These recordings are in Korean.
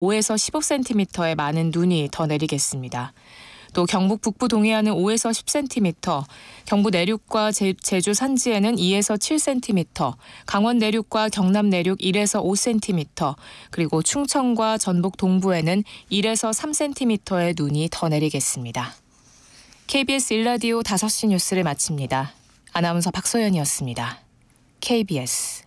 5에서 15cm의 많은 눈이 더 내리겠습니다. 또 경북 북부 동해안은 5에서 10cm, 경부 내륙과 제주 산지에는 2에서 7cm, 강원 내륙과 경남 내륙 1에서 5cm, 그리고 충청과 전북 동부에는 1에서 3cm의 눈이 더 내리겠습니다. KBS 1라디오 5시 뉴스를 마칩니다. 아나운서 박소연이었습니다. KBS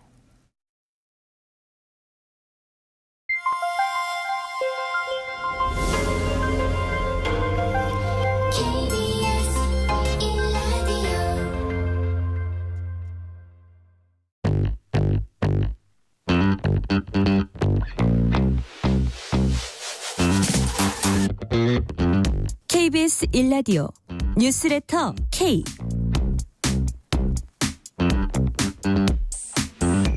KBS 1라디오 뉴스레터 K.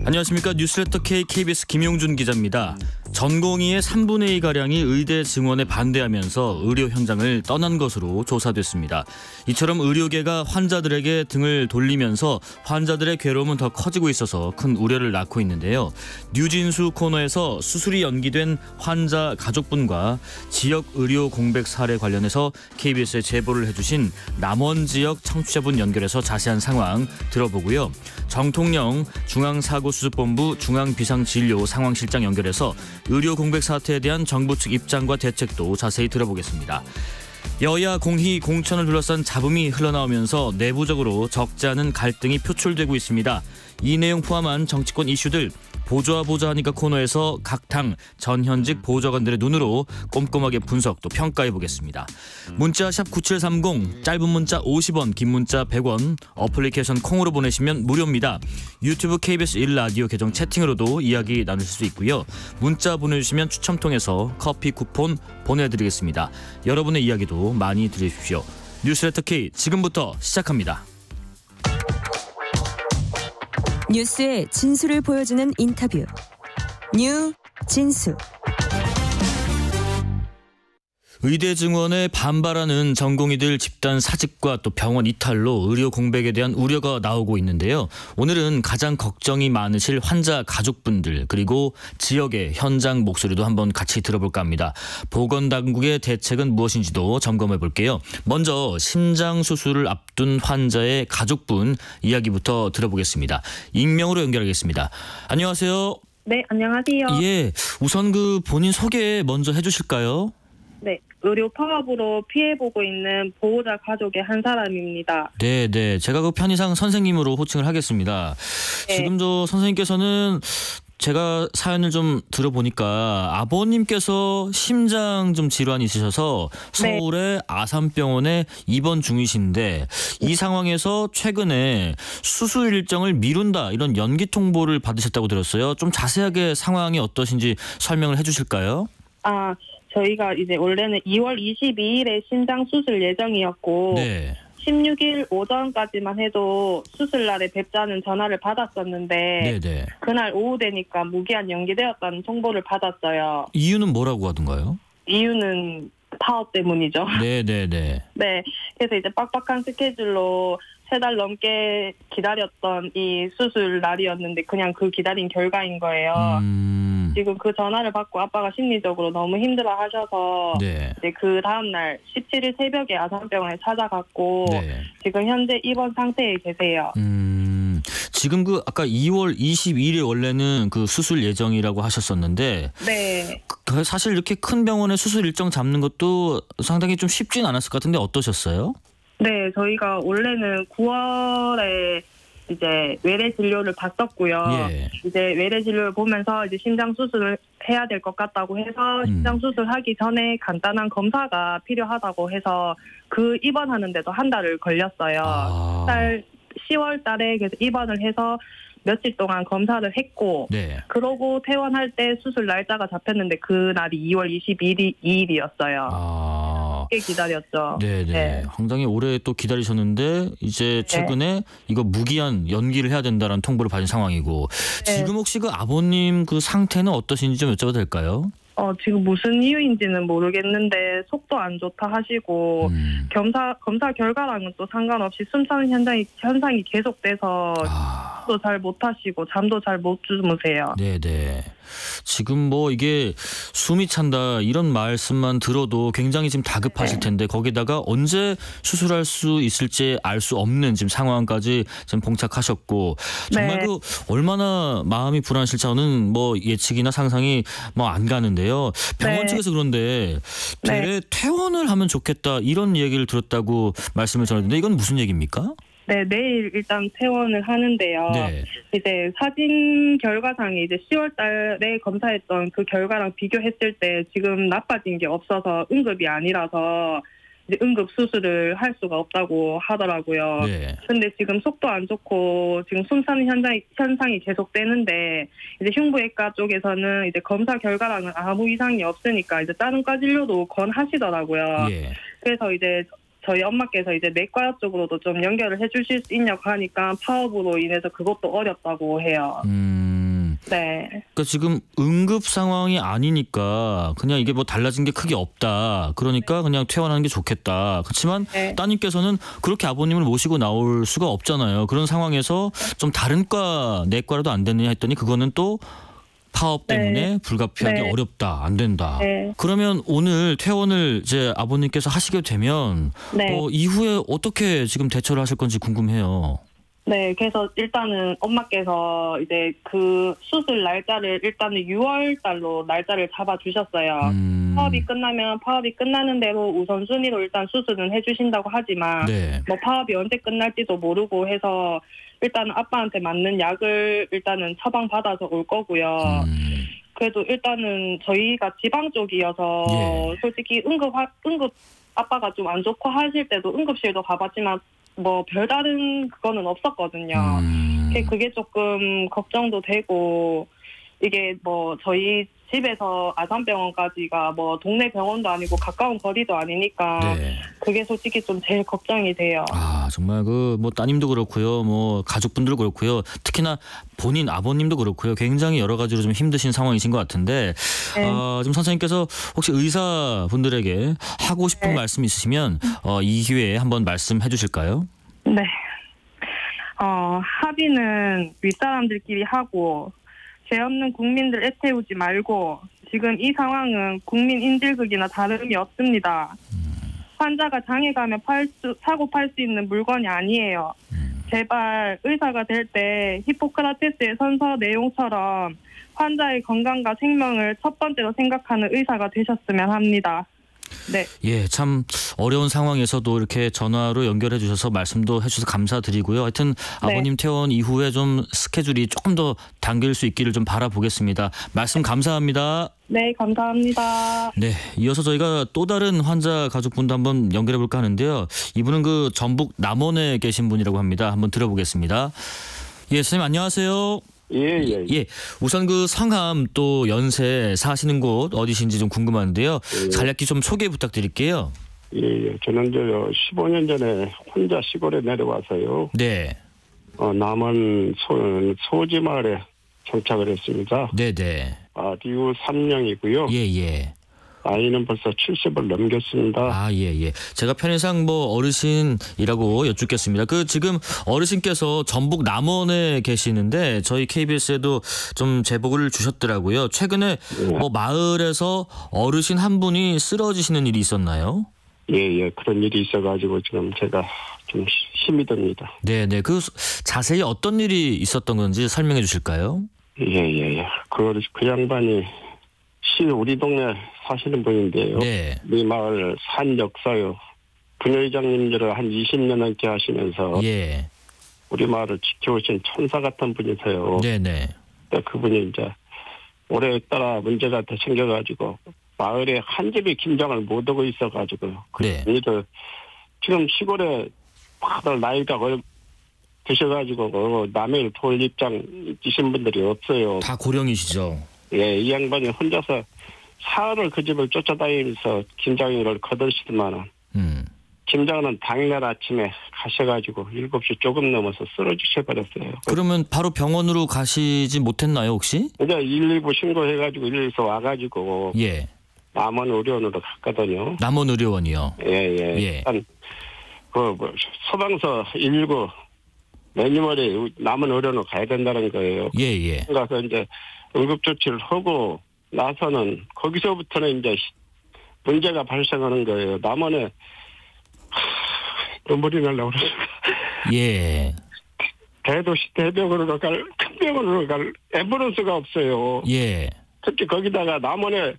안녕하십니까. 뉴스레터 K KBS 김용준 기자입니다. 전공의의 3분의 2가량이 의대 증원에 반대하면서 의료 현장을 떠난 것으로 조사됐습니다. 이처럼 의료계가 환자들에게 등을 돌리면서 환자들의 괴로움은 더 커지고 있어서 큰 우려를 낳고 있는데요. 뉴진수 코너에서 수술이 연기된 환자 가족분과 지역 의료 공백 사례 관련해서 KBS에 제보를 해주신 남원 지역 청취자분 연결해서 자세한 상황 들어보고요. 정통령 중앙사고수습본부 중앙비상진료 상황실장 연결해서 의료 공백 사태에 대한 정부 측 입장과 대책도 자세히 들어보겠습니다. 여야 공히 공천을 둘러싼 잡음이 흘러나오면서 내부적으로 적지 않은 갈등이 표출되고 있습니다. 이 내용 포함한 정치권 이슈들 보좌 하니까 코너에서 각 당 전현직 보좌관들의 눈으로 꼼꼼하게 분석 또 평가해 보겠습니다. 문자 샵 9730, 짧은 문자 50원, 긴 문자 100원, 어플리케이션 콩으로 보내시면 무료입니다. 유튜브 KBS 1라디오 계정 채팅으로도 이야기 나누실 수 있고요. 문자 보내주시면 추첨 통해서 커피 쿠폰 보내드리겠습니다. 여러분의 이야기도 많이 들으십시오. 뉴스레터 K 지금부터 시작합니다. 뉴스의 진수를 보여주는 인터뷰. 뉴진수. 의대 증원에 반발하는 전공의들 집단 사직과 또 병원 이탈로 의료 공백에 대한 우려가 나오고 있는데요. 오늘은 가장 걱정이 많으실 환자 가족분들 그리고 지역의 현장 목소리도 한번 같이 들어볼까 합니다. 보건당국의 대책은 무엇인지도 점검해 볼게요. 먼저 심장 수술을 앞둔 환자의 가족분 이야기부터 들어보겠습니다. 익명으로 연결하겠습니다. 안녕하세요. 네, 안녕하세요. 예, 우선 본인 소개 먼저 해주실까요? 네, 의료 파업으로 피해보고 있는 보호자 가족의 한 사람입니다. 네. 제가 편의상 선생님으로 호칭을 하겠습니다. 네. 지금 선생님께서는 제가 사연을 좀 들어보니까 아버님께서 심장 좀 질환이 있으셔서 서울의 아산병원에 입원 중이신데 이 상황에서 최근에 수술 일정을 미룬다 이런 연기 통보를 받으셨다고 들었어요. 좀 자세하게 상황이 어떠신지 설명을 해주실까요? 저희가 이제 원래는 2월 22일에 심장 수술 예정이었고 16일 오전까지만 해도 수술날에 뵙자는 전화를 받았었는데 그날 오후 되니까 무기한 연기되었다는 통보를 받았어요. 이유는 뭐라고 하던가요? 이유는 파업 때문이죠. 네. 네, 그래서 이제 빡빡한 스케줄로 3달 넘게 기다렸던 이 수술 날이었는데 그냥 그 기다린 결과인 거예요. 지금 그 전화를 받고 아빠가 심리적으로 너무 힘들어하셔서 이제 그 다음날 17일 새벽에 아산병원에 찾아갔고 지금 현재 입원 상태에 계세요. 지금 아까 2월 22일에 원래는 그 수술 예정이라고 하셨었는데 사실 이렇게 큰 병원에 수술 일정 잡는 것도 상당히 좀 쉽진 않았을 것 같은데 어떠셨어요? 네, 저희가 원래는 9월에 이제 외래 진료를 봤었고요. 이제 외래 진료를 보면서 이제 심장 수술을 해야 될 것 같다고 해서 심장 수술하기 전에 간단한 검사가 필요하다고 해서 그 입원하는데도 한 달을 걸렸어요. 10월 달에 그래서 입원을 해서 며칠 동안 검사를 했고 그러고 퇴원할 때 수술 날짜가 잡혔는데 그날이 2월 22일이었어요. 꽤 기다렸죠. 네. 상당히 오래 또 기다리셨는데 이제 최근에 이거 무기한 연기를 해야 된다는 통보를 받은 상황이고 지금 혹시 그 아버님 그 상태는 어떠신지 좀 여쭤봐도 될까요? 지금 무슨 이유인지는 모르겠는데 속도 안 좋다 하시고 검사 결과랑은 또 상관없이 숨차는 현상이 계속돼서 또 잘 못 하시고 잠도 잘 못 주무세요. 네. 지금 뭐 이게 숨이 찬다 이런 말씀만 들어도 굉장히 지금 다급하실 텐데 거기다가 언제 수술할 수 있을지 알 수 없는 지금 상황까지 지금 봉착하셨고 정말 네. 그 얼마나 마음이 불안하실지 저는 뭐 예측이나 상상이 뭐 안 가는데요. 병원 네. 측에서 그런데 대래 퇴원을 하면 좋겠다 이런 얘기를 들었다고 말씀을 전했는데 이건 무슨 얘기입니까? 네, 내일 일단 퇴원을 하는데요. 네. 이제 사진 결과상이 이제 10월 달에 검사했던 그 결과랑 비교했을 때 지금 나빠진 게 없어서 응급이 아니라서 이제 응급 수술을 할 수가 없다고 하더라고요. 네. 근데 지금 속도 안 좋고 지금 숨 차는 현상이 계속되는데 이제 흉부외과 쪽에서는 이제 검사 결과랑은 아무 이상이 없으니까 이제 다른 과 진료도 권하시더라고요. 예. 그래서 이제 저희 엄마께서 이제 내과 쪽으로도 좀 연결을 해주실 수 있냐고 하니까 파업으로 인해서 그것도 어렵다고 해요. 네. 그러니까 지금 응급 상황이 아니니까 그냥 이게 뭐 달라진 게 크게 없다. 그러니까 그냥 퇴원하는 게 좋겠다. 그렇지만 네. 따님께서는 그렇게 아버님을 모시고 나올 수가 없잖아요. 그런 상황에서 좀 다른 과 내과라도 안 되느냐 했더니 그거는 또 파업 때문에 네. 불가피하게 네. 어렵다. 안 된다. 네. 그러면 오늘 퇴원을 이제 아버님께서 하시게 되면 네. 이후에 어떻게 지금 대처를 하실 건지 궁금해요. 네, 그래서 일단은 엄마께서 이제 그 수술 날짜를 일단은 6월 달로 날짜를 잡아주셨어요. 파업이 끝나면 파업이 끝나는 대로 우선순위로 일단 수술은 해주신다고 하지만 네. 뭐 파업이 언제 끝날지도 모르고 해서 일단 아빠한테 맞는 약을 일단은 처방받아서 올 거고요. 그래도 일단은 저희가 지방 쪽이어서 예. 솔직히 응급 아빠가 좀 안 좋고 하실 때도 응급실도 가봤지만 뭐 별다른 그거는 없었거든요. 그게 조금 걱정도 되고 이게 뭐 저희 집에서 아산병원까지가 뭐 동네 병원도 아니고 가까운 거리도 아니니까 네. 그게 솔직히 좀 제일 걱정이 돼요. 아 정말 그 뭐 따님도 그렇고요, 뭐 가족분들도 그렇고요, 특히나 본인 아버님도 그렇고요, 굉장히 여러 가지로 좀 힘드신 상황이신 것 같은데 네. 지금 선생님께서 혹시 의사분들에게 하고 싶은 네. 말씀 있으시면 이 기회에 한번 말씀해 주실까요? 네. 합의는 윗사람들끼리 하고 죄 없는 국민들 애태우지 말고 지금 이 상황은 국민 인질극이나 다름이 없습니다. 환자가 장에 가면 사고 팔 수 있는 물건이 아니에요. 제발 의사가 될 때 히포크라테스의 선서 내용처럼 환자의 건강과 생명을 첫 번째로 생각하는 의사가 되셨으면 합니다. 네. 예, 참 어려운 상황에서도 이렇게 전화로 연결해 주셔서 말씀도 해주셔서 감사드리고요. 하여튼 아버님 퇴원 이후에 좀 스케줄이 조금 더 당길 수 있기를 좀 바라보겠습니다. 말씀 감사합니다. 네, 감사합니다. 네, 이어서 저희가 또 다른 환자 가족분도 한번 연결해 볼까 하는데요. 이분은 그 전북 남원에 계신 분이라고 합니다. 한번 들어보겠습니다. 예, 선생님 안녕하세요. 예, 우선 그 성함 또 연세 사시는 곳 어디신지 좀 궁금한데요. 간략히 좀 소개 부탁드릴게요. 예. 저는 15년 전에 혼자 시골에 내려와서요. 네. 남원 소지 마을에 정착을 했습니다. 네네. 이후 3명이고요. 예. 나이는 벌써 70을 넘겼습니다. 예. 제가 편의상 뭐 어르신이라고 여쭙겠습니다. 그 지금 어르신께서 전북 남원에 계시는데 저희 KBS에도 좀 제보를 주셨더라고요. 최근에 뭐 마을에서 어르신 한 분이 쓰러지시는 일이 있었나요? 예. 그런 일이 있어가지고 지금 제가 좀 힘이 듭니다. 네네. 그 자세히 어떤 일이 있었던 건지 설명해 주실까요? 예. 그 양반이 우리 동네 사시는 분인데요. 네. 우리 마을 산 역사요. 분회장님들을 한 20년 넘게 하시면서 예. 우리 마을을 지켜오신 천사 같은 분이세요. 네네. 그분이 이제 올해 따라 문제가 더 생겨가지고 마을에 한 집이 김장을 못 하고 있어가지고 네. 지금 시골에 다들 나이가 드셔가지고 남의 돌 입장이신 분들이 없어요. 다 고령이시죠? 예, 이 양반이 혼자서 사흘을 그 집을 쫓아다니면서 김장을 거들시더만은 김장은 당일날 아침에 가셔가지고 7시 조금 넘어서 쓰러지셔버렸어요. 그러면 바로 병원으로 가시지 못했나요 혹시? 이제 119 신고해가지고 112서 와가지고 예. 남원 의료원으로 갔거든요. 남원 의료원이요. 예. 일단 소방서 119 매뉴얼에 남원 의료원으로 가야 된다는 거예요. 예. 그래서 이제 응급조치를 하고 나서는 거기서부터는 이제 문제가 발생하는 거예요. 남원에 눈물이 나려고 그래요. 예. 대도시 대병원으로 큰 병원으로 갈 앰뷸런스가 없어요. 예. 특히 거기다가 남원에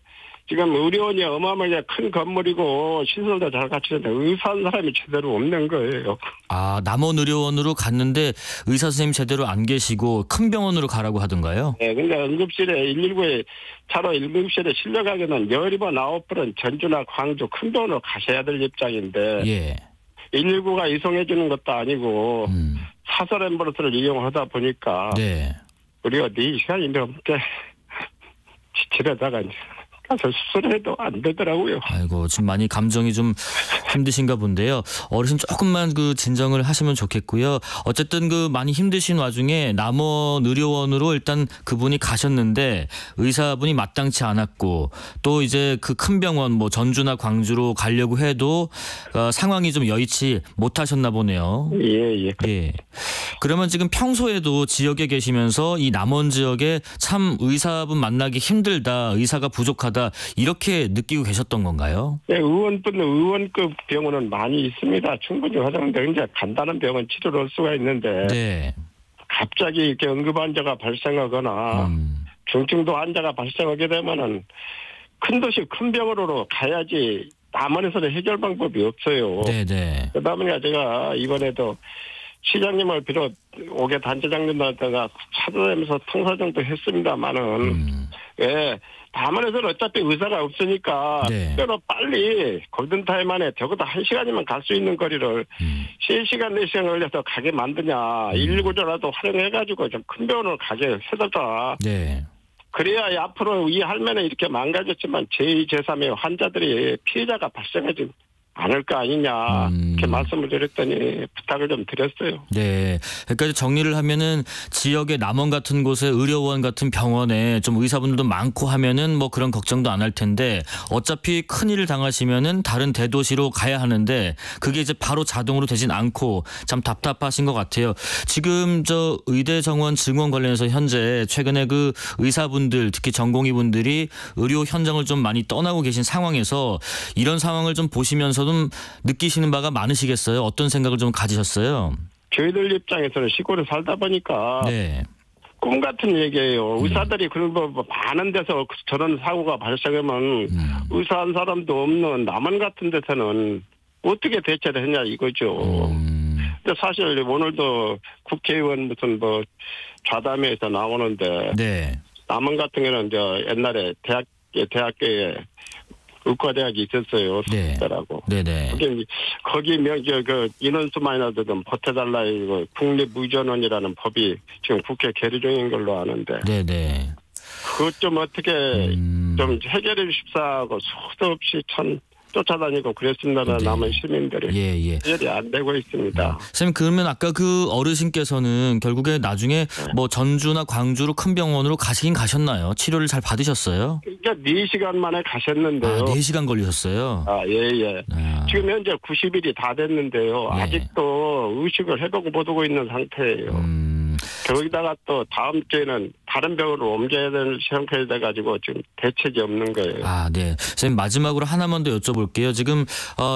지금 의료원이 어마어마하게 큰 건물이고 시설도 잘 갖추는데 의사 한 사람이 제대로 없는 거예요. 아, 남원의료원으로 갔는데 의사 선생님 제대로 안 계시고 큰 병원으로 가라고 하던가요? 네, 근데 응급실에 119에 차로 응급실에 실려가기는 10번, 9번은 전주나 광주 큰 병원으로 가셔야 될 입장인데 예. 119가 이송해 주는 것도 아니고 사설 앰뷸런스를 이용하다 보니까 네. 우리가 4시간이 넘게 지치려다가 가서 수술해도 안 되더라고요. 아이고, 지금 많이 감정이 좀 힘드신가 본데요. 어르신 조금만 그 진정을 하시면 좋겠고요. 어쨌든 그 많이 힘드신 와중에 남원 의료원으로 일단 그분이 가셨는데 의사분이 마땅치 않았고 또 이제 그 큰 병원 뭐 전주나 광주로 가려고 해도 상황이 좀 여의치 못하셨나 보네요. 예. 예. 그러면 지금 평소에도 지역에 계시면서 이 남원 지역에 참 의사분 만나기 힘들다, 의사가 부족하다 이렇게 느끼고 계셨던 건가요? 네, 의원급 병원은 많이 있습니다. 충분히 하는데 이제 간단한 병원 치료를 할 수가 있는데 네. 갑자기 이렇게 응급 환자가 발생하거나 중증도 환자가 발생하게 되면은 큰 도시 큰 병원으로 가야지 남원에서는 해결 방법이 없어요. 네네. 그러다 보니까 제가 이번에도 시장님을 비롯 5개 단체장님들한테가 찾아다니면서 통사정도 했습니다만은 왜 남원에서는 어차피 의사가 없으니까 네. 특별히 빨리 골든타임 안에 적어도 1시간이면 갈 수 있는 거리를 3시간, 4시간 걸려서 가게 만드냐. 119조라도 활용해가지고 좀 큰 병원으로 가게 해달라. 네. 그래야 앞으로 이 할매는 이렇게 망가졌지만 제2, 제3의 환자들이 피해자가 발생하지 않을 거 아니냐 이렇게 말씀을 드렸더니 부탁을 좀 드렸어요. 네. 그러니까 정리를 하면은 지역의 남원 같은 곳에 의료원 같은 병원에 좀 의사분들도 많고 하면은 뭐 그런 걱정도 안 할 텐데 어차피 큰일을 당하시면은 다른 대도시로 가야 하는데 그게 이제 바로 자동으로 되진 않고 참 답답하신 것 같아요. 지금 저 의대 정원 증원 관련해서 현재 최근에 그 의사분들 특히 전공의분들이 의료 현장을 좀 많이 떠나고 계신 상황에서 이런 상황을 좀 보시면서 좀 느끼시는 바가 많으시겠어요? 어떤 생각을 좀 가지셨어요? 저희들 입장에서는 시골에 살다 보니까 네. 꿈 같은 얘기예요. 의사들이 그런 거 많은 데서 저런 사고가 발생하면 의사 한 사람도 없는 남원 같은 데서는 어떻게 대처를 했냐 이거죠. 근데 사실 오늘도 국회의원 무슨 뭐 좌담회에서 나오는데 네. 남원 같은 경우는 저 옛날에 대학교에 의과대학이 있었어요. 네. 라고. 네네. 거기 그 인원수만이라도 좀 보태달라 이거 국립의전원이라는 법이 지금 국회 계류 중인 걸로 아는데. 네네. 그것 좀 어떻게 좀 해결해 주십사 하고 수도 없이 참 쫓아다니고 그랬습니다. 네. 남은 시민들이. 예. 해결이 안 되고 있습니다. 선생님 그러면 아까 그 어르신께서는 결국에 나중에 뭐 전주나 광주로 큰 병원으로 가시긴 가셨나요? 치료를 잘 받으셨어요? 그러니까 4시간 만에 가셨는데요. 4시간 걸리셨어요? 예. 지금 현재 90일이 다 됐는데요. 네. 아직도 의식을 해보고 못 오고 있는 상태예요. 거기다가 또 다음 주에는 다른 병원으로 옮겨야 되는 형편이 돼가지고 지금 대책이 없는 거예요. 네. 선생님 마지막으로 하나만 더 여쭤볼게요. 지금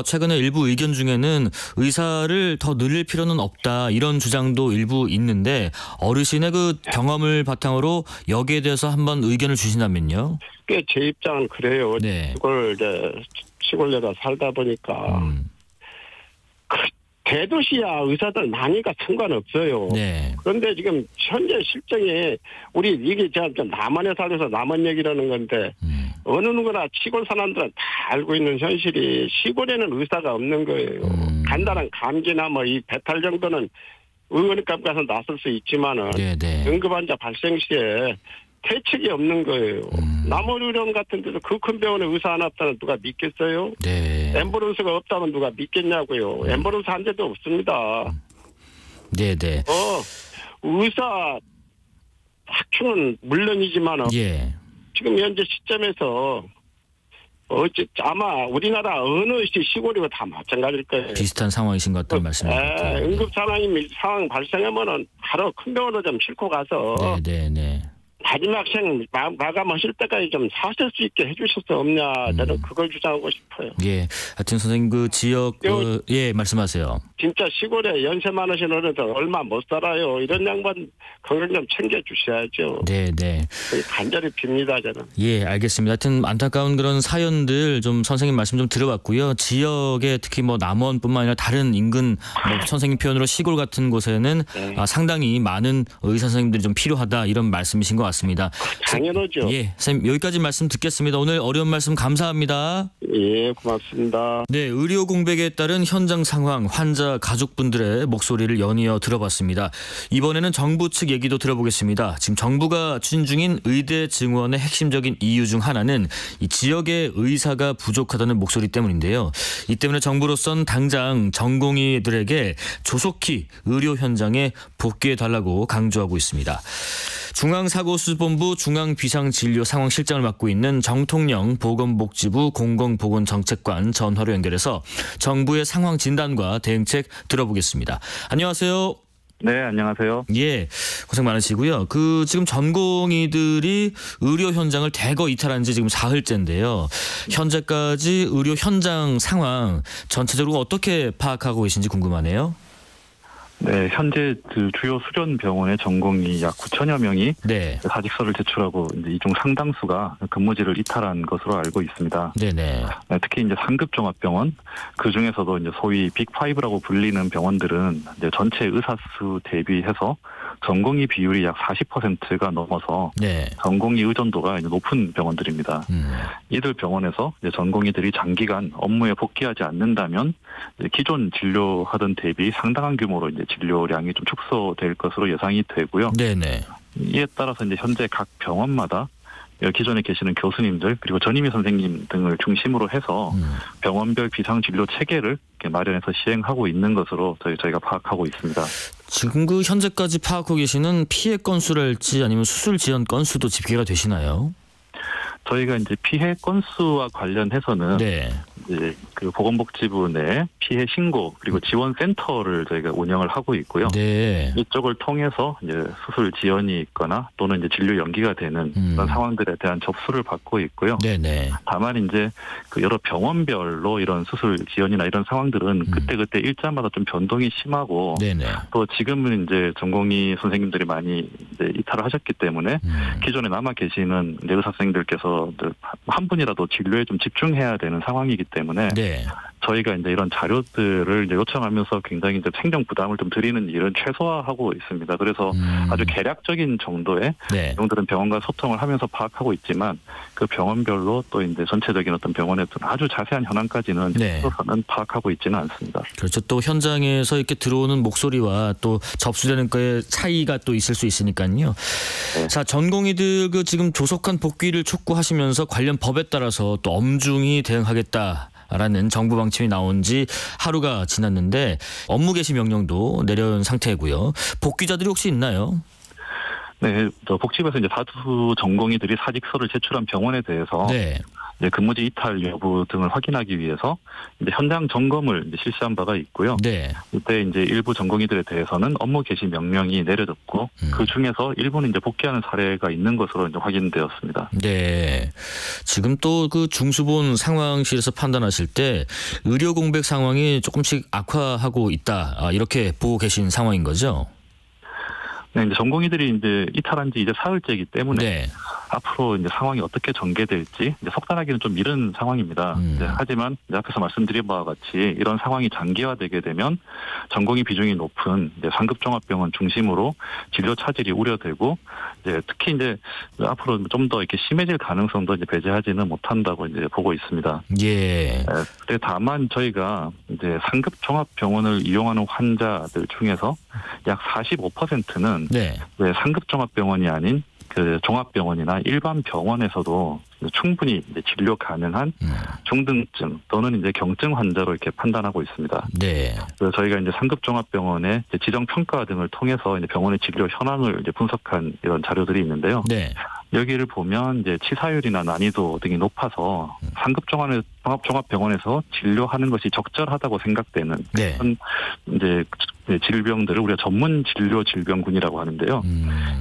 최근에 일부 의견 중에는 의사를 더 늘릴 필요는 없다 이런 주장도 일부 있는데 어르신의 그 경험을 바탕으로 여기에 대해서 한번 의견을 주신다면요. 꽤 제 입장은 그래요. 네. 이걸 이제 시골에다 살다 보니까 대도시야 의사들 많으니까 상관없어요. 네. 그런데 지금 현재 실정에 우리 이게 제가 남한에 살면서 남한 얘기라는 건데 어느 누구나 시골 사람들은 다 알고 있는 현실이 시골에는 의사가 없는 거예요. 간단한 감기나 뭐 이 배탈 정도는 의원급 가서 나설 수 있지만은 네네. 응급환자 발생 시에 대책이 없는 거예요. 남원의료원 같은 데서 그 큰 병원에 의사 하나 없다는 누가 믿겠어요? 네. 앰뷸런스가 없다면 누가 믿겠냐고요. 앰뷸런스 한 대도 없습니다. 네네. 의사 확충은 물론이지만 예. 지금 현재 시점에서 아마 우리나라 어느 시골이고 다 마찬가지일 거예요. 비슷한 상황이신 것 같다는 말씀입니다. 응급 상황 발생하면은 바로 큰 병원으로 좀 싣고 가서 네네. 마지막생 마감하실 때까지 좀 사실 수 있게 해주실 수 없냐. 저는 그걸 주장하고 싶어요. 예, 하여튼 선생님 그 지역 예 말씀하세요. 진짜 시골에 연세 많으신 어른들 얼마 못 살아요. 이런 양반 건강 좀 챙겨주셔야죠. 네. 간절히 빕니다 저는. 예, 알겠습니다. 하여튼 안타까운 그런 사연들 좀 선생님 말씀 좀 들어봤고요. 지역에 특히 뭐 남원뿐만 아니라 다른 인근 뭐 선생님 표현으로 시골 같은 곳에는 네. 상당히 많은 의사 선생님들이 좀 필요하다 이런 말씀이신 것 같습니다. 당연하죠. 예, 선생님 여기까지 말씀 듣겠습니다. 오늘 어려운 말씀 감사합니다. 예, 고맙습니다. 네, 의료 공백에 따른 현장 상황, 환자 가족분들의 목소리를 연이어 들어봤습니다. 이번에는 정부 측 얘기도 들어보겠습니다. 지금 정부가 추진 중인 의대 증원의 핵심적인 이유 중 하나는 이 지역의 의사가 부족하다는 목소리 때문인데요. 이 때문에 정부로선 당장 전공의들에게 조속히 의료 현장에 복귀해달라고 강조하고 있습니다. 중앙사고수습본부 중앙비상진료상황실장을 맡고 있는 정통영 보건복지부 공공보건정책관 전화로 연결해서 정부의 상황 진단과 대응책 들어보겠습니다. 안녕하세요. 네, 안녕하세요. 예, 고생 많으시고요. 지금 전공의들이 의료 현장을 대거 이탈한 지 지금 사흘째인데요. 현재까지 의료 현장 상황 전체적으로 어떻게 파악하고 계신지 궁금하네요. 네, 현재 그 주요 수련 병원의 전공의 약 9천여 명이 네. 사직서를 제출하고 이제 이중 상당수가 근무지를 이탈한 것으로 알고 있습니다. 네네. 특히 이제 상급 종합병원 그 중에서도 이제 소위 빅5라고 불리는 병원들은 이제 전체 의사 수 대비해서 전공의 비율이 약 40%가 넘어서 네. 전공의 의존도가 이제 높은 병원들입니다. 이들 병원에서 이제 전공의들이 장기간 업무에 복귀하지 않는다면 이제 기존 진료하던 대비 상당한 규모로 이제 진료량이 좀 축소될 것으로 예상이 되고요. 네네. 이에 따라서 이제 현재 각 병원마다 기존에 계시는 교수님들 그리고 전임의 선생님 등을 중심으로 해서 병원별 비상진료 체계를 마련해서 시행하고 있는 것으로 저희가 파악하고 있습니다. 지금 현재까지 파악하고 계시는 피해 건수랄지 아니면 수술 지연 건수도 집계가 되시나요? 저희가 이제 피해 건수와 관련해서는 네. 이제 그 보건복지부 내 피해 신고 그리고 지원 센터를 저희가 운영을 하고 있고요. 네. 이쪽을 통해서 이제 수술 지연이 있거나 또는 이제 진료 연기가 되는 그런 상황들에 대한 접수를 받고 있고요. 네네. 다만 이제 그 여러 병원별로 이런 수술 지연이나 이런 상황들은 그때 일자마다 좀 변동이 심하고 네네. 또 지금은 이제 전공의 선생님들이 많이 이제 이탈을 하셨기 때문에 기존에 남아 계시는 이제 의사 선생님들께서 한 분이라도 진료에 좀 집중해야 되는 상황이기 때문에 네. 저희가 이제 이런 자료들을 이제 요청하면서 굉장히 이제 행정 부담을 좀 드리는 일은 최소화하고 있습니다. 그래서 아주 개략적인 정도의 네. 내용들은 병원과 소통을 하면서 파악하고 있지만 그 병원별로 또 이제 전체적인 어떤 병원의 아주 자세한 현황까지는 네. 파악하고 있지는 않습니다. 그렇죠. 또 현장에서 이렇게 들어오는 목소리와 또 접수되는 거에 차이가 또 있을 수 있으니까요. 네. 자, 전공의들 지금 조속한 복귀를 촉구하시면서 관련 법에 따라서 또 엄중히 대응하겠다라는 정부 방침이 나온 지 하루가 지났는데 업무 개시 명령도 내려온 상태고요. 복귀자들이 혹시 있나요? 네, 복지부에서 이제 다수 전공의들이 사직서를 제출한 병원에 대해서 네. 이제 근무지 이탈 여부 등을 확인하기 위해서 이제 현장 점검을 이제 실시한 바가 있고요. 네. 이때 이제 일부 전공의들에 대해서는 업무 개시 명령이 내려졌고 그 중에서 일부는 이제 복귀하는 사례가 있는 것으로 이제 확인되었습니다. 네. 지금 또 그 중수본 상황실에서 판단하실 때 의료 공백 상황이 조금씩 악화하고 있다 이렇게 보고 계신 상황인 거죠? 네, 이제 전공의들이 이제 이탈한 지 이제 사흘째이기 때문에 네. 앞으로 이제 상황이 어떻게 전개될지 이제 속단하기는 좀 이른 상황입니다. 하지만 이제 앞에서 말씀드린 바와 같이 이런 상황이 장기화되게 되면 전공의 비중이 높은 이제 상급 종합병원 중심으로 진료 차질이 우려되고 이제 특히 이제 앞으로 좀 더 이렇게 심해질 가능성도 이제 배제하지는 못한다고 이제 보고 있습니다. 예. 네, 다만 저희가 이제 상급 종합병원을 이용하는 환자들 중에서 약 45%는 네. 상급 종합병원이 아닌 그 종합병원이나 일반 병원에서도 충분히 이제 진료 가능한 중등증 또는 이제 경증 환자로 이렇게 판단하고 있습니다. 네. 그래서 저희가 이제 상급 종합병원의 지정 평가 등을 통해서 이제 병원의 진료 현황을 이제 분석한 이런 자료들이 있는데요. 네. 여기를 보면 이제 치사율이나 난이도 등이 높아서 상급 종합병원에서 진료하는 것이 적절하다고 생각되는 네. 그런 이제 질병들을 우리가 전문 진료 질병군이라고 하는데요.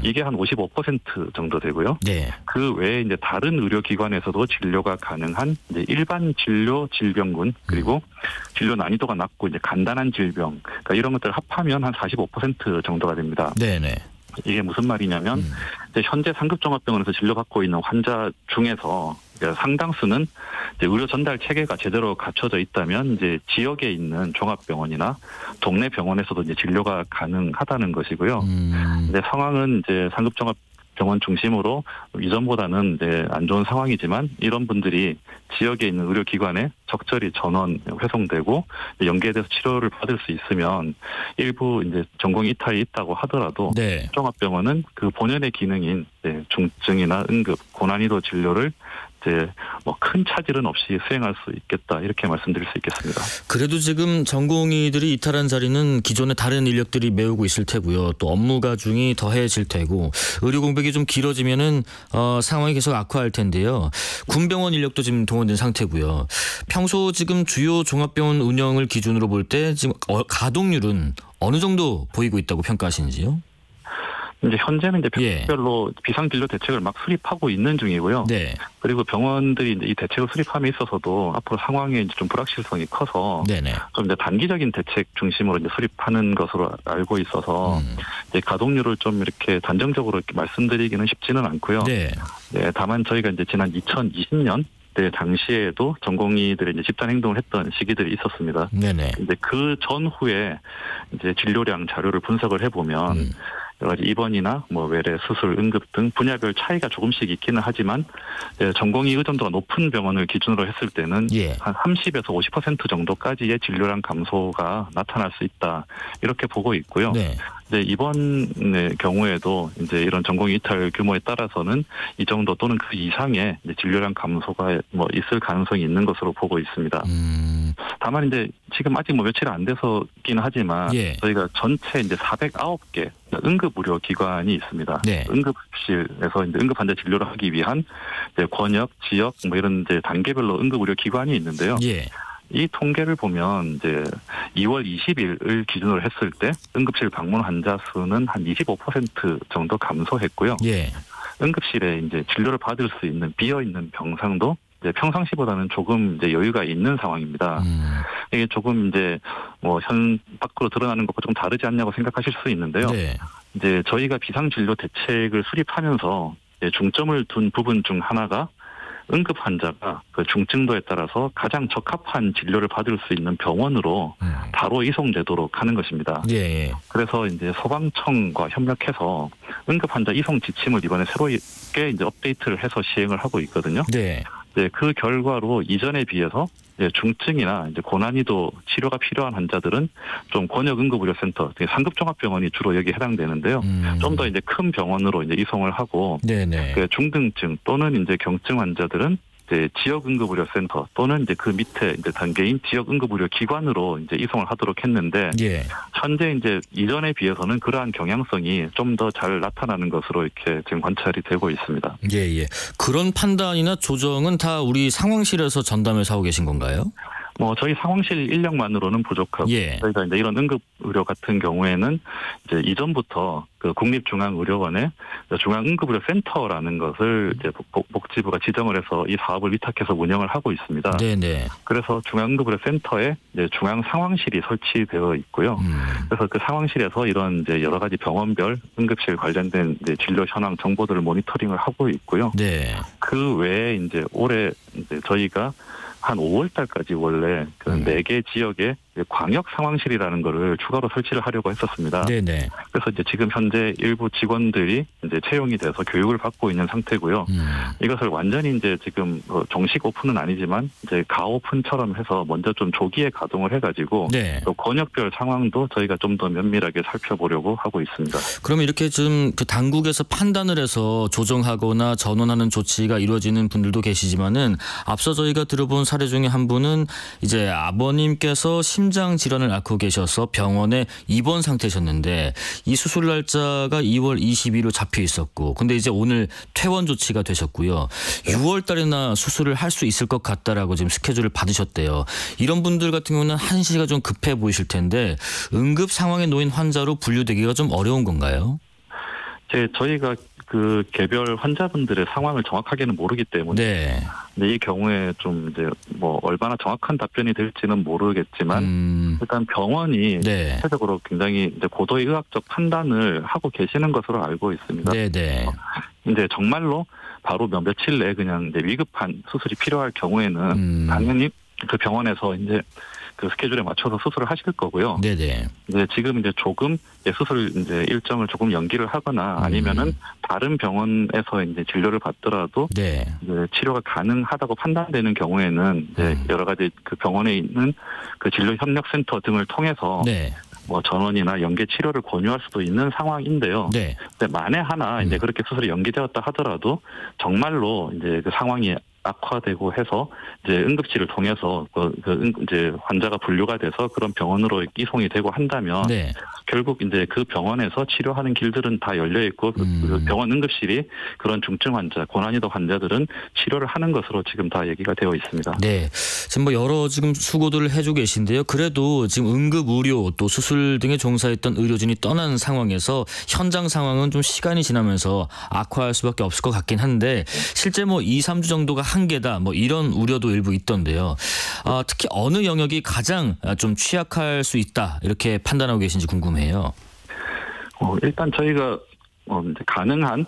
이게 한 55% 정도 되고요. 네. 그 외에 이제 다른 의료기관에서도 진료가 가능한 이제 일반 진료 질병군 그리고 진료 난이도가 낮고 이제 간단한 질병 그러니까 이런 것들을 합하면 한 45% 정도가 됩니다. 네네. 이게 무슨 말이냐면 이제 현재 상급종합병원에서 진료받고 있는 환자 중에서 상당수는 이제 의료 전달 체계가 제대로 갖춰져 있다면 이제 지역에 있는 종합병원이나 동네 병원에서도 이제 진료가 가능하다는 것이고요. 이제 상황은 이제 상급종합병원 중심으로 이전보다는 이제 안 좋은 상황이지만 이런 분들이 지역에 있는 의료기관에 적절히 전원 회송되고 연계돼서 치료를 받을 수 있으면 일부 이제 전공 이탈이 있다고 하더라도 네. 종합병원은 그 본연의 기능인 중증이나 응급 고난이도 진료를 이제 뭐 큰 차질은 없이 수행할 수 있겠다 이렇게 말씀드릴 수 있겠습니다. 그래도 지금 전공의들이 이탈한 자리는 기존의 다른 인력들이 메우고 있을 테고요. 또 업무 가중이 더해질 테고 의료 공백이 좀 길어지면은 상황이 계속 악화할 텐데요. 군병원 인력도 지금 동원된 상태고요. 평소 지금 주요 종합병원 운영을 기준으로 볼 때 지금 가동률은 어느 정도 보이고 있다고 평가하시는지요? 이제 현재는 이제 병원별로 비상진료 대책을 막 수립하고 있는 중이고요. 네. 그리고 병원들이 이제 이 대책을 수립함에 있어서도 앞으로 상황에 이제 좀 불확실성이 커서 네네. 좀 이제 단기적인 대책 중심으로 이제 수립하는 것으로 알고 있어서 이제 가동률을 좀 이렇게 단정적으로 이렇게 말씀드리기는 쉽지는 않고요. 네. 네, 다만 저희가 이제 지난 2020년 때 당시에도 전공의들이 이제 집단 행동을 했던 시기들이 있었습니다. 네네. 이제 그 전후에 이제 진료량 자료를 분석을 해보면 여러 가지 입원이나 뭐 외래, 수술, 응급 등 분야별 차이가 조금씩 있기는 하지만 전공의 의존도가 높은 병원을 기준으로 했을 때는 한 30에서 50% 정도까지의 진료량 감소가 나타날 수 있다 이렇게 보고 있고요. 네. 이제 이번의 경우에도 이제 이런 전공의 이탈 규모에 따라서는 이 정도 또는 그 이상의 이제 진료량 감소가 뭐 있을 가능성이 있는 것으로 보고 있습니다. 다만 이제 지금 아직 뭐 며칠 안 돼서긴 하지만 저희가 전체 이제 409개 응급 의료 기관이 있습니다. 네. 응급실에서 이제 응급 환자 진료를 하기 위한 이제 권역, 지역 뭐 이런 이제 단계별로 응급 의료 기관이 있는데요. 이 통계를 보면 이제 2월 20일을 기준으로 했을 때 응급실 방문 환자 수는 한 25% 정도 감소했고요. 응급실에 이제 진료를 받을 수 있는 비어 있는 병상도 이제 평상시보다는 조금 이제 여유가 있는 상황입니다. 이게 조금 이제 뭐 현 밖으로 드러나는 것과 좀 다르지 않냐고 생각하실 수 있는데요. 이제 저희가 비상진료 대책을 수립하면서 이제 중점을 둔 부분 중 하나가 응급 환자가 그 중증도에 따라서 가장 적합한 진료를 받을 수 있는 병원으로 바로 이송되도록 하는 것입니다. 그래서 이제 소방청과 협력해서 응급 환자 이송 지침을 이번에 새롭게 이제 업데이트를 해서 시행을 하고 있거든요. 네, 그 결과로 이전에 비해서 이제 중증이나 이제 고난이도 치료가 필요한 환자들은 좀 권역응급의료센터, 상급 종합병원이 주로 여기에 해당되는데요. 좀 더 이제 큰 병원으로 이제 이송을 하고, 그 중등증 또는 이제 경증 환자들은 이제 지역응급의료센터 또는 이제 그 밑에 이제 단계인 지역응급의료기관으로 이제 이송을 하도록 했는데, 현재 이제 이전에 비해서는 그러한 경향성이 좀 더 잘 나타나는 것으로 이렇게 지금 관찰이 되고 있습니다. 그런 판단이나 조정은 다 우리 상황실에서 전담해서 하고 계신 건가요? 뭐 저희 상황실 인력만으로는 부족하고 저희가 이제 이런 응급 의료 같은 경우에는 이제 이전부터 그 국립중앙의료원에 중앙응급의료센터라는 것을 이제 복지부가 지정을 해서 이 사업을 위탁해서 운영을 하고 있습니다. 그래서 중앙응급의료센터에 이제 중앙 상황실이 설치되어 있고요. 그래서 그 상황실에서 이런 이제 여러 가지 병원별 응급실 관련된 이제 진료 현황 정보들을 모니터링을 하고 있고요. 그 외에 이제 올해 이제 저희가 한 5월 달까지 원래 그 4개 지역에 광역 상황실이라는 거를 추가로 설치를 하려고 했었습니다. 그래서 이제 지금 현재 일부 직원들이 이제 채용이 돼서 교육을 받고 있는 상태고요. 이것을 완전히 이제 지금 정식 오픈은 아니지만 이제 가오픈처럼 해서 먼저 좀 조기에 가동을 해가지고 또 권역별 상황도 저희가 좀 더 면밀하게 살펴보려고 하고 있습니다. 그럼 이렇게 좀 그 당국에서 판단을 해서 조정하거나 전원하는 조치가 이루어지는 분들도 계시지만은 앞서 저희가 들어본 사례 중에 한 분은 이제 아버님께서 심장 질환을 앓고 계셔서 병원에 입원 상태셨는데 이 수술 날짜가 2월 22일로 잡혀 있었고 근데 이제 오늘 퇴원 조치가 되셨고요. 6월 달에나 수술을 할 수 있을 것 같다라고 지금 스케줄을 받으셨대요. 이런 분들 같은 경우는 한시가 좀 급해 보이실 텐데 응급 상황에 놓인 환자로 분류되기가 좀 어려운 건가요? 저희가 그 개별 환자분들의 상황을 정확하게는 모르기 때문에 이 경우에 좀 이제 뭐 얼마나 정확한 답변이 될지는 모르겠지만 일단 병원이 전체적으로 굉장히 이제 고도의 의학적 판단을 하고 계시는 것으로 알고 있습니다. 이제 정말로 바로 며칠 내에 그냥 이제 위급한 수술이 필요할 경우에는 당연히 그 병원에서 이제 그 스케줄에 맞춰서 수술을 하실 거고요. 이제 지금 이제 조금 수술 이제 일정을 조금 연기를 하거나 아니면은 다른 병원에서 이제 진료를 받더라도 이제 치료가 가능하다고 판단되는 경우에는 이제 여러 가지 그 병원에 있는 그 진료 협력 센터 등을 통해서 뭐 전원이나 연계 치료를 권유할 수도 있는 상황인데요. 근데 만에 하나 이제 그렇게 수술이 연기되었다 하더라도 정말로 이제 그 상황이 악화되고 해서 이제 응급실을 통해서 이제 환자가 분류가 돼서 그런 병원으로 이송이 되고 한다면 결국 이제 그 병원에서 치료하는 길들은 다 열려 있고 그 병원 응급실이 그런 중증 환자, 고난이도 환자들은 치료를 하는 것으로 지금 다 얘기가 되어 있습니다. 지금 뭐 여러 지금 수고들을 해주고 계신데요. 그래도 지금 응급 의료 또 수술 등에 종사했던 의료진이 떠난 상황에서 현장 상황은 좀 시간이 지나면서 악화할 수밖에 없을 것 같긴 한데 실제 뭐 2, 3주 정도가 한계다 뭐 이런 우려도 일부 있던데요. 특히 어느 영역이 가장 좀 취약할 수 있다 이렇게 판단하고 계신지 궁금해요. 일단 저희가 이제 가능한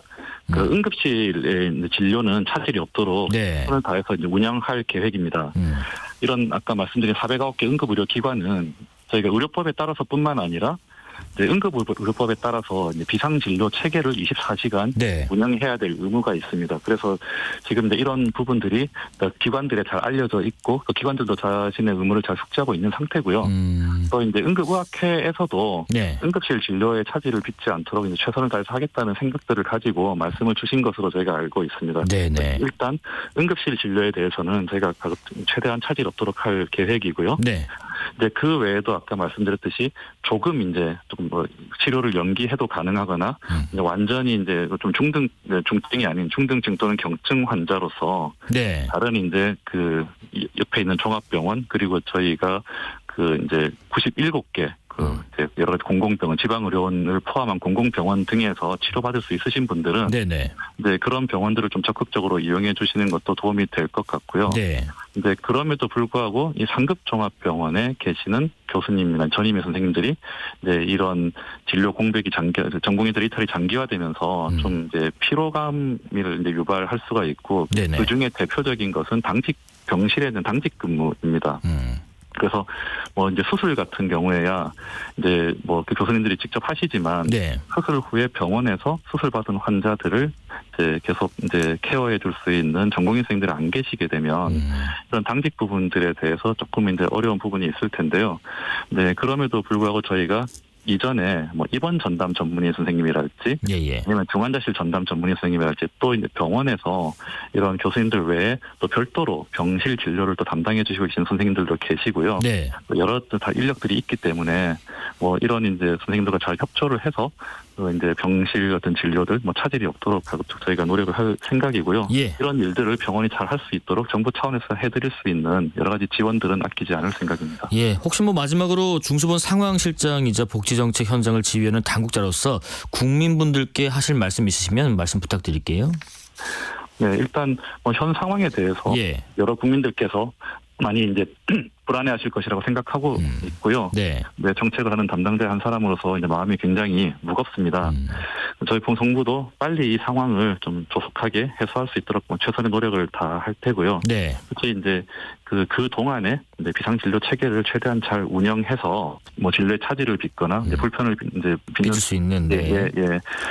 그 응급실의 진료는 차질이 없도록 최선을 다해서 이제 운영할 계획입니다. 이런 아까 말씀드린 409개 응급의료기관은 저희가 의료법에 따라서뿐만 아니라 응급의료법에 따라서 이제 비상진료 체계를 24시간 운영해야 될 의무가 있습니다. 그래서 지금 이제 이런 부분들이 기관들에 잘 알려져 있고 그 기관들도 자신의 의무를 잘 숙지하고 있는 상태고요. 또 이제 응급의학회에서도 응급실 진료에 차질을 빚지 않도록 이제 최선을 다해서 하겠다는 생각들을 가지고 말씀을 주신 것으로 저희가 알고 있습니다. 일단 응급실 진료에 대해서는 저희가 최대한 차질 없도록 할 계획이고요. 이제 그 외에도 아까 말씀드렸듯이 조금 이제 조금 뭐 치료를 연기해도 가능하거나 이제 완전히 이제 좀 중증이 아닌 중등증 또는 경증 환자로서 다른 이제 그 옆에 있는 종합병원 그리고 저희가 그 이제 97개 이제 여러 가지 공공병원, 지방의료원을 포함한 공공병원 등에서 치료받을 수 있으신 분들은 이제 그런 병원들을 좀 적극적으로 이용해 주시는 것도 도움이 될 것 같고요. 이제 그럼에도 불구하고 이 상급 종합병원에 계시는 교수님이나 전임의 선생님들이 이제 이런 진료 공백이 전공의들 이탈이 장기화되면서 좀 이제 피로감을 이제 유발할 수가 있고 그 중에 대표적인 것은 병실에 있는 당직 근무입니다. 그래서 뭐 이제 수술 같은 경우에야 이제 뭐 그 교수님들이 직접 하시지만 수술 후에 병원에서 수술 받은 환자들을 이제 계속 이제 케어해 줄 수 있는 전공의 선생님들이 안 계시게 되면 이런 당직 부분들에 대해서 조금 이제 어려운 부분이 있을 텐데요. 그럼에도 불구하고 저희가 이전에 뭐 입원 전담 전문의 선생님이랄지 아니면 중환자실 전담 전문의 선생님이랄지 또 이제 병원에서 이런 교수님들 외에 또 별도로 병실 진료를 또 담당해 주시고 계시는 선생님들도 계시고요. 여러 다 인력들이 있기 때문에 뭐 이런 이제 선생님들과 잘 협조를 해서 또 이제 병실 같은 진료들 뭐 차질이 없도록 저희가 노력을 할 생각이고요. 이런 일들을 병원이 잘 할 수 있도록 정부 차원에서 해드릴 수 있는 여러 가지 지원들은 아끼지 않을 생각입니다. 혹시 뭐 마지막으로 중수본 상황실장이자 복지정책 현장을 지휘하는 당국자로서 국민분들께 하실 말씀 있으시면 말씀 부탁드릴게요. 일단 뭐 현 상황에 대해서 여러 국민들께서 많이 이제 불안해하실 것이라고 생각하고 있고요. 정책을 하는 담당자 한 사람으로서 이제 마음이 굉장히 무겁습니다. 저희 봉성부도 빨리 이 상황을 좀 조속하게 해소할 수 있도록 최선의 노력을 다 할 테고요. 특히 이제 그 동안에 이제 비상진료 체계를 최대한 잘 운영해서 뭐 진료에 차질을 빚거나 이제 불편을 이제 빚을 수 있는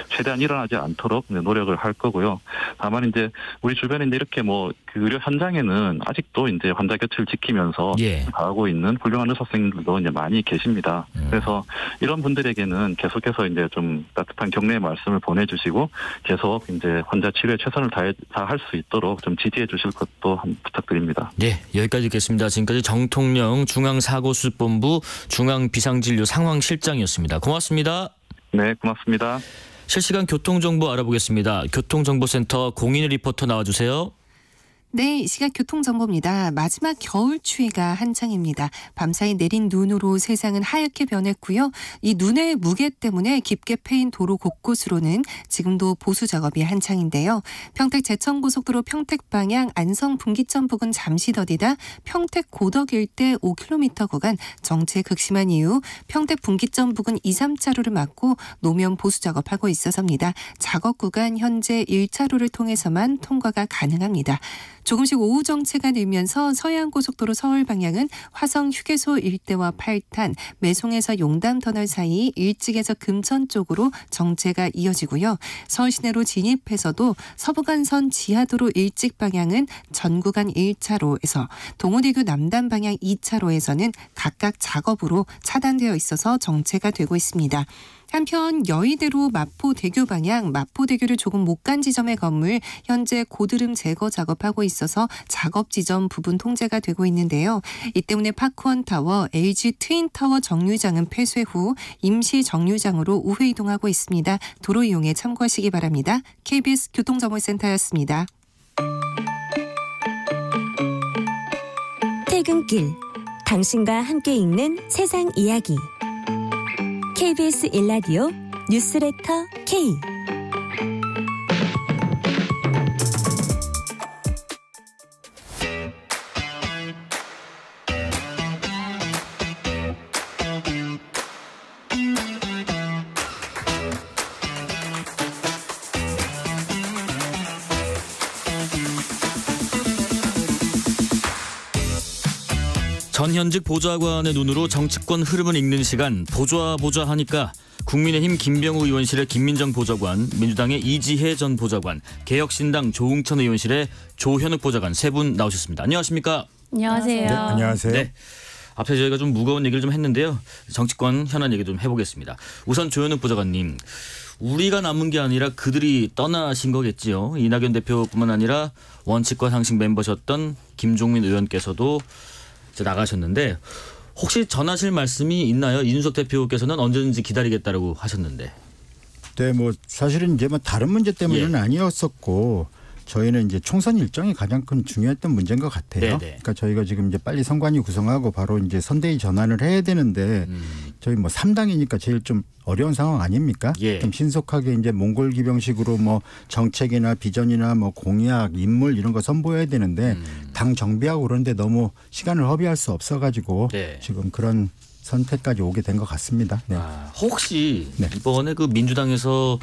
최대한 일어나지 않도록 노력을 할 거고요. 다만 이제 우리 주변에 이제 이렇게 뭐 그 의료 현장에는 아직도 이제 환자 곁을 지키면서 가하고 있는 훌륭한 의사선생님들도 이제 많이 계십니다. 그래서 이런 분들에게는 계속해서 이제 좀 따뜻한 격려의 말씀을 보내주시고 계속 이제 환자 치료에 최선을 다할 수 있도록 좀 지지해 주실 것도 한번 부탁드립니다. 네, 여기까지 듣겠습니다. 지금까지 정통령 중앙사고수습본부 중앙비상진료 상황실장이었습니다. 고맙습니다. 네, 고맙습니다. 실시간 교통정보 알아보겠습니다. 교통정보센터 공인의 리포터 나와주세요. 네, 이 시각 교통정보입니다. 마지막 겨울 추위가 한창입니다. 밤사이 내린 눈으로 세상은 하얗게 변했고요. 이 눈의 무게 때문에 깊게 패인 도로 곳곳으로는 지금도 보수 작업이 한창인데요. 평택 제천고속도로 평택 방향 안성 분기점 부근 잠시 더디다 평택 고덕 일대 5km 구간 정체 극심한 이후 평택 분기점 부근 2, 3차로를 막고 노면 보수 작업하고 있어서입니다. 작업 구간 현재 1차로를 통해서만 통과가 가능합니다. 조금씩 오후 정체가 늘면서 서해안고속도로 서울 방향은 화성 휴게소 일대와 8탄, 매송에서 용담터널 사이 일찍에서 금천 쪽으로 정체가 이어지고요. 서울 시내로 진입해서도 서부간선 지하도로 일찍 방향은 전구간 1차로에서 동호대교 남단 방향 2차로에서는 각각 작업으로 차단되어 있어서 정체가 되고 있습니다. 한편 여의대로 마포대교 방향 마포대교를 조금 못 간 지점의 건물 현재 고드름 제거 작업하고 있어서 작업 지점 부분 통제가 되고 있는데요. 이 때문에 파크원타워, LG 트윈타워 정류장은 폐쇄 후 임시 정류장으로 우회 이동하고 있습니다. 도로 이용에 참고하시기 바랍니다. KBS 교통정보센터였습니다. 퇴근길, 당신과 함께 읽는 세상 이야기. KBS 일라디오 뉴스레터 K. 전현직 보좌관의 눈으로 정치권 흐름을 읽는 시간 보좌 하니까 국민의힘 김병우 의원실의 김민정 보좌관, 민주당의 이지혜 전 보좌관, 개혁신당 조응천 의원실의 조현욱 보좌관 세 분 나오셨습니다. 안녕하십니까? 안녕하세요. 네, 안녕하세요. 네. 앞에 저희가 좀 무거운 얘기를 좀 했는데요. 정치권 현안 얘기 좀 해보겠습니다. 우선 조현욱 보좌관님. 우리가 남은 게 아니라 그들이 떠나신 거겠지요. 이낙연 대표뿐만 아니라 원칙과 상식 멤버셨던 김종민 의원께서도 이제 나가셨는데 혹시 전하실 말씀이 있나요? 이준석 대표께서는 언제든지 기다리겠다라고 하셨는데. 네, 뭐 사실은 이제 뭐 다른 문제 때문에는 아니었었고 저희는 이제 총선 일정이 가장 큰 중요했던 문제인 것 같아요. 그러니까 저희가 지금 이제 빨리 선관위 구성하고 바로 이제 선대위 전환을 해야 되는데 저희 뭐 3당이니까 제일 좀 어려운 상황 아닙니까? 좀 신속하게 이제 몽골 기병식으로 뭐 정책이나 비전이나 뭐 공약, 인물 이런 거 선보여야 되는데 당 정비하고 그런데 너무 시간을 허비할 수 없어가지고 지금 그런 선택까지 오게 된 것 같습니다. 네. 혹시 이번에 그 민주당에서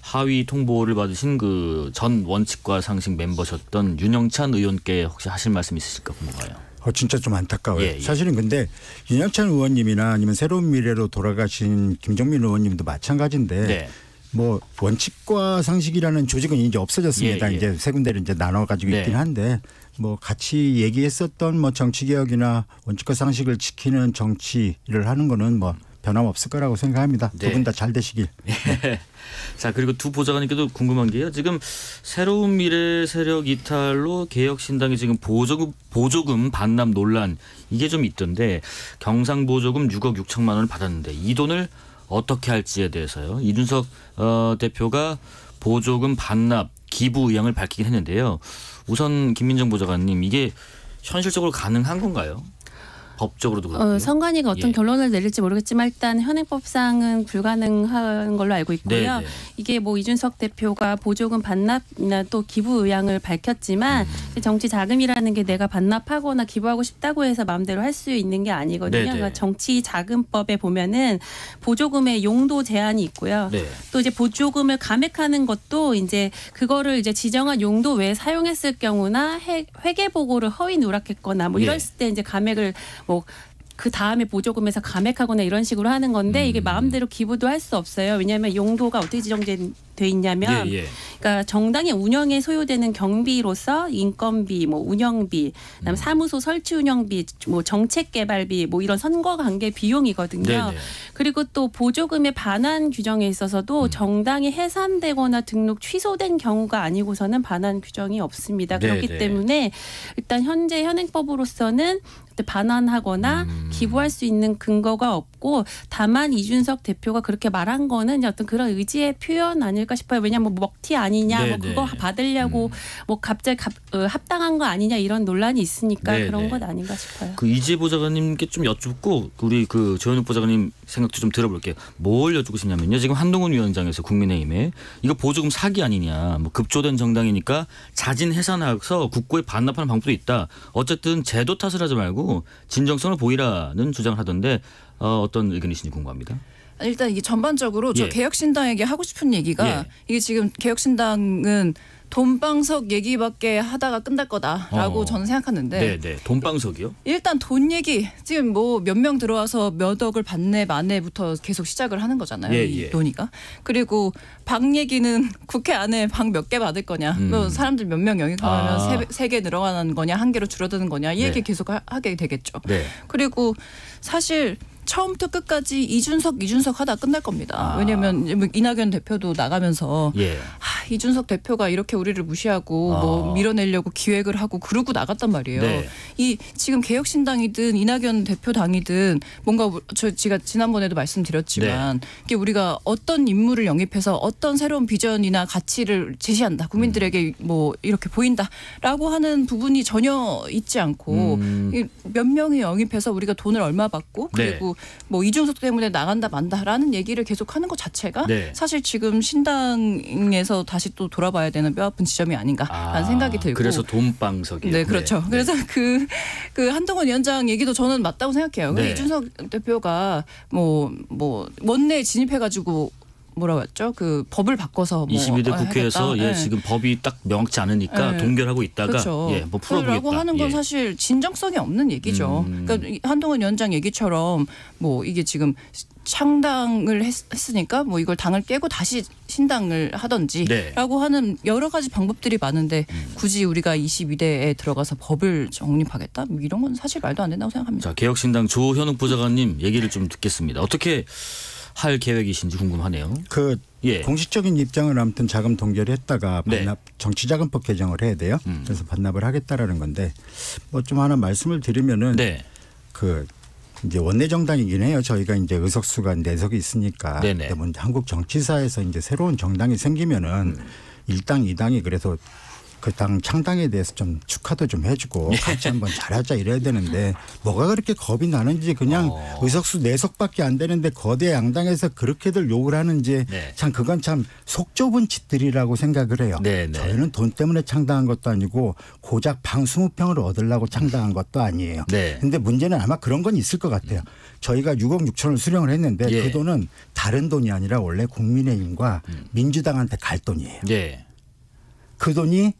하위 통보를 받으신 그 전 원칙과 상식 멤버셨던 윤영찬 의원께 혹시 하실 말씀 있으실까 궁금해요. 진짜 좀 안타까워요. 사실은 근데 윤영찬 의원님이나 아니면 새로운 미래로 돌아가신 김종민 의원님도 마찬가지인데 뭐 원칙과 상식이라는 조직은 이제 없어졌습니다. 이제 세 군데를 이제 나눠가지고 있긴 한데 뭐 같이 얘기했었던 뭐 정치개혁이나 원칙과 상식을 지키는 정치를 하는 거는 뭐 변함없을 거라고 생각합니다. 두 분 다 잘 되시길. 자, 그리고 두 보좌관님께도 궁금한 게요. 지금 새로운 미래 세력 이탈로 개혁신당이 지금 보조금 반납 논란 이게 좀 있던데 경상보조금 6억 6천만 원을 받았는데 이 돈을 어떻게 할지에 대해서요. 이준석 대표가 보조금 반납 기부 의향을 밝히긴 했는데요. 우선 김민정 보좌관님 이게 현실적으로 가능한 건가요? 법적으로도 그렇고요. 선관위가 어떤 결론을 내릴지 모르겠지만 일단 현행법상은 불가능한 걸로 알고 있고요. 이게 뭐 이준석 대표가 보조금 반납이나 또 기부 의향을 밝혔지만 정치 자금이라는 게 내가 반납하거나 기부하고 싶다고 해서 마음대로 할 수 있는 게 아니거든요. 그러니까 정치 자금법에 보면은 보조금의 용도 제한이 있고요. 또 이제 보조금을 감액하는 것도 이제 그거를 이제 지정한 용도 외에 사용했을 경우나 회계 보고를 허위 누락했거나 뭐 이랬을 때 이제 감액을 뭐 그 다음에 보조금에서 감액하거나 이런 식으로 하는 건데 이게 마음대로 기부도 할 수 없어요. 왜냐하면 용도가 어떻게 지정돼 있냐면 그러니까 정당의 운영에 소요되는 경비로서 인건비, 뭐 운영비, 그다음에 사무소 설치 운영비, 뭐 정책 개발비, 뭐 이런 선거 관계 비용이거든요. 그리고 또 보조금의 반환 규정에 있어서도 정당이 해산되거나 등록 취소된 경우가 아니고서는 반환 규정이 없습니다. 그렇기 때문에 일단 현재 현행법으로서는 반환하거나 기부할 수 있는 근거가 없고 다만 이준석 대표가 그렇게 말한 거는 어떤 그런 의지의 표현 아닐까 싶어요. 왜냐하면 뭐 먹튀 아니냐, 뭐 그거 받으려고 뭐 갑자기 합당한 거 아니냐 이런 논란이 있으니까 그런 것 아닌가 싶어요. 그 이재 보좌관님께 좀 여쭙고 우리 그 조현욱 보좌관님 생각도 좀 들어볼게요. 뭘 여쭙고 싶냐면요. 지금 한동훈 위원장에서 국민의힘에 이거 보조금 사기 아니냐, 뭐 급조된 정당이니까 자진 해산해서 국고에 반납하는 방법도 있다. 어쨌든 제도 탓을 하지 말고 진정성을 보이라는 주장을 하던데 어떤 의견이신지 궁금합니다. 일단 이게 전반적으로 저 개혁신당에게 하고 싶은 얘기가 이게 지금 개혁신당은 돈방석 얘기밖에 하다가 끝날 거다라고 저는 생각하는데. 네, 돈방석이요? 일단 돈 얘기 지금 뭐 몇 명 들어와서 몇 억을 받네 마네부터 계속 시작을 하는 거잖아요. 이 논의가. 그리고 방 얘기는 국회 안에 방 몇 개 받을 거냐, 뭐 사람들 몇 명 영입하면 3개 늘어나는 거냐, 1개로 줄어드는 거냐 이 얘기 계속 하게 되겠죠. 그리고 사실 처음부터 끝까지 이준석 하다 끝날 겁니다. 왜냐하면 이낙연 대표도 나가면서 이준석 대표가 이렇게 우리를 무시하고 뭐 밀어내려고 기획을 하고 그러고 나갔단 말이에요. 이 지금 개혁신당이든 이낙연 대표 당이든 뭔가 제가 지난번에도 말씀드렸지만 이게 우리가 어떤 인물을 영입해서 어떤 새로운 비전이나 가치를 제시한다. 국민들에게 뭐 이렇게 보인다라고 하는 부분이 전혀 있지 않고 몇 명이 영입해서 우리가 돈을 얼마 받고 그리고 뭐 이준석 때문에 나간다 만다라는 얘기를 계속하는 것 자체가 사실 지금 신당에서 다시 또 돌아봐야 되는 뼈아픈 지점이 아닌가라는 생각이 들고. 그래서 돈방석이에요. 네, 그렇죠. 그래서 그 한동훈 위원장 얘기도 저는 맞다고 생각해요. 이준석 대표가 뭐 원내에 진입해가지고 뭐라고 했죠? 그 법을 바꿔서 뭐 22대 국회에서 지금 법이 딱 명확치 않으니까 동결하고 있다가 뭐 풀어보겠다. 라고 하는 건 사실 진정성이 없는 얘기죠. 그러니까 한동훈 위원장 얘기처럼 뭐 이게 지금 창당을 했으니까 뭐 이걸 당을 깨고 다시 신당을 하든지라고 하는 여러 가지 방법들이 많은데 굳이 우리가 22대에 들어가서 법을 정립하겠다? 뭐 이런 건 사실 말도 안 된다고 생각합니다. 자, 개혁신당 조현욱 보좌관님 얘기를 좀 듣겠습니다. 어떻게 할 계획이신지 궁금하네요. 공식적인 입장을 아무튼 자금 동결을 했다가 반납 정치자금법 개정을 해야 돼요. 그래서 반납을 하겠다라는 건데 뭐 좀 하나 말씀을 드리면은 그 이제 원내 정당이긴 해요. 저희가 이제 의석수가 4석이 있으니까. 근데 먼저 한국 정치사에서 이제 새로운 정당이 생기면은 1당 2당이 그래서 그 당 창당에 대해서 좀 축하도 좀 해주고 같이 한번 잘하자 이래야 되는데 뭐가 그렇게 겁이 나는지 그냥 의석수 4석밖에 안 되는데 거대 양당에서 그렇게들 욕을 하는지 참 그건 참 속 좁은 짓들이라고 생각을 해요. 저희는 돈 때문에 창당한 것도 아니고 고작 방 20평을 얻으려고 창당한 것도 아니에요. 근데 문제는 아마 그런 건 있을 것 같아요. 저희가 6억 6천을 수령을 했는데 그 돈은 다른 돈이 아니라 원래 국민의힘과 민주당한테 갈 돈이에요. 그 돈이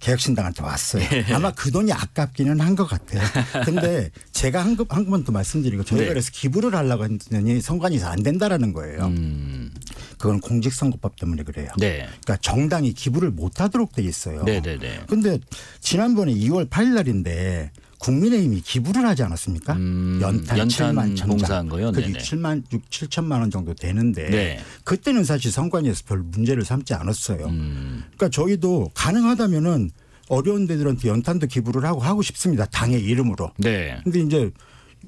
개혁신당한테 왔어요. 아마 그 돈이 아깝기는 한 것 같아요. 그런데 제가 한 번 더 말씀드리고 저희가 그래서 기부를 하려고 했더니 선관위에서 안 된다라는 거예요. 그건 공직선거법 때문에 그래요. 그러니까 정당이 기부를 못하도록 돼 있어요. 그런데 지난번에 2월 8일 날인데 국민의힘이 기부를 하지 않았습니까? 연탄 7만 봉사한 거요. 그 7천만 원 정도 되는데 그때는 사실 선관위에서 별 문제를 삼지 않았어요. 그러니까 저희도 가능하다면은 어려운 데들한테 연탄도 기부를 하고 싶습니다. 당의 이름으로. 근데 이제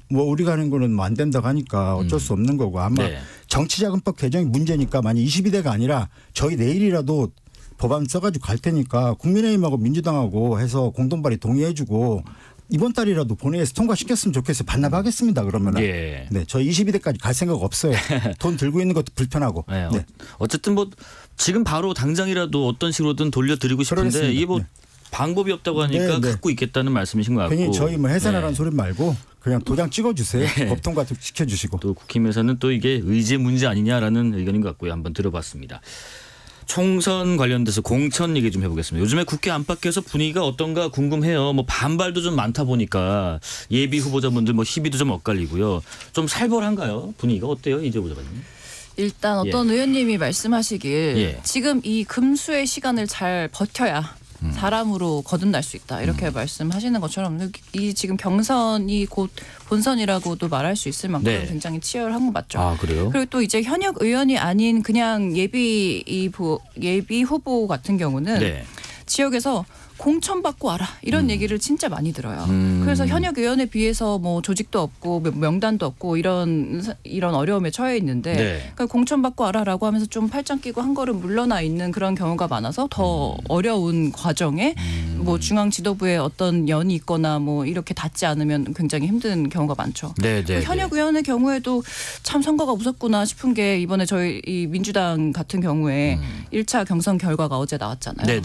뭐 우리가 하는 거는 뭐 안 된다고 하니까 어쩔 수 없는 거고 아마 정치자금법 개정이 문제니까 만약 22대가 아니라 저희 내일이라도 법안 써가지고 갈 테니까 국민의힘하고 민주당하고 해서 공동 발의 동의해주고 이번 달이라도 본회의에서 통과시켰으면 좋겠어요. 반납하겠습니다. 그러면은. 저희 22대까지 갈 생각 없어요. 돈 들고 있는 것도 불편하고. 어쨌든 뭐 지금 바로 당장이라도 어떤 식으로든 돌려드리고 싶은데 이게 뭐 방법이 없다고 하니까 갖고 있겠다는 말씀이신 것 같고. 괜히 저희 뭐 해산하라는 소리 말고 그냥 도장 찍어주세요. 법 통과 시켜주시고. 또 국힘에서는 또 이게 의제 문제 아니냐라는 의견인 것 같고요. 한번 들어봤습니다. 총선 관련돼서 공천 얘기 좀 해보겠습니다. 요즘에 국회 안팎에서 분위기가 어떤가 궁금해요. 뭐 반발도 좀 많다 보니까 예비 후보자분들 뭐 시비도 좀 엇갈리고요. 좀 살벌한가요? 분위기가 어때요, 이재 후보자님? 일단 어떤 의원님이 말씀하시길 지금 이 금수의 시간을 잘 버텨야 사람으로 거듭날 수 있다 이렇게 말씀하시는 것처럼 이 지금 경선이 곧 본선이라고도 말할 수 있을 만큼 굉장히 치열한 거 맞죠. 아, 그래요? 그리고 또 이제 현역 의원이 아닌 그냥 예비 후보 같은 경우는 지역에서 공천받고 와라 이런 얘기를 진짜 많이 들어요. 그래서 현역 의원에 비해서 뭐 조직도 없고 명단도 없고 이런 어려움에 처해 있는데 그러니까 공천받고 와라라고 하면서 좀 팔짱 끼고 한 걸음 물러나 있는 그런 경우가 많아서 더 어려운 과정에 뭐 중앙 지도부에 어떤 연이 있거나 뭐 이렇게 닿지 않으면 굉장히 힘든 경우가 많죠. 현역 의원의 경우에도 참 선거가 무섭구나 싶은 게 이번에 저희 이 민주당 같은 경우에 1차 경선 결과가 어제 나왔잖아요.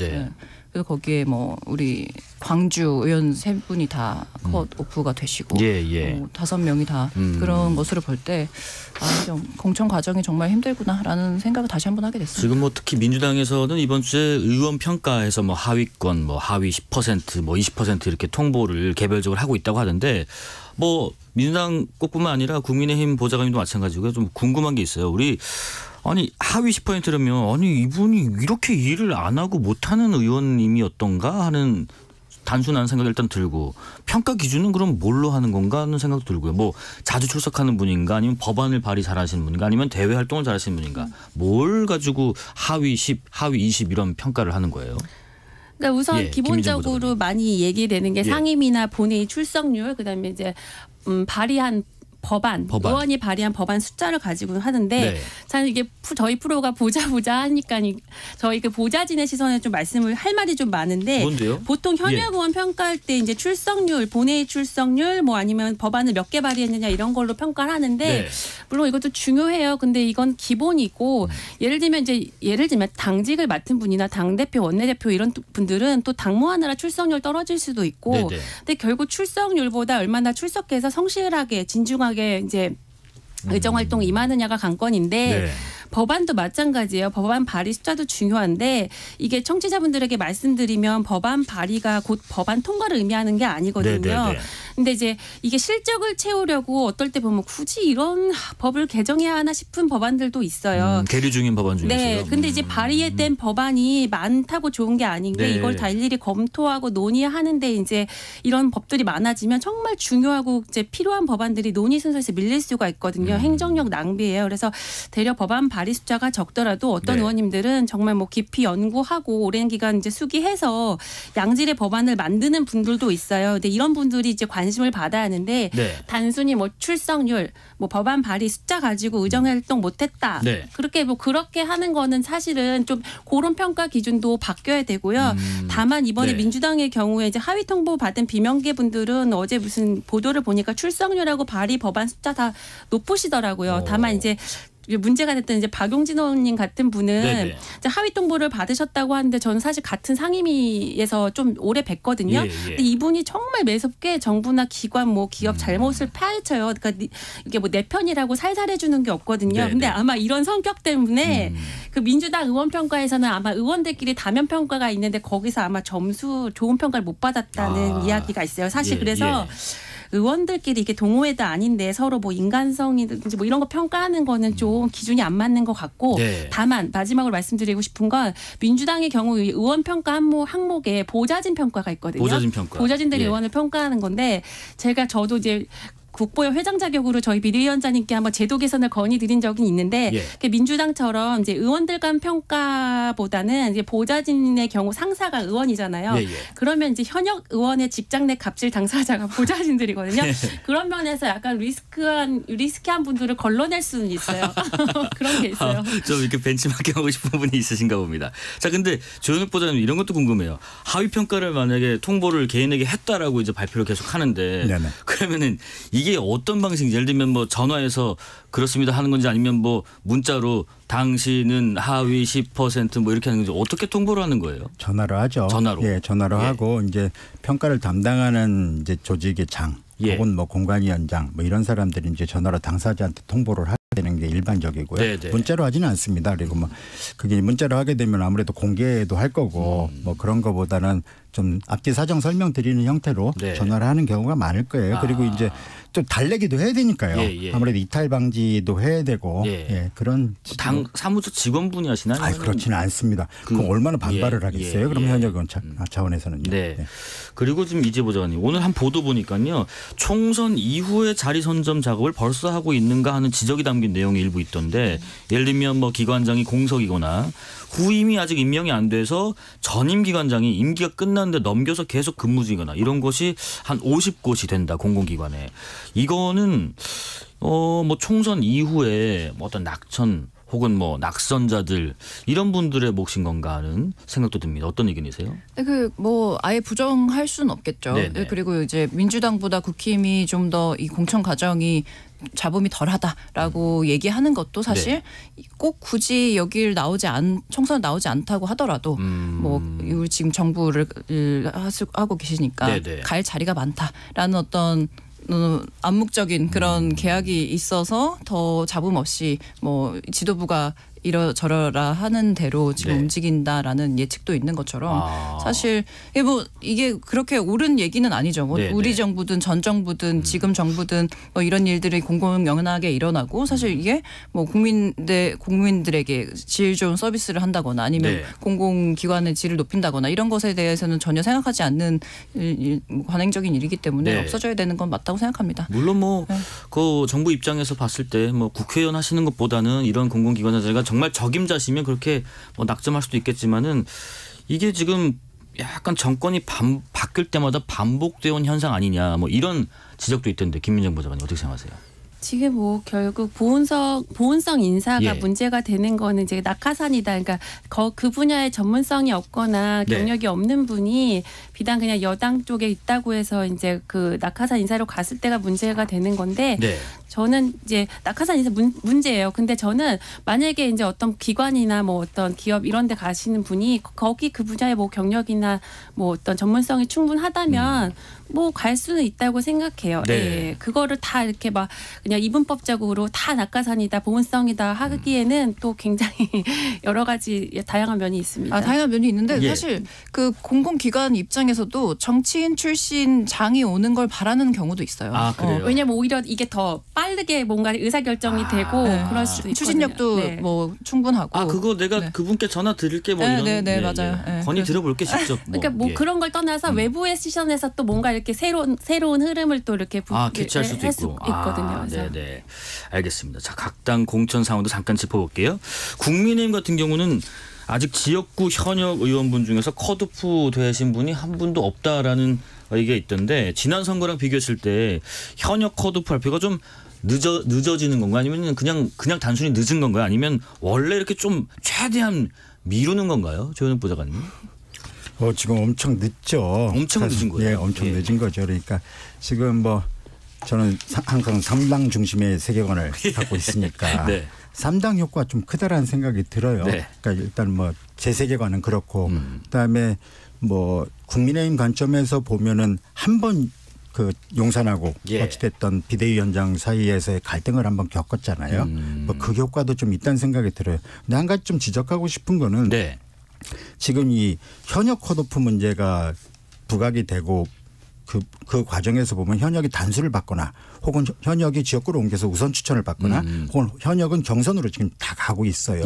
그래서 거기에 뭐 우리 광주 의원 3분이 다 컷 오프가 되시고 5명이 다 그런 것으로 볼 때 공천 과정이 정말 힘들구나라는 생각을 다시 한번 하게 됐습니다. 지금 뭐 특히 민주당에서는 이번 주에 의원 평가에서 뭐 하위권, 뭐 하위 10%, 뭐 20% 이렇게 통보를 개별적으로 하고 있다고 하는데 뭐 민주당 것뿐만 아니라 국민의힘 보좌관님도 마찬가지고요. 좀 궁금한 게 있어요. 우리 아니 하위 10%라면 아니 이분이 이렇게 일을 안 하고 못하는 의원님이었던가 하는 단순한 생각이 일단 들고 평가 기준은 그럼 뭘로 하는 건가 하는 생각도 들고요. 뭐 자주 출석하는 분인가 아니면 법안을 발의 잘하시는 분인가 아니면 대외 활동을 잘하시는 분인가 뭘 가지고 하위 10, 하위 20 이런 평가를 하는 거예요. 그러니까 우선 기본적으로 많이 얘기되는 게 상임위나 본회의 출석률 그다음에 이제 발의한 법안, 의원이 발의한 법안 숫자를 가지고 하는데 저는 이게 저희 프로가 보자 하니까 저희 그 보좌진의 시선에 좀 말씀을 할 말이 좀 많은데 뭔데요? 보통 현역 의원 평가할 때 이제 출석률, 본회의 출석률 뭐 아니면 법안을 몇 개 발의했느냐 이런 걸로 평가를 하는데 물론 이것도 중요해요. 근데 이건 기본이고 예를 들면 당직을 맡은 분이나 당대표, 원내대표 이런 분들은 또 당무하느라 출석률 떨어질 수도 있고 근데 결국 출석률보다 얼마나 출석해서 성실하게 진중하게 이제 의정 활동 임하느냐가 관건인데 법안도 마찬가지예요. 법안 발의 숫자도 중요한데 이게 청취자분들에게 말씀드리면 법안 발의가 곧 법안 통과를 의미하는 게 아니거든요. 근데 이제 이게 실적을 채우려고 어떨 때 보면 굳이 이런 법을 개정해야 하나 싶은 법안들도 있어요. 계류 중인 법안 중에서요. 근데 이제 발의된 법안이 많다고 좋은 게 아닌 게 이걸 다 일일이 검토하고 논의하는데 이제 이런 법들이 많아지면 정말 중요하고 이제 필요한 법안들이 논의 순서에서 밀릴 수가 있거든요. 행정력 낭비예요. 그래서 대려 법안 발의 숫자가 적더라도 어떤 의원님들은 정말 뭐 깊이 연구하고 오랜 기간 이제 수기해서 양질의 법안을 만드는 분들도 있어요. 근데 이런 분들이 이제 관심을 받아야 하는데 단순히 뭐 출석률, 뭐 법안 발의 숫자 가지고 의정활동 못했다. 그렇게 뭐 그렇게 하는 거는 사실은 좀 그런 평가 기준도 바뀌어야 되고요. 다만 이번에 민주당의 경우에 이제 하위 통보 받은 비명계 분들은 어제 무슨 보도를 보니까 출석률하고 발의 법안 숫자 다 높으시더라고요. 다만 이제 문제가 됐던 이제 박용진 의원님 같은 분은 이제 하위 통보를 받으셨다고 하는데 저는 사실 같은 상임위에서 좀 오래 뵀거든요. 근데 이분이 정말 매섭게 정부나 기관 뭐 기업 잘못을 파헤쳐요. 그러니까 이게 뭐 내 편이라고 살살해 주는 게 없거든요. 근데 아마 이런 성격 때문에 그 민주당 의원 평가에서는 아마 의원들끼리 다면 평가가 있는데 거기서 아마 점수 좋은 평가를 못 받았다는 이야기가 있어요. 사실 그래서 의원들끼리 이게 동호회도 아닌데 서로 뭐 인간성이든지 뭐 이런 거 평가하는 거는 좀 기준이 안 맞는 것 같고 다만 마지막으로 말씀드리고 싶은 건 민주당의 경우 의원 평가 항목에 보좌진 평가가 있거든요. 보좌진 평가. 보좌진들이 의원을 평가하는 건데 저도 이제 국보회 회장 자격으로 저희 비대위원장님께 한번 제도 개선을 건의드린 적이 있는데 민주당처럼 이제 의원들 간 평가보다는 이제 보좌진의 경우 상사가 의원이잖아요. 그러면 이제 현역 의원의 직장 내 갑질 당사자가 보좌진들이거든요. 그런 면에서 약간 리스키한 분들을 걸러낼 수는 있어요. 그런 게 있어요. 좀 이렇게 벤치마킹하고 싶은 분이 있으신가 봅니다. 자, 근데 조현욱 보좌님 이런 것도 궁금해요. 하위 평가를 만약에 통보를 개인에게 했다라고 이제 발표를 계속 하는데 그러면은 이게 어떤 방식인지 예를 들면 뭐 전화해서 그렇습니다 하는 건지 아니면 뭐 문자로 당신은 하위 10% 뭐 이렇게 하는 건지 어떻게 통보를 하는 거예요? 전화로 하죠. 전화로. 전화로 하고 이제 평가를 담당하는 이제 조직의 장 혹은 뭐 공관위원장 뭐 이런 사람들이 이제 전화로 당사자한테 통보를 하죠. 되는 게 일반적이고요. 네네. 문자로 하지는 않습니다. 그리고 뭐 그게 문자로 하게 되면 아무래도 공개도 할 거고 뭐 그런 거보다는 좀 앞뒤 사정 설명 드리는 형태로 네. 전화를 하는 경우가 많을 거예요. 그리고 이제 또 달래기도 해야 되니까요. 예. 아무래도 이탈 방지도 해야 되고 그런 당 사무처 직원분이 하시나요? 아니 그렇지는 않습니다. 그럼 얼마나 반발을 하겠어요. 그럼 현역원 차원에서는요. 네. 그리고 지금 이재보 장관님 오늘 한 보도 보니까요. 총선 이후에 자리 선점 작업을 벌써 하고 있는가 하는 지적이 담긴 내용이 일부 있던데 예를 들면 뭐 기관장이 공석이거나 후임이 아직 임명이 안 돼서 전임 기관장이 임기가 끝났는데 넘겨서 계속 근무 중이거나 이런 것이 한 50곳이 된다 공공기관에. 이거는 뭐 총선 이후에 뭐 어떤 낙천 혹은 뭐 낙선자들 이런 분들의 몫인 건가 하는 생각도 듭니다. 어떤 의견이세요? 그 뭐 아예 부정할 수는 없겠죠. 네네. 그리고 이제 민주당보다 국힘이 좀 더 이 공천 과정이 잡음이 덜하다라고 얘기하는 것도 사실 꼭 굳이 여기를 총선 나오지 않다고 하더라도 뭐 지금 정부를 하고 계시니까 네네. 갈 자리가 많다라는 어떤 암묵적인 그런 계약이 있어서 더 잡음 없이 뭐 지도부가 이러저러라 하는 대로 지금 움직인다라는 예측도 있는 것처럼 사실 이게 그렇게 옳은 얘기는 아니죠. 뭐 우리 정부든 전 정부든 지금 정부든 뭐 이런 일들이 공공연하게 일어나고 사실 이게 뭐 국민들에게 질 좋은 서비스를 한다거나 아니면 공공기관의 질을 높인다거나 이런 것에 대해서는 전혀 생각하지 않는 관행적인 일이기 때문에 없어져야 되는 건 맞다고 생각합니다. 물론 뭐 그 정부 입장에서 봤을 때 뭐 국회의원 하시는 것보다는 이런 공공기관의 자리가 정말 적임자시면 그렇게 뭐 낙점할 수도 있겠지만은 이게 지금 약간 정권이 바뀔 때마다 반복되어 온 현상 아니냐 뭐 이런 지적도 있던데 김민정 보좌관님 어떻게 생각하세요? 지금 뭐 결국 보훈성 인사가 문제가 되는 거는 이제 낙하산이다. 그러니까 그 분야에 전문성이 없거나 경력이 없는 분이 비단 그냥 여당 쪽에 있다고 해서 이제 그 낙하산 인사로 갔을 때가 문제가 되는 건데 저는 이제 낙하산 인사 문제예요. 근데 저는 만약에 이제 어떤 기관이나 뭐 어떤 기업 이런 데 가시는 분이 거기 그 분야의 뭐 경력이나 뭐 어떤 전문성이 충분하다면 뭐 갈 수는 있다고 생각해요. 그거를 다 이렇게 막 그냥 이분법적으로 다 낙하산이다, 보훈성이다 하기에는 또 굉장히 여러 가지 다양한 면이 있습니다. 다양한 면이 있는데 사실 그 공공기관 입장에서도 정치인 출신 장이 오는 걸 바라는 경우도 있어요. 그래요? 왜냐하면 오히려 이게 더 빠르게 뭔가 의사결정이 되고 그럴 수도 있거든요. 추진력도 뭐 충분하고. 그거 내가 그분께 전화 드릴게 뭐 이런. 맞아요. 건의 들어볼게 직접. 그러니까 뭐 그런 걸 떠나서 외부의 시선에서 또 뭔가 이렇게 새로운 흐름을 또 이렇게 캐치할 수도 있거든요. 네, 알겠습니다. 자, 각 당 공천 상황도 잠깐 짚어볼게요. 국민의힘 같은 경우는 아직 지역구 현역 의원분 중에서 컷오프 되신 분이 한 분도 없다라는 얘기가 있던데 지난 선거랑 비교했을 때 현역 컷오프 발표가 좀 늦어지는 건가요? 아니면 그냥 단순히 늦은 건가요? 아니면 원래 이렇게 좀 최대한 미루는 건가요? 조현욱 보좌관님. 지금 엄청 늦죠. 엄청 늦은 거예요. 엄청 늦은 거죠. 그러니까 지금 뭐 저는 항상 3당 중심의 세계관을 갖고 있으니까 3당 효과가 좀 크다라는 생각이 들어요. 그러니까 일단 뭐 제 세계관은 그렇고 그다음에 뭐 국민의힘 관점에서 보면은 한 번 그 용산하고 어찌됐던 비대위원장 사이에서의 갈등을 한번 겪었잖아요. 뭐 그 효과도 좀 있다는 생각이 들어요. 근데 한 가지 좀 지적하고 싶은 거는 지금 이 현역 컷오프 문제가 부각이 되고 그 과정에서 보면 현역이 단수를 받거나 혹은 현역이 지역구로 옮겨서 우선 추천을 받거나 혹은 현역은 경선으로 지금 다 가고 있어요.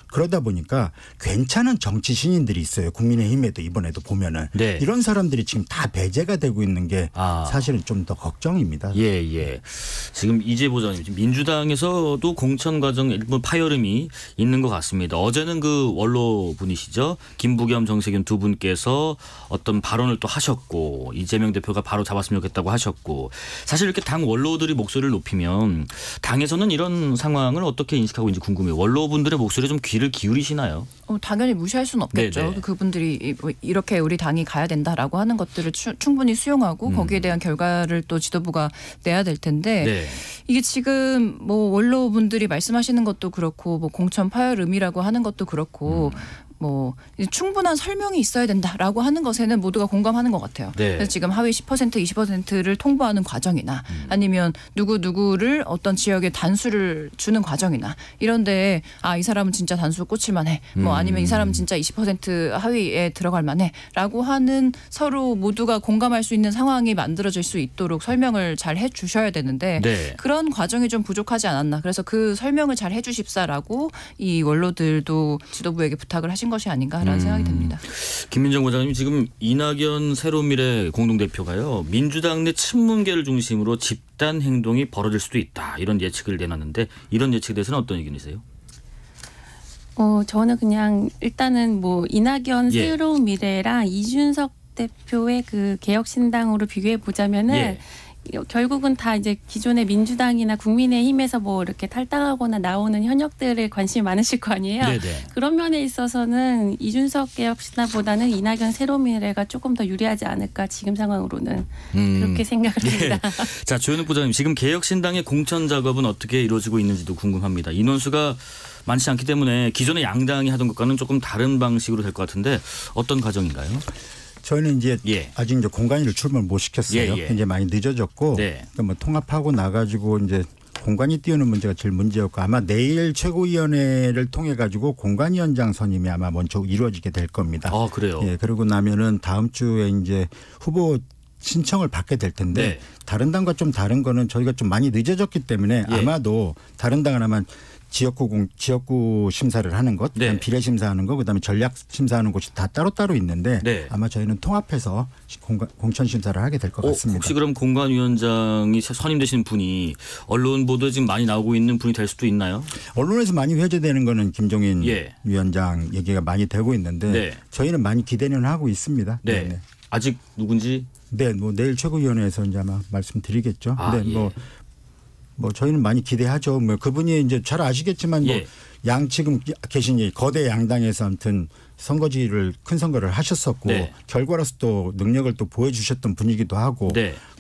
그러다 보니까 괜찮은 정치 신인들이 있어요. 국민의힘에도 이번에도 보면은 이런 사람들이 지금 다 배제가 되고 있는 게 사실은 좀 더 걱정입니다. 지금 이재 보좌관님 지금 민주당에서도 공천 과정 일부 파열음이 있는 것 같습니다. 어제는 그 원로 분이시죠. 김부겸, 정세균 두 분께서 어떤 발언을 또 하셨고 이재명 대표가 바로 잡았으면 좋겠다고 하셨고 사실 이렇게 당 원로들이 목소리를 높이면 당에서는 이런 상황을 어떻게 인식하고 있는지 궁금해요. 원로분들의 목소리에 좀 귀를 기울이시나요? 당연히 무시할 수는 없겠죠. 그분들이 이렇게 우리 당이 가야 된다라고 하는 것들을 충분히 수용하고 거기에 대한 결과를 또 지도부가 내야 될 텐데 이게 지금 뭐 원로분들이 말씀하시는 것도 그렇고 뭐 공천 파열음이라고 하는 것도 그렇고 뭐 충분한 설명이 있어야 된다라고 하는 것에는 모두가 공감하는 것 같아요. 네. 그래서 지금 하위 10% 20%를 통보하는 과정이나 아니면 누구를 어떤 지역에 단수를 주는 과정이나 이런데 이 사람은 진짜 단수 꽂힐 만해. 뭐 아니면 이 사람은 진짜 20% 하위에 들어갈 만해라고 하는 서로 모두가 공감할 수 있는 상황이 만들어질 수 있도록 설명을 잘 해주셔야 되는데 네. 그런 과정이 좀 부족하지 않았나. 그래서 그 설명을 잘 해주십사라고 이 원로들도 지도부에게 부탁을 하신 것이 아닌가라는 생각이 듭니다. 김민정 보좌관님, 지금 이낙연 새로미래 공동대표가요. 민주당 내 친문계를 중심으로 집단 행동이 벌어질 수도 있다. 이런 예측을 내놨는데 이런 예측에 대해서는 어떤 의견이세요? 저는 그냥 일단은 뭐 이낙연 새로운 미래랑 이준석 대표의 그 개혁신당으로 비교해 보자면은 결국은 다 이제 기존의 민주당이나 국민의힘에서 뭐 이렇게 탈당하거나 나오는 현역들에 관심이 많으실 거 아니에요. 네네. 그런 면에 있어서는 이준석 개혁신당보다는 이낙연 새로운 미래가 조금 더 유리하지 않을까 지금 상황으로는 그렇게 생각을 합니다. 자, 조현욱 부장님, 지금 개혁신당의 공천 작업은 어떻게 이루어지고 있는지도 궁금합니다. 인원수가 많지 않기 때문에 기존의 양당이 하던 것과는 조금 다른 방식으로 될 것 같은데 어떤 과정인가요? 저희는 이제 아직 이제 공관위를 출범을 못 시켰어요. 이제 많이 늦어졌고 그러니까 뭐 통합하고 나가지고 이제 공관위 띄우는 문제가 제일 문제였고 아마 내일 최고위원회를 통해 가지고 공관위원장 선임이 아마 먼저 이루어지게 될 겁니다. 아, 그래요? 예, 그리고 나면은 다음 주에 이제 후보 신청을 받게 될 텐데 다른 당과 좀 다른 거는 저희가 좀 많이 늦어졌기 때문에 아마도 다른 당은 아마 지역구 심사를 하는 것, 비례 심사하는 것, 그다음에 전략 심사하는 곳이 다 따로따로 있는데 아마 저희는 통합해서 공천 심사를 하게 될 것 같습니다. 혹시 그럼 공관위원장이 선임되신 분이 언론 보도에 지금 많이 나오고 있는 분이 될 수도 있나요? 언론에서 많이 회자되는 거는 김종인 위원장 얘기가 많이 되고 있는데 저희는 많이 기대는 하고 있습니다. 네. 아직 누군지? 네, 뭐 내일 최고위원회에서 이제 아마 말씀드리겠죠. 뭐 저희는 많많이 기대하죠. 뭐 그분이 이제 잘 아시겠지만 뭐 양 지금 계신 거대 양당에서 아무튼 큰 선거를 하셨었고 결과로서 또 능력을 또 보여주셨던 분이기도 하고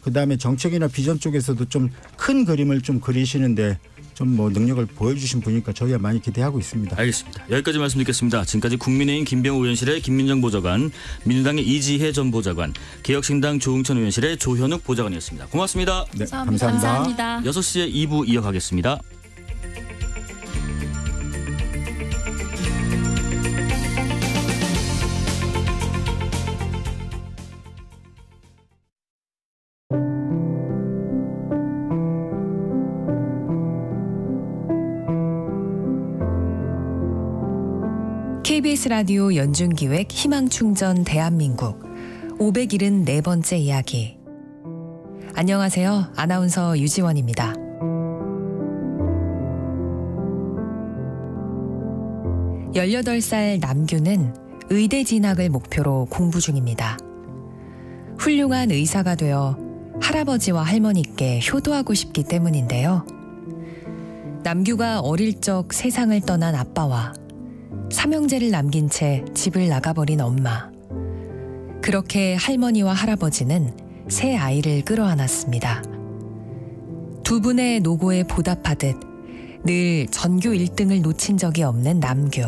그다음에 정책이나 비전 쪽에서도 좀 큰 그림을 좀 그리시는데 좀 뭐 능력을 보여주신 분이니까 저희가 많이 기대하고 있습니다. 알겠습니다. 여기까지 말씀 듣겠습니다. 지금까지 국민의힘 김병호 의원실의 김민정 보좌관, 민주당의 이지혜 전 보좌관, 개혁신당 조응천 의원실의 조현욱 보좌관이었습니다. 고맙습니다. 네, 감사합니다. 6시에 2부 이어가겠습니다. KBS 라디오 연중기획 희망충전 대한민국 574번째 이야기. 안녕하세요. 아나운서 유지원입니다. (18살) 남규는 의대 진학을 목표로 공부 중입니다. 훌륭한 의사가 되어 할아버지와 할머니께 효도하고 싶기 때문인데요. 남규가 어릴 적 세상을 떠난 아빠와 삼형제를 남긴 채 집을 나가버린 엄마. 그렇게 할머니와 할아버지는 새 아이를 끌어안았습니다. 두 분의 노고에 보답하듯 늘 전교 1등을 놓친 적이 없는 남규.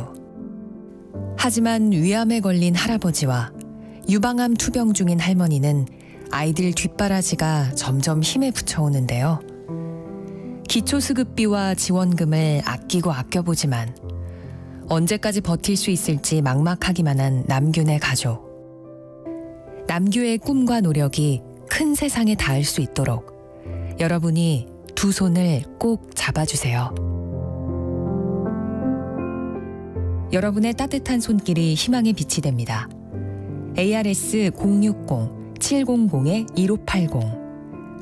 하지만 위암에 걸린 할아버지와 유방암 투병 중인 할머니는 아이들 뒷바라지가 점점 힘에 부쳐오는데요. 기초수급비와 지원금을 아끼고 아껴보지만 언제까지 버틸 수 있을지 막막하기만 한 남균의 가족. 남규의 꿈과 노력이 큰 세상에 닿을 수 있도록 여러분이 두 손을 꼭 잡아주세요. 여러분의 따뜻한 손길이 희망의 빛이 됩니다. ARS 060-700-1580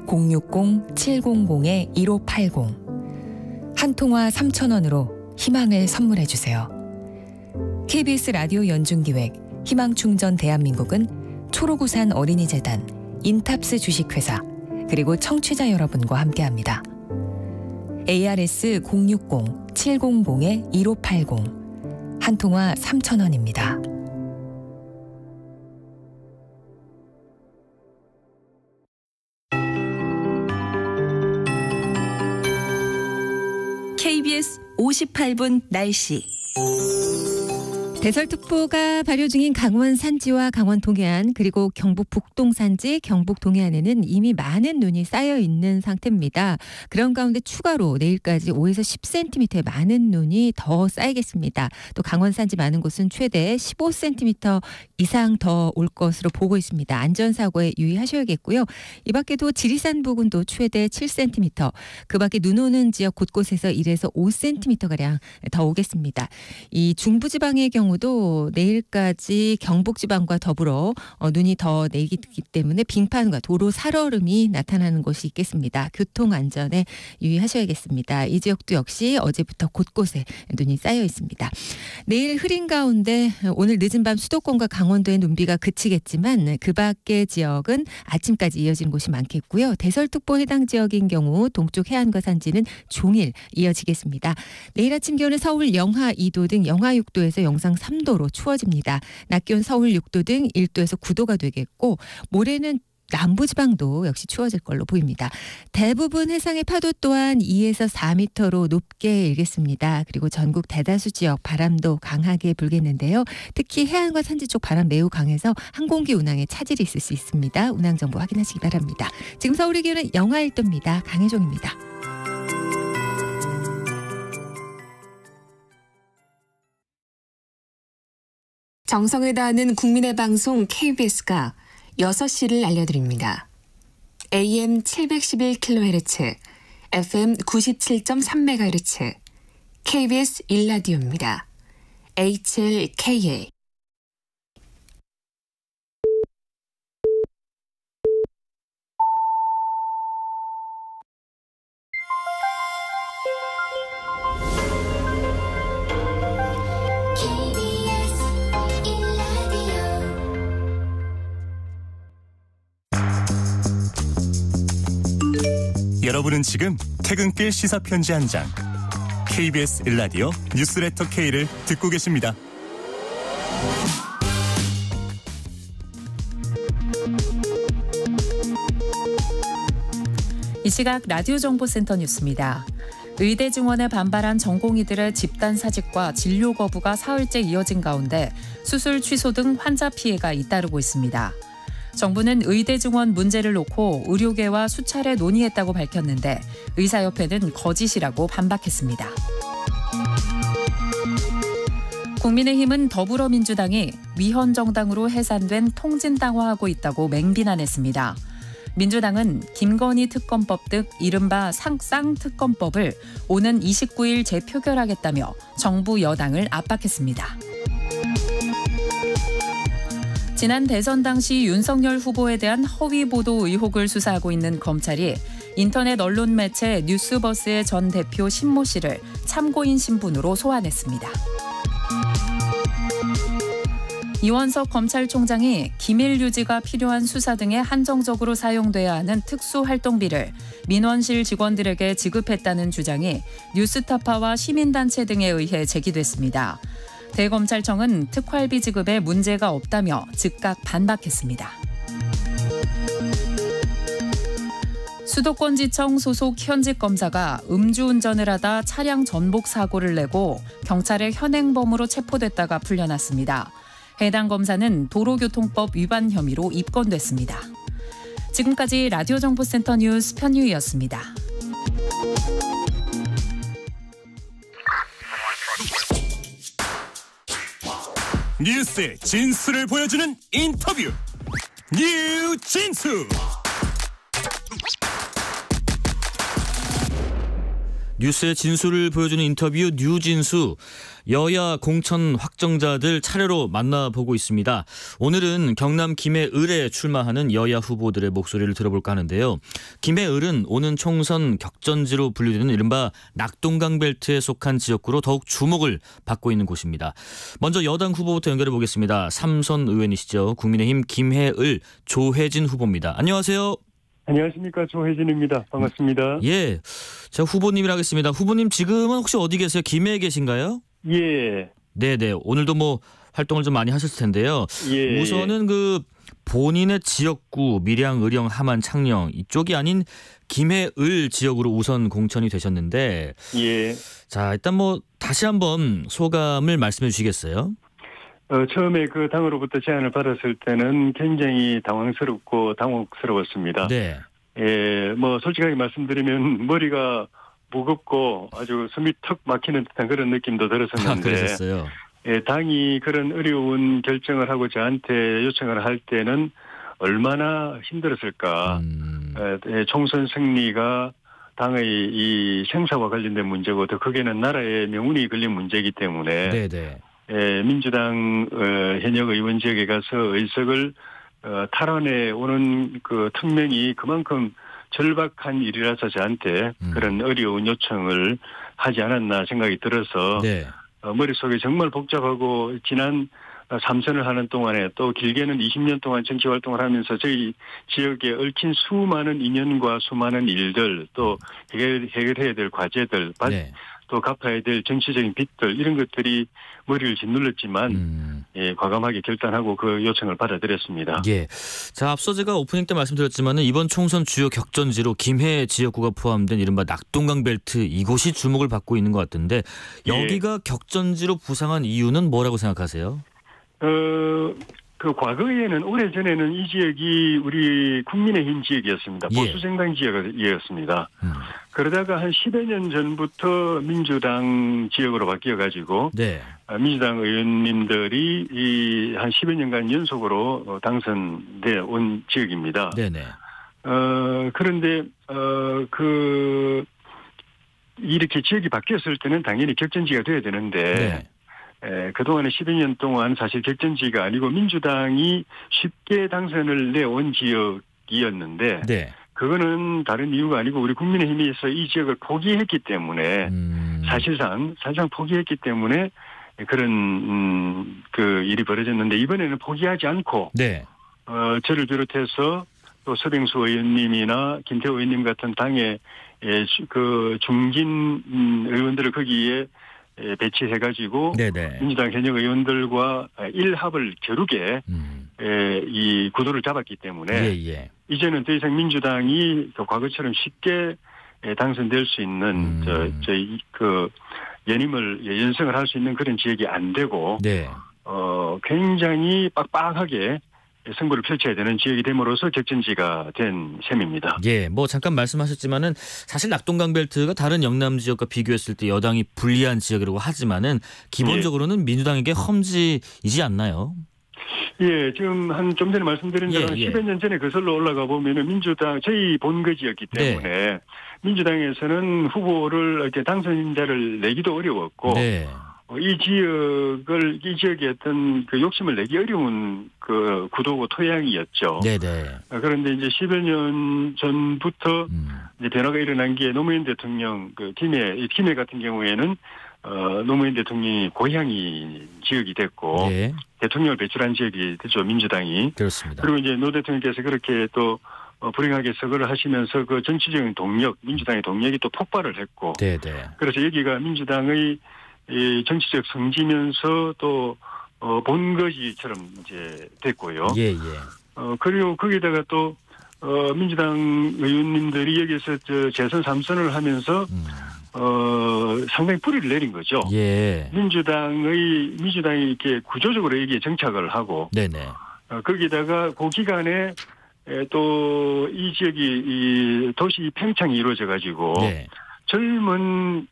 060-700-1580 한 통화 3,000원으로 희망을 선물해주세요. KBS 라디오 연중기획 희망충전 대한민국은 초록우산 어린이재단, 인탑스 주식회사, 그리고 청취자 여러분과 함께합니다. ARS 060-700-1580 한 통화 3,000원입니다. KBS 58분 날씨. 대설특보가 발효 중인 강원 산지와 강원 동해안 그리고 경북 북동 산지, 경북 동해안에는 이미 많은 눈이 쌓여 있는 상태입니다. 그런 가운데 추가로 내일까지 5에서 10cm의 많은 눈이 더 쌓이겠습니다. 또 강원 산지 많은 곳은 최대 15cm 이상 더 올 것으로 보고 있습니다. 안전사고에 유의하셔야겠고요. 이 밖에도 지리산 부근도 최대 7cm, 그 밖에 눈 오는 지역 곳곳에서 1에서 5cm가량 더 오겠습니다. 이 중부지방의 경우도 내일까지 경북지방과 더불어 눈이 더 내리기 때문에 빙판과 도로 살얼음이 나타나는 곳이 있겠습니다. 교통안전에 유의하셔야겠습니다. 이 지역도 역시 어제부터 곳곳에 눈이 쌓여 있습니다. 내일 흐린 가운데 오늘 늦은 밤 수도권과 강원도의 눈비가 그치겠지만 그 밖의 지역은 아침까지 이어지는 곳이 많겠고요. 대설특보 해당 지역인 경우 동쪽 해안과 산지는 종일 이어지겠습니다. 내일 아침 기온은 서울 영하 2도 등 영하 6도에서 영상 3도로 추워집니다. 낮 기온 서울 6도 등 1도에서 9도가 되겠고 모레는 남부지방도 역시 추워질 걸로 보입니다. 대부분 해상의 파도 또한 2에서 4m로 높게 일겠습니다. 그리고 전국 대다수 지역 바람도 강하게 불겠는데요. 특히 해안과 산지 쪽 바람 매우 강해서 항공기 운항에 차질이 있을 수 있습니다. 운항정보 확인하시기 바랍니다. 지금 서울의 기온은 영하 1도입니다. 강혜종입니다. 정성을 다하는 국민의 방송 KBS가 6시를 알려드립니다. AM 711kHz, FM 97.3MHz, KBS 1라디오입니다. HLKA. 여러분은 지금 퇴근길 시사편지 한 장, KBS 1라디오 뉴스레터 K를 듣고 계십니다. 이 시각 라디오 정보센터 뉴스입니다. 의대 증원에 반발한 전공의들의 집단 사직과 진료 거부가 사흘째 이어진 가운데 수술 취소 등 환자 피해가 잇따르고 있습니다. 정부는 의대 증원 문제를 놓고 의료계와 수차례 논의했다고 밝혔는데 의사협회는 거짓이라고 반박했습니다. 국민의힘은 더불어민주당이 위헌 정당으로 해산된 통진당화하고 있다고 맹비난했습니다. 민주당은 김건희 특검법 등 이른바 쌍특검법을 오는 29일 재표결하겠다며 정부 여당을 압박했습니다. 지난 대선 당시 윤석열 후보에 대한 허위 보도 의혹을 수사하고 있는 검찰이 인터넷 언론 매체 뉴스버스의 전 대표 신모 씨를 참고인 신분으로 소환했습니다. 이원석 검찰총장이 기밀 유지가 필요한 수사 등에 한정적으로 사용돼야 하는 특수활동비를 민원실 직원들에게 지급했다는 주장이 뉴스타파와 시민단체 등에 의해 제기됐습니다. 대검찰청은 특활비 지급에 문제가 없다며 즉각 반박했습니다. 수도권지청 소속 현직 검사가 음주운전을 하다 차량 전복 사고를 내고 경찰의 현행범으로 체포됐다가 풀려났습니다. 해당 검사는 도로교통법 위반 혐의로 입건됐습니다. 지금까지 라디오 정보센터 뉴스 편유희였습니다. 뉴스의 진수를 보여주는 인터뷰 뉴진수. 뉴스의 진수를 보여주는 인터뷰 뉴진수. 여야 공천 확정자들 차례로 만나보고 있습니다. 오늘은 경남 김해을에 출마하는 여야 후보들의 목소리를 들어볼까 하는데요. 김해을은 오는 총선 격전지로 분류되는 이른바 낙동강 벨트에 속한 지역구로 더욱 주목을 받고 있는 곳입니다. 먼저 여당 후보부터 연결해 보겠습니다. 삼선 의원이시죠. 국민의힘 김해을 조혜진 후보입니다. 안녕하세요. 안녕하십니까. 조혜진입니다. 반갑습니다. 예, 제가 후보님이라 하겠습니다. 후보님 지금은 혹시 어디 계세요? 김해에 계신가요? 예. 네네. 오늘도 뭐 활동을 좀 많이 하셨을 텐데요. 예. 우선은 그 본인의 지역구 밀양, 의령, 함안, 창녕 이쪽이 아닌 김해을 지역으로 우선 공천이 되셨는데 예. 자, 일단 뭐 다시 한번 소감을 말씀해 주시겠어요? 처음에 그 당으로부터 제안을 받았을 때는 굉장히 당황스럽고 당혹스러웠습니다. 네. 예, 뭐 솔직하게 말씀드리면 머리가 무겁고 아주 숨이 턱 막히는 듯한 그런 느낌도 들었었는데. 그러셨어요. 예, 당이 그런 어려운 결정을 하고 저한테 요청을 할 때는 얼마나 힘들었을까. 총선 승리가 당의 이 생사와 관련된 문제고 더 크게는 나라의 명운이 걸린 문제이기 때문에 네네. 민주당 현역 의원 지역에 가서 의석을 탈환해 오는 그 특명이 그만큼 절박한 일이라서 저한테 그런 어려운 요청을 하지 않았나 생각이 들어서 네. 머릿속에 정말 복잡하고 지난 3선을 하는 동안에 또 길게는 20년 동안 정치 활동을 하면서 저희 지역에 얽힌 수많은 인연과 수많은 일들 또 해결해야 될 과제들 네. 또 갚아야 될 정치적인 빚들 이런 것들이 머리를 짓눌렀지만 예, 과감하게 결단하고 그 요청을 받아들였습니다. 예. 자, 앞서 제가 오프닝 때 말씀드렸지만은 이번 총선 주요 격전지로 김해 지역구가 포함된 이른바 낙동강 벨트 이곳이 주목을 받고 있는 것 같은데 여기가 예. 격전지로 부상한 이유는 뭐라고 생각하세요? 그 과거에는 오래전에는 이 지역이 우리 국민의힘 지역이었습니다. 예. 보수정당 지역이었습니다. 그러다가 한 10여 년 전부터 민주당 지역으로 바뀌어가지고 네. 민주당 의원님들이 이 한 10여 년간 연속으로 당선돼 온 지역입니다. 네네. 그런데 이렇게 지역이 바뀌었을 때는 당연히 격전지가 돼야 되는데. 네. 그동안에 12년 동안 사실 격전지가 아니고 민주당이 쉽게 당선을 내온 지역이었는데 네. 그거는 다른 이유가 아니고 우리 국민의힘에서 이 지역을 포기했기 때문에 사실상 포기했기 때문에 그런 그 일이 벌어졌는데 이번에는 포기하지 않고 네. 저를 비롯해서 또 서병수 의원님이나 김태호 의원님 같은 당의 그 중진 의원들을 거기에 배치해가지고 네네. 민주당 현역 의원들과 일합을 겨루게 이 구도를 잡았기 때문에 예. 이제는 더 이상 민주당이 과거처럼 쉽게 당선될 수 있는 그 연임을 할 수 있는 그런 지역이 안 되고 네. 굉장히 빡빡하게 승부를 펼쳐야 되는 지역이 됨으로써 격전지가 된 셈입니다. 예, 뭐 잠깐 말씀하셨지만은 사실 낙동강 벨트가 다른 영남 지역과 비교했을 때 여당이 불리한 지역이라고 하지만은 기본적으로는 민주당에게 험지이지 않나요? 예, 지금 좀 전에 말씀드린 대로 10여 년 전에 거슬러 올라가 보면은 민주당 저희 본거지였기 때문에 민주당에서는 후보를 이렇게 당선자를 내기도 어려웠고. 이 지역에 어떤 그 욕심을 내기 어려운 그 구도고 토양이었죠. 네네. 그런데 이제 10여 년 전부터 이제 변화가 일어난 게 노무현 대통령 그 김해 같은 경우에는 노무현 대통령이 고향이 지역이 됐고 대통령을 배출한 지역이 됐죠. 민주당이. 그렇습니다. 그리고 이제 노 대통령께서 그렇게 또 불행하게 서거를 하시면서 그 정치적인 동력, 민주당의 동력이 또 폭발을 했고. 그래서 여기가 민주당의 이 정치적 성지면서 또 본거지처럼 이제 됐고요. 그리고 거기다가 또 민주당 의원님들이 여기서 재선 3선을 하면서 상당히 뿌리를 내린 거죠. 민주당이 이렇게 구조적으로 여기에 정착을 하고 거기다가 그 기간에 또 이 지역이 이 도시 팽창이 이루어져 가지고 젊은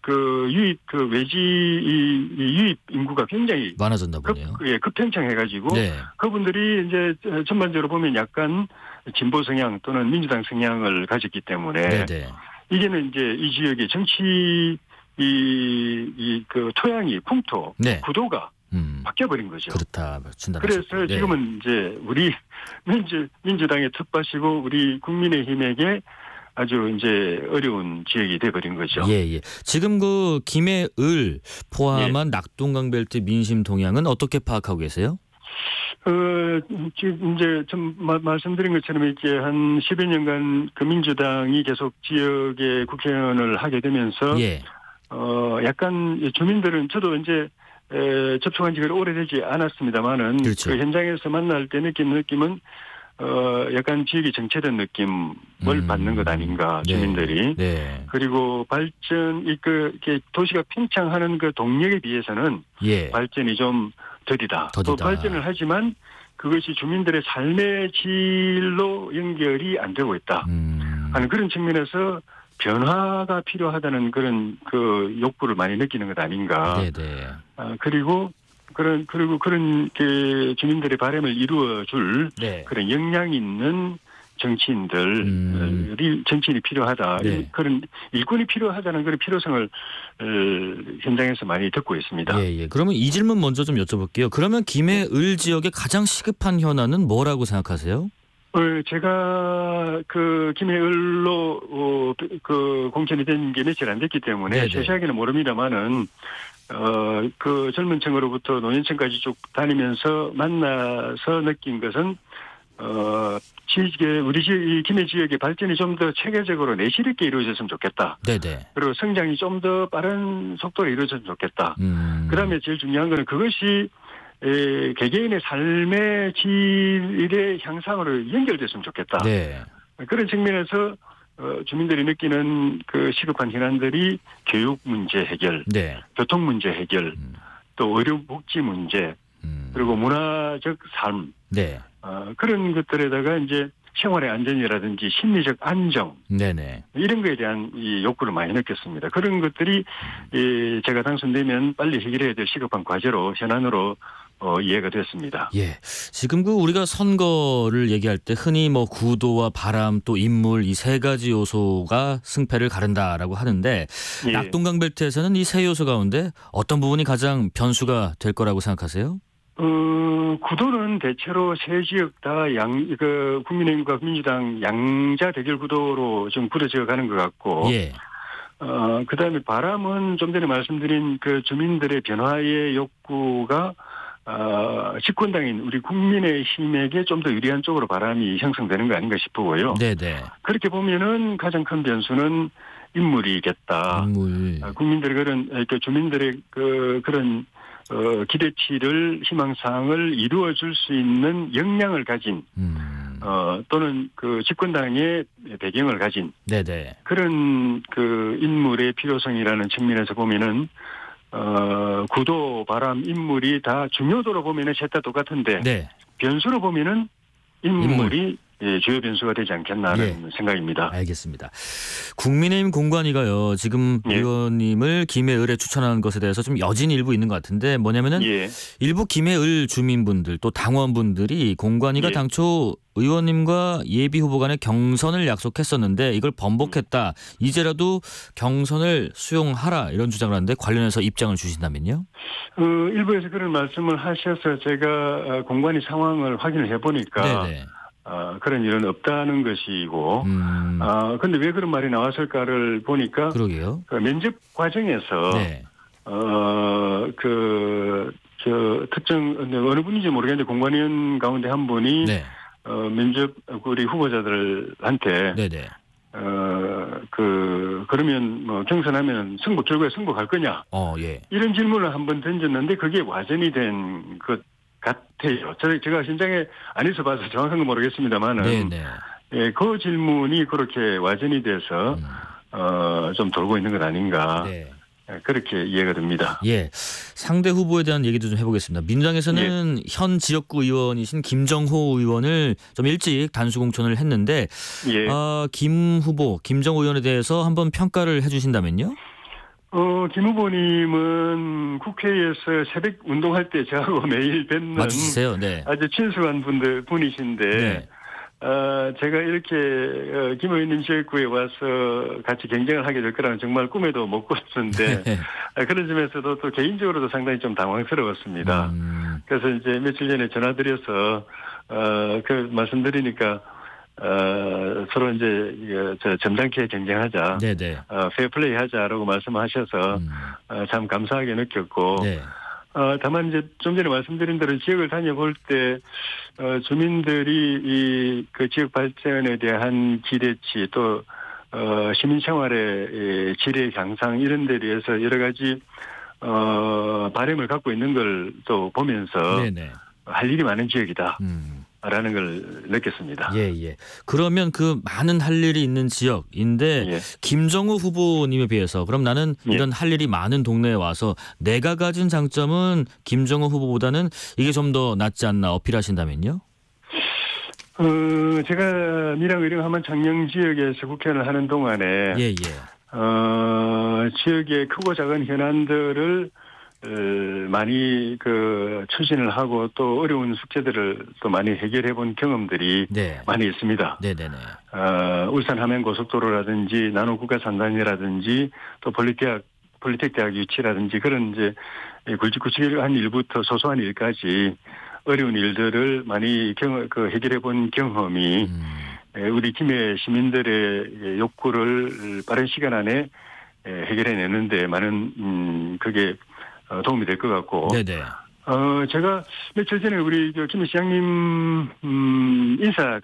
외지 유입 인구가 굉장히 많아졌나 보네요. 급팽창해가지고 그분들이 이제 전반적으로 보면 약간 진보 성향 또는 민주당 성향을 가졌기 때문에 이제는 이제 이 지역의 정치 그 토양이 풍토 구도가 바뀌어버린 거죠. 그렇다. 그래서 지금은 이제 우리 민주당의 텃밭이고 우리 국민의힘에게 아주 이제 어려운 지역이 돼버린 거죠. 지금 그 김해을 포함한 낙동강 벨트 민심 동향은 어떻게 파악하고 계세요? 지금 이제 좀 말씀드린 것처럼 이렇게 한 10여 년간 그 민주당이 계속 지역의 국회의원을 하게 되면서 약간 주민들은 저도 이제 접촉한 지가 오래되지 않았습니다만은 그 현장에서 만날 때 느끼는 느낌은 약간 지역이 정체된 느낌을 받는 것 아닌가 주민들이. 그리고 발전 이렇게 도시가 팽창하는 그 동력에 비해서는 발전이 좀 더디다. 또 발전을 하지만 그것이 주민들의 삶의 질로 연결이 안 되고 있다 하는 그런 측면에서 변화가 필요하다는 그런 그 욕구를 많이 느끼는 것 아닌가. 네네. 그리고 그런 그 주민들의 바람을 이루어줄 그런 역량 있는 정치인이 필요하다. 그런 일꾼이 필요하다는 그런 필요성을 현장에서 많이 듣고 있습니다. 예. 그러면 이 질문 먼저 좀 여쭤볼게요. 그러면 김해을 지역의 가장 시급한 현안은 뭐라고 생각하세요? 제가 그 김해을로 그 공천이 된 게 며칠 안 됐기 때문에 세세하게는 모릅니다만은 그 젊은 층으로부터 노년층까지 쭉 다니면서 만나서 느낀 것은 우리 김해 지역의 발전이 좀 더 체계적으로 내실 있게 이루어졌으면 좋겠다. 네네. 그리고 성장이 좀 더 빠른 속도로 이루어졌으면 좋겠다. 그다음에 제일 중요한 거는 그것이 개개인의 삶의 질의 향상으로 연결됐으면 좋겠다. 네. 그런 측면에서 주민들이 느끼는 그 시급한 현안들이 교육 문제 해결, 교통 문제 해결, 또 의료 복지 문제, 그리고 문화적 삶, 그런 것들에다가 이제 생활의 안전이라든지 심리적 안정, 이런 거에 대한 이 욕구를 많이 느꼈습니다. 그런 것들이 제가 당선되면 빨리 해결해야 될 시급한 과제로 현안으로 이해가 됐습니다. 예. 지금 우리가 선거를 얘기할 때 흔히 뭐 구도와 바람 또 인물 이 세 가지 요소가 승패를 가른다라고 하는데 낙동강 벨트에서는 이 세 요소 가운데 어떤 부분이 가장 변수가 될 거라고 생각하세요? 구도는 대체로 세 지역 다 국민의힘과 민주당 양자 대결 구도로 좀 굳어져 가는 것 같고, 그 다음에 바람은 좀 전에 말씀드린 그 주민들의 변화의 욕구가 집권당인 우리 국민의힘에게 좀 더 유리한 쪽으로 바람이 형성되는 거 아닌가 싶고요. 그렇게 보면은 가장 큰 변수는 인물이겠다. 국민들의 주민들의 그런 기대치를 희망사항을 이루어줄 수 있는 역량을 가진 또는 그 집권당의 배경을 가진 그런 그 인물의 필요성이라는 측면에서 보면은 구도, 바람, 인물이 다 중요도로 보면은 셋 다 똑같은데 변수로 보면은 인물이 주요 변수가 되지 않겠나라는 생각입니다. 알겠습니다. 국민의힘 공관위가요. 지금 의원님을 김해을에 추천하는 것에 대해서 좀 여진이 일부 있는 것 같은데 뭐냐면은 일부 김해을 주민분들 또 당원분들이 공관위가 당초 의원님과 예비 후보 간의 경선을 약속했었는데 이걸 번복했다. 이제라도 경선을 수용하라 이런 주장을 하는데 관련해서 입장을 주신다면요? 일부에서 그런 말씀을 하셔서 제가 공관위 상황을 확인을 해보니까 그런 일은 없다는 것이고, 근데 왜 그런 말이 나왔을까를 보니까, 그 면접 과정에서, 특정, 어느 분인지 모르겠는데, 공관위원 가운데 한 분이, 면접, 우리 후보자들한테, 그러면 뭐 경선하면 결국에 승복할 거냐? 이런 질문을 한번 던졌는데, 그게 와전이 된 것 같아요. 제가 현장에 안 있어 봐서 정확한 건 모르겠습니다만은 그 질문이 그렇게 와전이 돼서 좀 돌고 있는 것 아닌가 그렇게 이해가 됩니다. 상대 후보에 대한 얘기도 좀 해보겠습니다. 민주당에서는 현 지역구 의원이신 김정호 의원을 좀 일찍 단수 공천을 했는데 김 후보, 김정호 의원에 대해서 한번 평가를 해주신다면요? 김 후보님은 국회에서 새벽 운동할 때 저하고 매일 뵙는 아주 친숙한 분이신데 제가 이렇게 김 의원님 지역구에 와서 같이 경쟁을 하게 될 거라는 정말 꿈에도 못 꿨었는데 그런 점에서도 또 개인적으로도 상당히 좀 당황스러웠습니다. 그래서 이제 며칠 전에 전화드려서 그 말씀드리니까 서로 이제 점잖게 경쟁하자, 페어플레이 하자라고 말씀하셔서 참 감사하게 느꼈고, 다만 이제 좀 전에 말씀드린 대로 지역을 다녀볼 때 주민들이 그 지역 발전에 대한 기대치 또 시민 생활의 질의 향상 이런 데 대해서 여러 가지 바람을 갖고 있는 걸 또 보면서 할 일이 많은 지역이다. 라는 걸 느꼈습니다. 예. 그러면 그 많은 할 일이 있는 지역인데 예. 김정우 후보님에 비해서 그럼 나는 이런 할 일이 많은 동네에 와서 내가 가진 장점은 김정우 후보보다는 이게 좀 더 낫지 않나 어필하신다면요? 제가 밀양의령 함안 창녕 지역에서 국회의원을 하는 동안에 지역의 크고 작은 현안들을 많이 추진을 하고 또 어려운 숙제들을 또 많이 해결해 본 경험들이 많이 있습니다. 네네네. 울산 함양 고속도로라든지 나노 국가 산단이라든지 또 폴리텍 대학 유치라든지 그런 이제 굵직굵직한 일부터 소소한 일까지 어려운 일들을 많이 해결해 본 경험이 우리 김해 시민들의 욕구를 빠른 시간 안에 해결해내는데 많은 그게 도움이 될 것 같고. 네네. 제가 며칠 전에 우리 김해 시장님 인사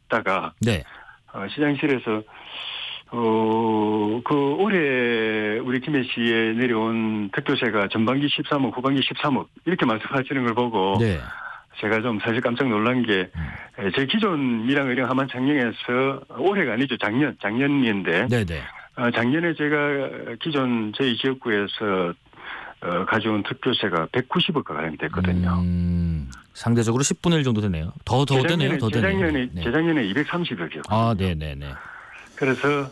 갔다가 시장실에서 올해 우리 김해시에 내려온 특교세가 전반기 13억, 후반기 13억 이렇게 말씀하시는 걸 보고 제가 좀 사실 깜짝 놀란 게 제 기존 밀양의령 함안 창녕에서 올해가 아니죠. 작년인데 작년에 제가 기존 저희 지역구에서 가져온 특교세가 190억가 가량이 됐거든요. 상대적으로 10분의 1 정도 되네요. 더 되네요. 재작년에 230억이었거든요. 아, 네네네. 그래서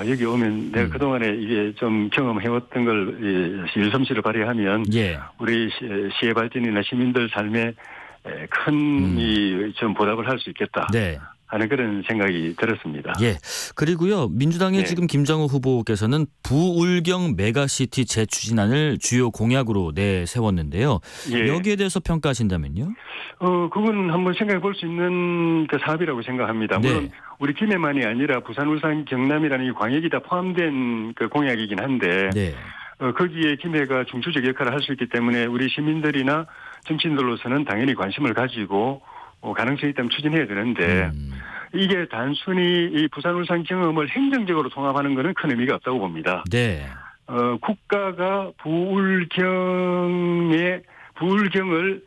여기 오면 내가 그동안에 이게 좀 경험해왔던 걸 일솜씨를 발휘하면 우리 시의 발전이나 시민들 삶에 큰 좀 보답을 할 수 있겠다. 하는 그런 생각이 들었습니다. 그리고요. 민주당의 지금 김정우 후보께서는 부울경 메가시티 재추진안을 주요 공약으로 내세웠는데요. 여기에 대해서 평가하신다면요? 그건 한번 생각해 볼 수 있는 그 사업이라고 생각합니다. 물론 우리 김해만이 아니라 부산, 울산, 경남이라는 이 광역이 다 포함된 그 공약이긴 한데 거기에 김해가 중추적 역할을 할 수 있기 때문에 우리 시민들이나 정치인들로서는 당연히 관심을 가지고 가능성이 있다면 추진해야 되는데 이게 단순히 이 부산, 울산 경험을 행정적으로 통합하는 것은 큰 의미가 없다고 봅니다. 국가가 부울경을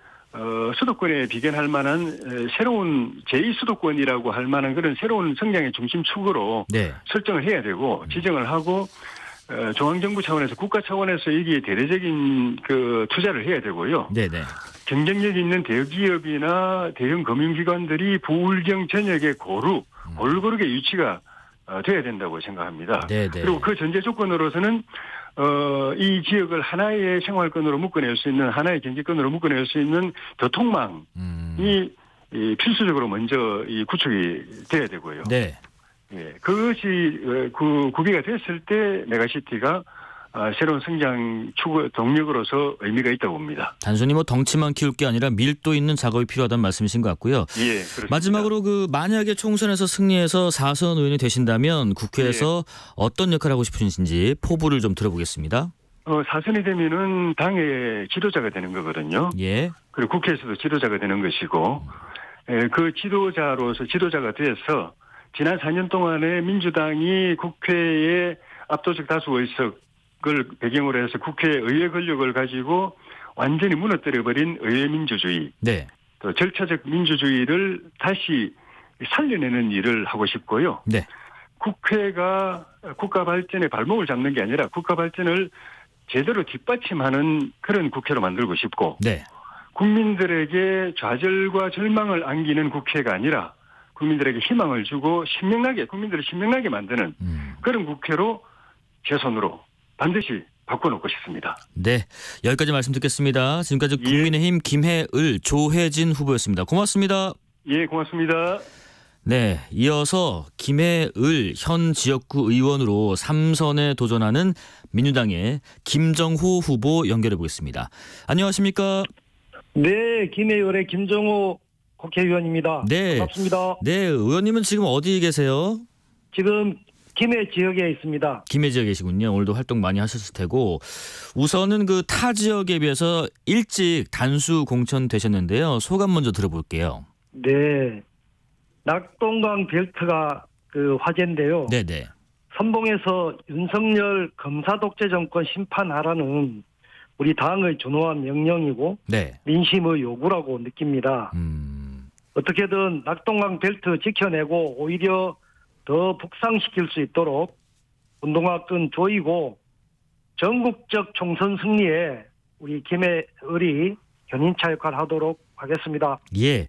수도권에 비견할 만한 새로운 제2수도권이라고 할 만한 그런 새로운 성장의 중심축으로 설정을 해야 되고 지정을 하고 중앙정부 차원에서 국가 차원에서 여기에 대대적인 그 투자를 해야 되고요. 경쟁력 있는 대기업이나 대형 금융기관들이 부울경 전역의 골고루게 유치가 돼야 된다고 생각합니다. 그리고 그 전제 조건으로서는 이 지역을 하나의 생활권으로 묶어낼 수 있는 하나의 경제권으로 묶어낼 수 있는 교통망이 필수적으로 먼저 이 구축이 돼야 되고요. 그것이 구비가 됐을 때 메가시티가 새로운 성장 추구 동력으로서 의미가 있다고 봅니다. 단순히 덩치만 키울 게 아니라 밀도 있는 작업이 필요하다는 말씀이신 것 같고요. 그렇습니다. 마지막으로 만약에 총선에서 승리해서 4선 의원이 되신다면 국회에서 어떤 역할을 하고 싶으신지 포부를 좀 들어보겠습니다. 4선이 되면은 당의 지도자가 되는 거거든요. 그리고 국회에서도 지도자가 되는 것이고 그 지도자가 돼서 지난 4년 동안에 민주당이 국회에 압도적 다수 의석을 배경으로 해서 국회 의회 권력을 가지고 완전히 무너뜨려버린 의회 민주주의, 또 절차적 민주주의를 다시 살려내는 일을 하고 싶고요. 국회가 국가 발전에 발목을 잡는 게 아니라 국가 발전을 제대로 뒷받침하는 그런 국회로 만들고 싶고 국민들에게 좌절과 절망을 안기는 국회가 아니라 국민들에게 희망을 주고 국민들을 신명나게 만드는 그런 국회로 제 손으로 반드시 바꿔놓고 싶습니다. 여기까지 말씀 듣겠습니다. 지금까지 국민의힘 김해을 조혜진 후보였습니다. 고맙습니다. 고맙습니다. 이어서 김해을 현 지역구 의원으로 3선에 도전하는 민주당의 김정호 후보 연결해 보겠습니다. 안녕하십니까? 김해을의 김정호 국회의원입니다. 반갑습니다. 의원님은 지금 어디 계세요? 지금 김해 지역에 있습니다. 김해 지역에 계시군요. 오늘도 활동 많이 하셨을 테고 우선은 그 타 지역에 비해서 일찍 단수 공천되셨는데요. 소감 먼저 들어볼게요. 낙동강 벨트가 그 화제인데요. 선봉에서 윤석열 검사 독재 정권 심판하라는 우리 당의 준호한 명령이고 민심의 요구라고 느낍니다. 어떻게든 낙동강 벨트 지켜내고 오히려 더 북상시킬 수 있도록 운동화끈 조이고 전국적 총선 승리에 우리 김해을이 견인차 역할을 하도록 하겠습니다. 예.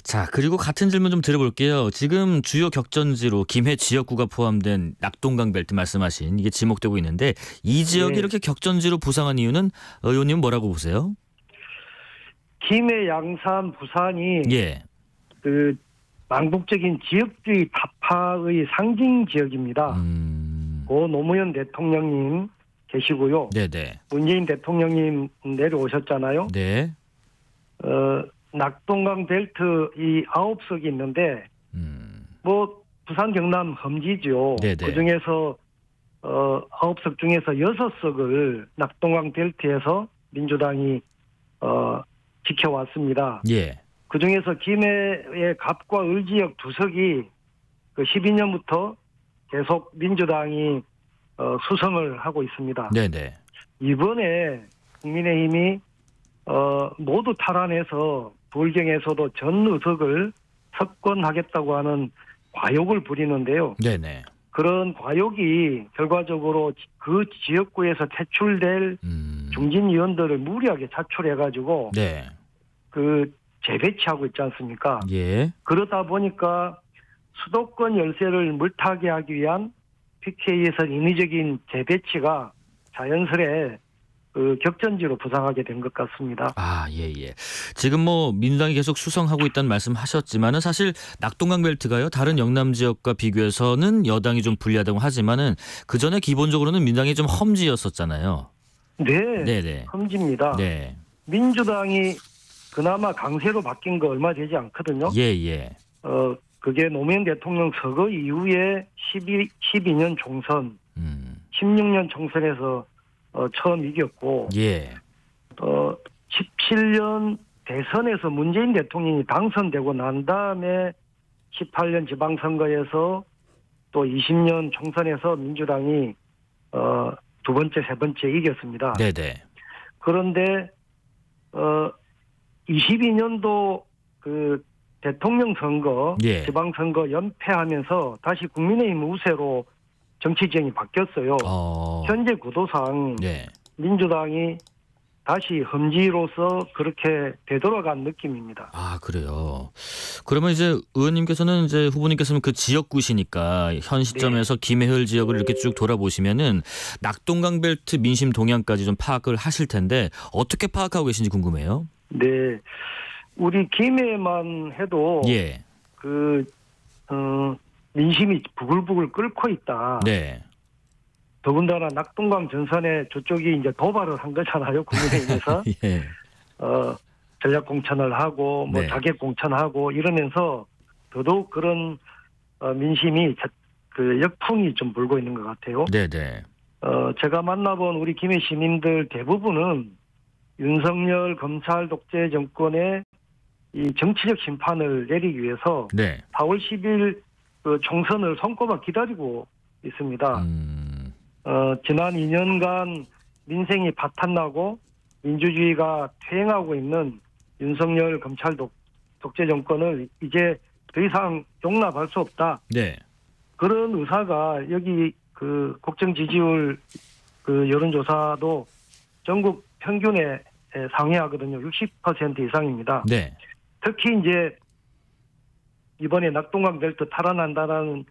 자, 그리고 같은 질문 좀 드려볼게요. 지금 주요 격전지로 김해 지역구가 포함된 낙동강 벨트 말씀하신 이게 지목되고 있는데 이 지역이 이렇게 격전지로 부상한 이유는 의원님은 뭐라고 보세요? 김해, 양산, 부산이 그 망국적인 지역주의 타파의 상징 지역입니다. 고 노무현 대통령님 계시고요. 네네. 문재인 대통령님 내려오셨잖아요. 네. 낙동강 벨트 이 9석이 있는데 뭐 부산 경남 험지죠. 네네. 그중에서 9석 중에서 6석을 낙동강 벨트에서 민주당이 지켜왔습니다. 예. 그중에서 김해의 갑과 을 지역 2석이 그 12년부터 계속 민주당이 수성을 하고 있습니다. 네네. 이번에 국민의힘이 모두 탈환해서 부울경에서도 전 의석을 석권하겠다고 하는 과욕을 부리는데요. 네네. 그런 과욕이 결과적으로 그 지역구에서 퇴출될 중진 의원들을 무리하게 차출해가지고 네. 그 재배치하고 있지 않습니까? 예. 그러다 보니까 수도권 열세를 물타게 하기 위한 PK에서 인위적인 재배치가 자연스레 그 격전지로 부상하게 된 것 같습니다. 아, 예. 지금 뭐 민주당이 계속 수성하고 있다는 말씀하셨지만은 사실 낙동강 벨트가요 다른 영남 지역과 비교해서는 여당이 좀 불리하다고 하지만은 그 전에 기본적으로는 민주당이 좀 험지였었잖아요. 네, 험지입니다. 네. 민주당이 그나마 강세로 바뀐 거 얼마 되지 않거든요. 예. 그게 노무현 대통령 서거 이후에 12년 총선, 16년 총선에서 처음 이겼고, 17년 대선에서 문재인 대통령이 당선되고 난 다음에 18년 지방선거에서 또 20년 총선에서 민주당이 두 번째, 세 번째 이겼습니다. 네네. 그런데 22년도 그 대통령 선거, 지방선거 연패하면서 다시 국민의힘 우세로 정치 지형이 바뀌었어요. 현재 구도상 민주당이 다시 험지로서 그렇게 되돌아간 느낌입니다. 아, 그래요. 그러면 이제 의원님께서는 이제 후보님께서는 그 지역구시니까 현 시점에서 김해을 지역을 이렇게 쭉 돌아보시면은 낙동강 벨트 민심 동향까지 좀 파악을 하실 텐데 어떻게 파악하고 계신지 궁금해요. 네. 우리 김해만 해도 그 민심이 부글부글 끓고 있다. 네. 더군다나 낙동강 전선에 저쪽이 이제 도발을 한 거잖아요. 국민의힘에서. 전략 공천을 하고 뭐 자객 공천하고 이러면서 더더욱 그런 민심이 그 역풍이 좀 불고 있는 것 같아요. 네네. 제가 만나본 우리 김해 시민들 대부분은 윤석열 검찰 독재 정권의 이 정치적 심판을 내리기 위해서 4월 10일 그 총선을 손꼽아 기다리고 있습니다. 지난 2년간 민생이 파탄나고 민주주의가 퇴행하고 있는 윤석열 검찰 독재 정권을 이제 더 이상 용납할 수 없다. 그런 의사가 여기 그 국정 지지율 그 여론조사도 전국 평균에 상회하거든요. 60% 이상입니다. 특히 이제 이번에 낙동강 벨트 탈환한다는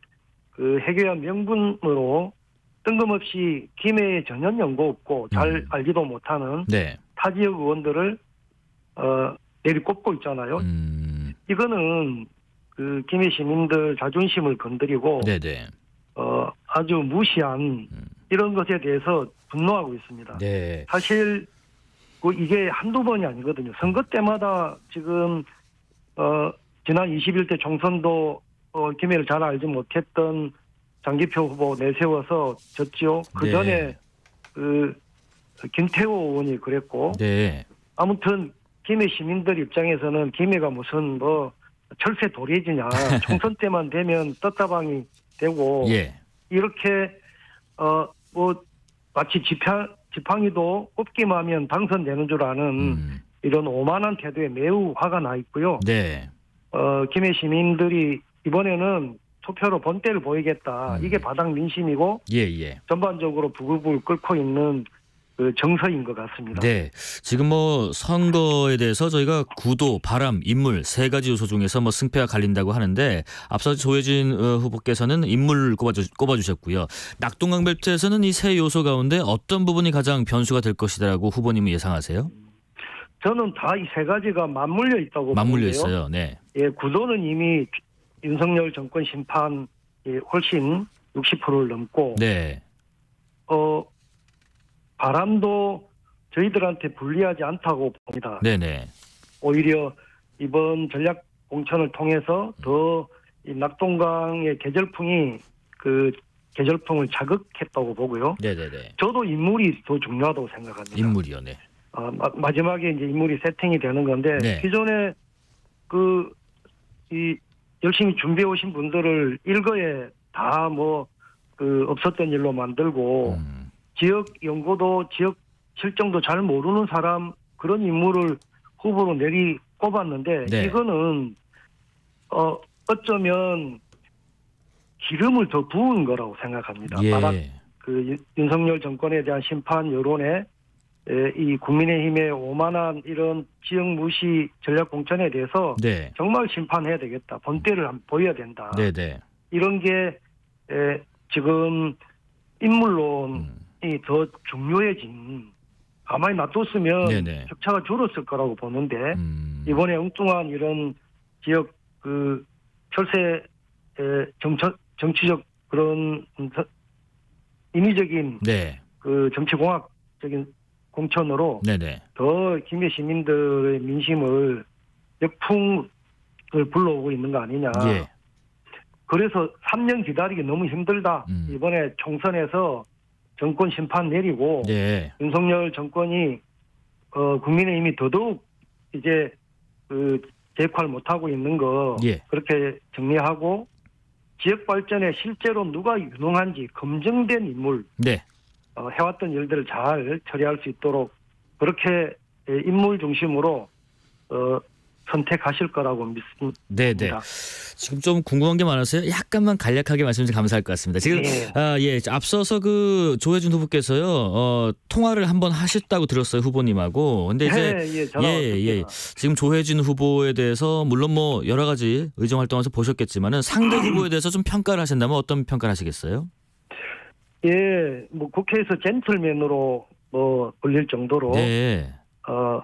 그 해괴한 명분으로 뜬금없이 김해에 전혀 연고 없고 잘 알지도 못하는 타 지역 의원들을 내리꼽고 있잖아요. 이거는 그 김해 시민들 자존심을 건드리고 아주 무시한 이런 것에 대해서 분노하고 있습니다. 사실 이게 한두 번이 아니거든요. 선거 때마다 지금 지난 21대 총선도 김해를 잘 알지 못했던 장기표 후보 내세워서 졌지요. 그 전에 그 김태호 의원이 그랬고 아무튼 김해 시민들 입장에서는 김해가 무슨 뭐 철새 도래지냐 총선 때만 되면 떴다방이 되고 이렇게 뭐 마치 지팡이도 꼽기만 하면 당선되는 줄 아는 이런 오만한 태도에 매우 화가 나 있고요. 김해 시민들이 이번에는 투표로 본때를 보이겠다. 이게 바닥 민심이고 전반적으로 부글부글 끓고 있는 그 정서인 것 같습니다. 네, 지금 뭐 선거에 대해서 저희가 구도, 바람, 인물 세 가지 요소 중에서 뭐 승패가 갈린다고 하는데 앞서 조혜진 후보께서는 인물 꼽아주셨고요. 낙동강벨트에서는 이 세 요소 가운데 어떤 부분이 가장 변수가 될 것이라고 후보님은 예상하세요? 저는 다 이 세 가지가 맞물려 있다고 맞물려 보는데요. 있어요. 네. 예, 구도는 이미 윤석열 정권 심판이 훨씬 60%를 넘고, 네. 바람도 저희들한테 불리하지 않다고 봅니다. 네네. 오히려 이번 전략 공천을 통해서 더 이 낙동강의 계절풍이 그 계절풍을 자극했다고 보고요. 네네네. 저도 인물이 더 중요하다고 생각합니다. 인물이요, 네. 마지막에 이제 인물이 세팅이 되는 건데 네. 기존에 이 열심히 준비해 오신 분들을 일거에 다 없었던 일로 만들고 지역 연구도 지역 실정도 잘 모르는 사람 그런 인물을 후보로 내리 꼽았는데 네. 이거는 어쩌면 기름을 더 부은 거라고 생각합니다. 그 윤석열 정권에 대한 심판 여론에 이 국민의힘의 오만한 이런 지역 무시 전략 공천에 대해서 네. 정말 심판해야 되겠다. 본때를 한번 보여야 된다. 네네. 이런 게 지금 인물론이 더 중요해진. 가만히 놔뒀으면 네네. 격차가 줄었을 거라고 보는데 이번에 엉뚱한 이런 지역 그 철새 정치적 그런 인위적인 네. 그 정치공학적인 공천으로 네네. 더 김해 시민들의 민심을 역풍을 불러오고 있는 거 아니냐. 예. 그래서 3년 기다리기 너무 힘들다. 이번에 총선에서 정권 심판 내리고 네. 윤석열 정권이 국민의힘이 더더욱 이제 그 대화를 못하고 있는 거 그렇게 정리하고 지역 발전에 실제로 누가 유능한지 검증된 인물 해왔던 일들을 잘 처리할 수 있도록 그렇게 인물 중심으로 선택하실 거라고 믿습니다. 네네. 지금 좀 궁금한 게 많아서요. 약간만 간략하게 말씀 좀 감사할 것 같습니다. 지금 앞서서 그 조혜진 후보께서요 통화를 한번 하셨다고 들었어요 후보님하고. 근데 이제 지금 조혜진 후보에 대해서 물론 뭐 여러 가지 의정 활동에서 보셨겠지만은 상대 후보에 대해서 좀 평가를 하신다면 어떤 평가를 하시겠어요? 예, 뭐 국회에서 젠틀맨으로 불릴 정도로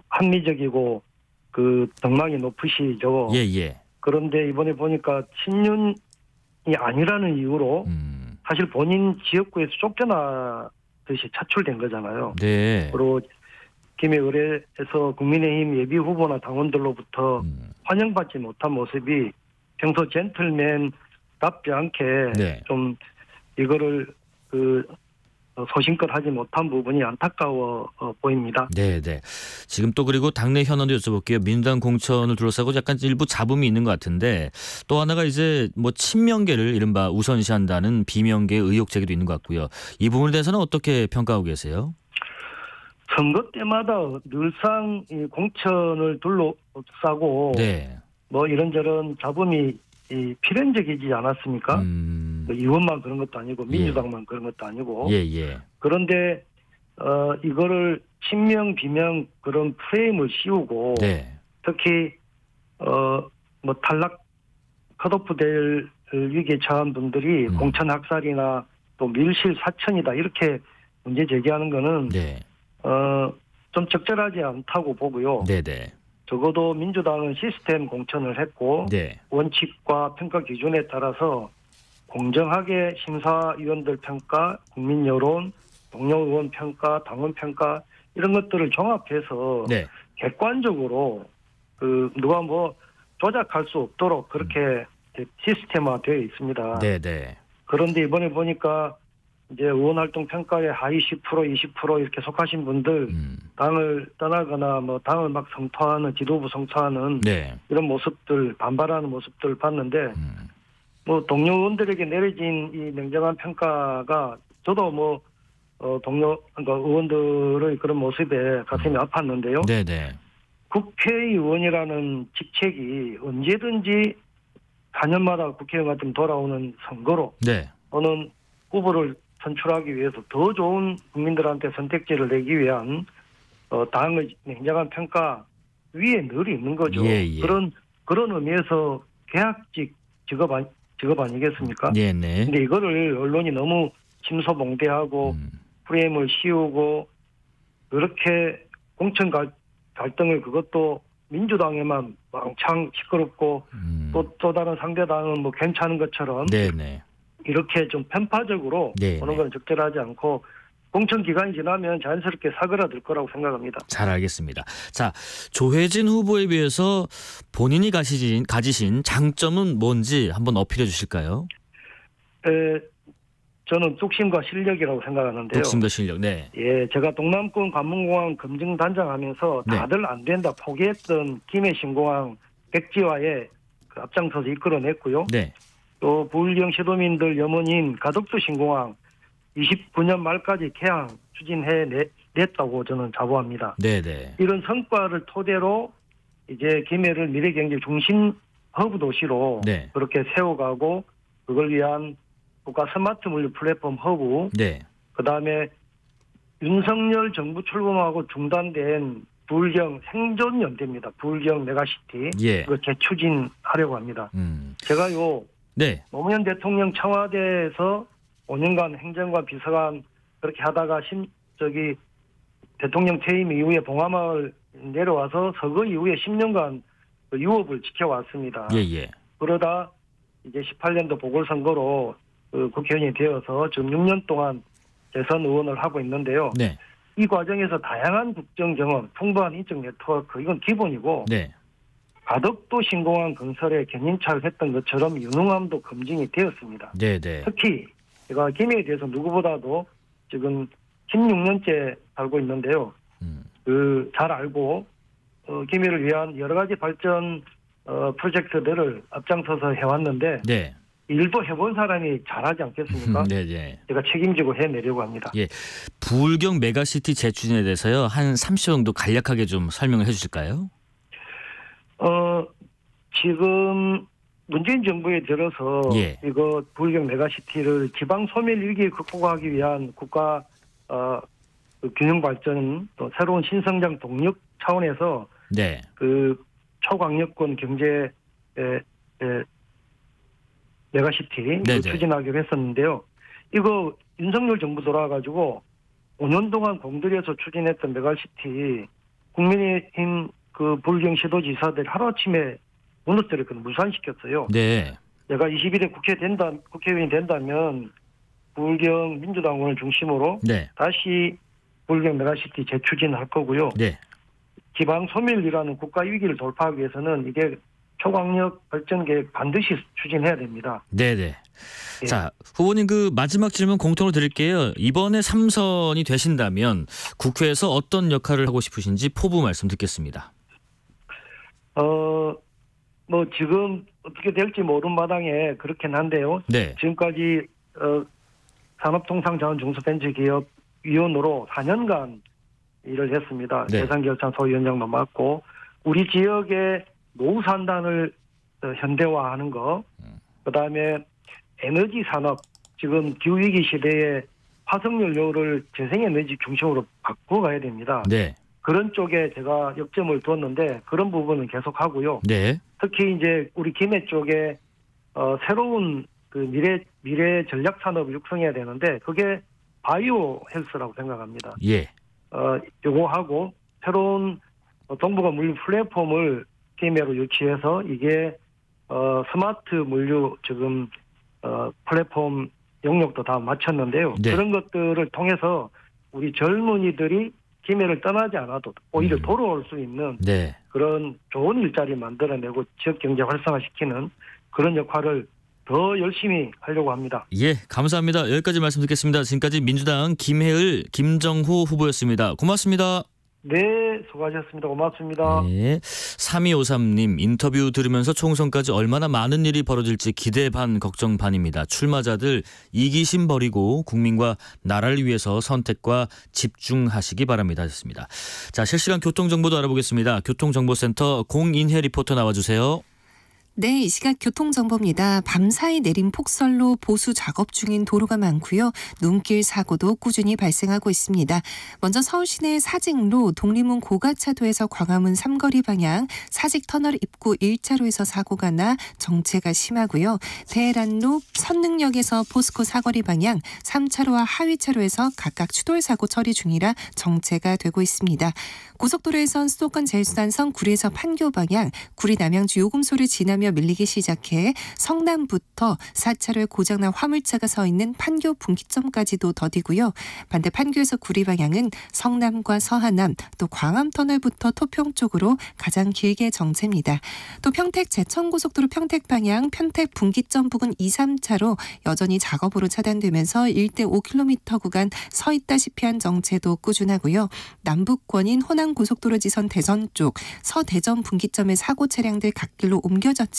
합리적이고 그 덕망이 높으시죠. 그런데 이번에 보니까 친윤이 아니라는 이유로 사실 본인 지역구에서 쫓겨나듯이 차출된 거잖아요. 그리고 김해 의뢰에서 국민의힘 예비 후보나 당원들로부터 환영받지 못한 모습이 평소 젠틀맨답지 않게 좀 이거를 소신껏 하지 못한 부분이 안타까워 보입니다. 네네. 지금 또 그리고 당내 현안도 여쭤볼게요. 민주당 공천을 둘러싸고 약간 일부 잡음이 있는 것 같은데 또 하나가 이제 뭐 친명계를 이른바 우선시한다는 비명계 의혹 제기도 있는 것 같고요. 이 부분에 대해서는 어떻게 평가하고 계세요? 선거 때마다 늘상 이 공천을 둘러싸고 뭐 이런저런 잡음이 필연적이지 않았습니까? 의원만 그런 것도 아니고 민주당만 그런 것도 아니고 그런데 이거를 친명 비명 그런 프레임을 씌우고 특히 뭐 탈락 컷오프 될 위기에 처한 분들이 공천 학살이나 또 밀실 사천이다 이렇게 문제 제기하는 거는 좀 적절하지 않다고 보고요. 적어도 민주당은 시스템 공천을 했고 원칙과 평가 기준에 따라서 공정하게 심사위원들 평가, 국민 여론, 동료 의원 평가, 당원 평가 이런 것들을 종합해서 객관적으로 그 누가 뭐 조작할 수 없도록 그렇게 시스템화되어 있습니다. 그런데 이번에 보니까 이제 의원 활동 평가에 하위 10%, 20% 이렇게 속하신 분들 당을 떠나거나 뭐 당을 막 성토하는 지도부 성토하는 이런 모습들 반발하는 모습들 봤는데 뭐 동료 의원들에게 내려진 이 냉정한 평가가 저도 뭐 동료 그러니까 의원들의 그런 모습에 가슴이 아팠는데요. 국회의원이라는 직책이 언제든지 4년마다 국회의원 같은 돌아오는 선거로 네. 또는 후보를 선출하기 위해서 더 좋은 국민들한테 선택지를 내기 위한 당의 냉정한 평가 위에 늘 있는 거죠. 예, 예. 그런 의미에서 계약직 직업 아니겠습니까? 네, 네. 근데 이거를 언론이 너무 침소봉대하고 프레임을 씌우고 그렇게 공천 갈등을 그것도 민주당에만 왕창 시끄럽고 또 다른 상대당은 뭐 괜찮은 것처럼 네네. 이렇게 좀 편파적으로 보는 건 적절하지 않고 공천 기간이 지나면 자연스럽게 사그라들 거라고 생각합니다. 잘 알겠습니다. 자, 조혜진 후보에 비해서 본인이 가지신 장점은 뭔지 한번 어필해 주실까요? 저는 뚝심과 실력이라고 생각하는데요. 뚝심과 실력, 네. 예, 제가 동남권 관문공항 검증단장하면서 다들 안 된다 포기했던 김해 신공항 백지화에 그 앞장서서 이끌어냈고요. 네. 또 부울경 시도민들 염원인 가덕도 신공항 29년 말까지 개항 추진해냈다고 저는 자부합니다. 네네. 이런 성과를 토대로 이제 김해를 미래경제 중심 허브 도시로 네. 그렇게 세워가고 그걸 위한 국가 스마트 물류 플랫폼 허브, 네. 그다음에 윤석열 정부 출범하고 중단된 부울경 생존연대입니다. 부울경 메가시티. 예. 이거 재추진하려고 합니다. 제가요. 네. 노무현 대통령 청와대에서 5년간 행정관 비서관 그렇게 하다가 대통령 퇴임 이후에 봉화마을 내려와서 서거 이후에 10년간 그 유업을 지켜왔습니다. 예. 그러다 이제 18년도 보궐선거로 그 국회의원이 되어서 지금 6년 동안 재선 의원을 하고 있는데요. 네. 이 과정에서 다양한 국정 경험, 풍부한 인적 네트워크 이건 기본이고 네. 가덕도 신공항 건설에 견인차를 했던 것처럼 유능함도 검증이 되었습니다. 네네. 특히 제가 김해에 대해서 누구보다도 지금 16년째 살고 있는데요. 잘 알고 김해를 위한 여러 가지 발전 프로젝트들을 앞장서서 해왔는데 네. 일도 해본 사람이 잘하지 않겠습니까? 네네. 제가 책임지고 해내려고 합니다. 예, 부울경 메가시티 재추진에 대해서요 한 30초 정도 간략하게 좀 설명을 해주실까요? 지금 문재인 정부에 들어서 이거 부울경 메가시티를 지방 소멸 위기 극복하기 위한 국가 그 균형 발전 또 새로운 신성장 동력 차원에서 네. 그 초강력권 경제 메가시티 추진하기로 했었는데요. 이거 윤석열 정부 돌아와가지고 5년 동안 공들여서 추진했던 메가시티 국민의힘 그 부울경 시도지사들 하루아침에 무너뜨렸거든요. 무산시켰어요. 네. 내가 21대 국회의원이 된다면 부울경 민주당원을 중심으로 다시 부울경 메가시티 재추진할 거고요. 네. 지방 소멸이라는 국가 위기를 돌파하기 위해서는 이게 초강력 발전 계획 반드시 추진해야 됩니다. 네네. 예. 자, 후보님 그 마지막 질문 공통으로 드릴게요. 이번에 3선이 되신다면 국회에서 어떤 역할을 하고 싶으신지 포부 말씀 듣겠습니다. 뭐 지금 어떻게 될지 모르는 마당에 그렇긴 한데요. 네. 지금까지 산업통상자원중소벤처기업위원으로 4년간 일을 했습니다. 예산결산 소위원장도 맡고 우리 지역의 노후 산단을 현대화하는 거, 그다음에 에너지 산업, 지금 기후위기 시대에 화석연료를 재생에너지 중심으로 바꿔가야 됩니다. 네. 그런 쪽에 제가 역점을 두었는데 그런 부분은 계속하고요. 네. 특히 이제 우리 김해 쪽에 새로운 그 미래 전략 산업을 육성해야 되는데 그게 바이오 헬스라고 생각합니다. 예. 요거 하고 새로운 동북아 물류 플랫폼을 김해로 유치해서 이게 스마트 물류 지금 플랫폼 영역도 다 마쳤는데요. 네. 그런 것들을 통해서 우리 젊은이들이 김해를 떠나지 않아도 오히려 돌아올 수 있는 그런 좋은 일자리 만들어내고 지역 경제 활성화시키는 그런 역할을 더 열심히 하려고 합니다. 예, 감사합니다. 여기까지 말씀 듣겠습니다. 지금까지 민주당 김해을 김정후 후보였습니다. 고맙습니다. 네. 네, 수고하셨습니다. 고맙습니다. 네. 3253님 인터뷰 들으면서 총선까지 얼마나 많은 일이 벌어질지 기대 반 걱정 반입니다. 출마자들 이기심 버리고 국민과 나라를 위해서 선택과 집중하시기 바랍니다. 하셨습니다. 자, 실시간 교통정보도 알아보겠습니다. 교통정보센터 공인혜 리포터 나와주세요. 네, 이 시각 교통정보입니다. 밤사이 내린 폭설로 보수 작업 중인 도로가 많고요. 눈길 사고도 꾸준히 발생하고 있습니다. 먼저 서울 시내 사직로 독립문 고가차도에서 광화문 삼거리 방향 사직터널 입구 1차로에서 사고가 나 정체가 심하고요. 대란로 선능역에서 포스코 사거리 방향 3차로와 하위차로에서 각각 추돌 사고 처리 중이라 정체가 되고 있습니다. 고속도로에선 수도권 제일순환선 구리에서 판교 방향 구리 남양주 요금소를 지나며 밀리기 시작해 성남부터 4차로에 고장난 화물차가 서 있는 판교 분기점까지도 더디고요. 반대 판교에서 구리 방향은 성남과 서하남 또 광암터널부터 토평 쪽으로 가장 길게 정체입니다. 또 평택 제천고속도로 평택 방향 평택 분기점 부근 2, 3차로 여전히 작업으로 차단되면서 1대 5km 구간 서 있다시피 한 정체도 꾸준하고요. 남북권인 호남고속도로 지선 대선 쪽 서대전 분기점의 사고 차량들 갓길로 옮겨졌지만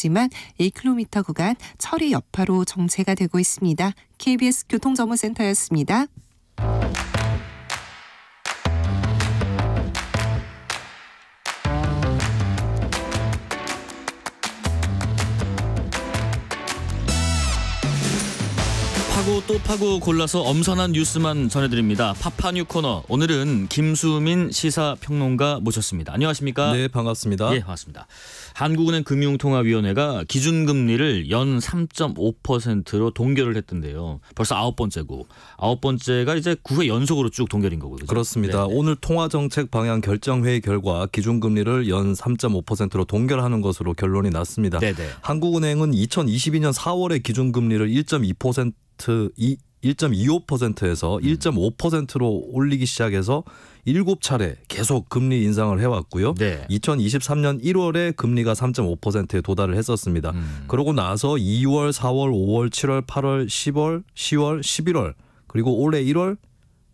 1km 구간 처리 여파로 정체가 되고 있습니다. KBS 교통정보센터였습니다. 파고 또 파고 골라서 엄선한 뉴스만 전해드립니다. 파파뉴 코너. 오늘은 김수민 시사평론가 모셨습니다. 안녕하십니까? 네, 반갑습니다. 예, 반갑습니다. 한국은행 금융통화위원회가 기준금리를 연 3.5%로 동결을 했던데요. 벌써 9번째고 9번째가 이제 9회 연속으로 쭉 동결인 거고요. 그렇죠? 그렇습니다. 네. 오늘 통화정책 방향 결정회의 결과 기준금리를 연 3.5%로 동결하는 것으로 결론이 났습니다. 네네. 한국은행은 2022년 4월에 기준금리를 1.25%에서 1.5%로 올리기 시작해서 7차례 계속 금리 인상을 해왔고요. 네. 2023년 1월에 금리가 3.5%에 도달을 했었습니다. 그러고 나서 2월, 4월, 5월, 7월, 8월, 10월, 10월, 11월 그리고 올해 1월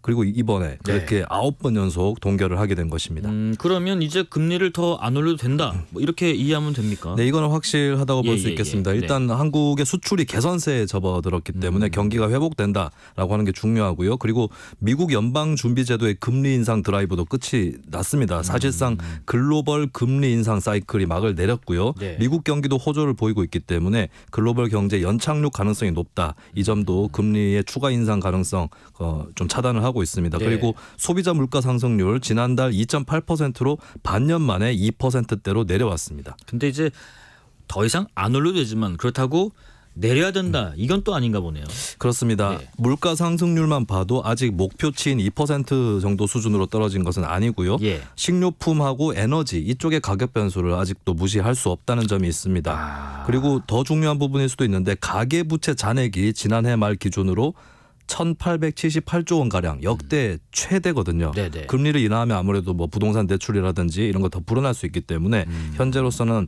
그리고 이번에 그렇게 9번 연속 동결을 하게 된 것입니다. 그러면 이제 금리를 더 안 올려도 된다. 뭐 이렇게 이해하면 됩니까? 네, 이거는 확실하다고 볼 수 있겠습니다. 일단 한국의 수출이 개선세에 접어들었기 때문에 경기가 회복된다라고 하는 게 중요하고요. 그리고 미국 연방준비제도의 금리 인상 드라이브도 끝이 났습니다. 사실상 글로벌 금리 인상 사이클이 막을 내렸고요. 네. 미국 경기도 호조를 보이고 있기 때문에 글로벌 경제 연착륙 가능성이 높다. 이 점도 금리의 추가 인상 가능성 좀 차단을 하고 있습니다. 네. 그리고 소비자 물가 상승률 지난달 2.8%로 반년 만에 2%대로 내려왔습니다. 근데 이제 더 이상 안 올려도 되지만 그렇다고 내려야 된다. 이건 또 아닌가 보네요. 그렇습니다. 네. 물가 상승률만 봐도 아직 목표치인 2% 정도 수준으로 떨어진 것은 아니고요. 예. 식료품하고 에너지 이쪽의 가격 변수를 아직도 무시할 수 없다는 점이 있습니다. 그리고 더 중요한 부분일 수도 있는데 가계부채 잔액이 지난해 말 기준으로 1,878조 원 가량 역대 최대거든요. 네네. 금리를 인하하면 아무래도 뭐 부동산 대출이라든지 이런 거 더 불어날 수 있기 때문에 현재로서는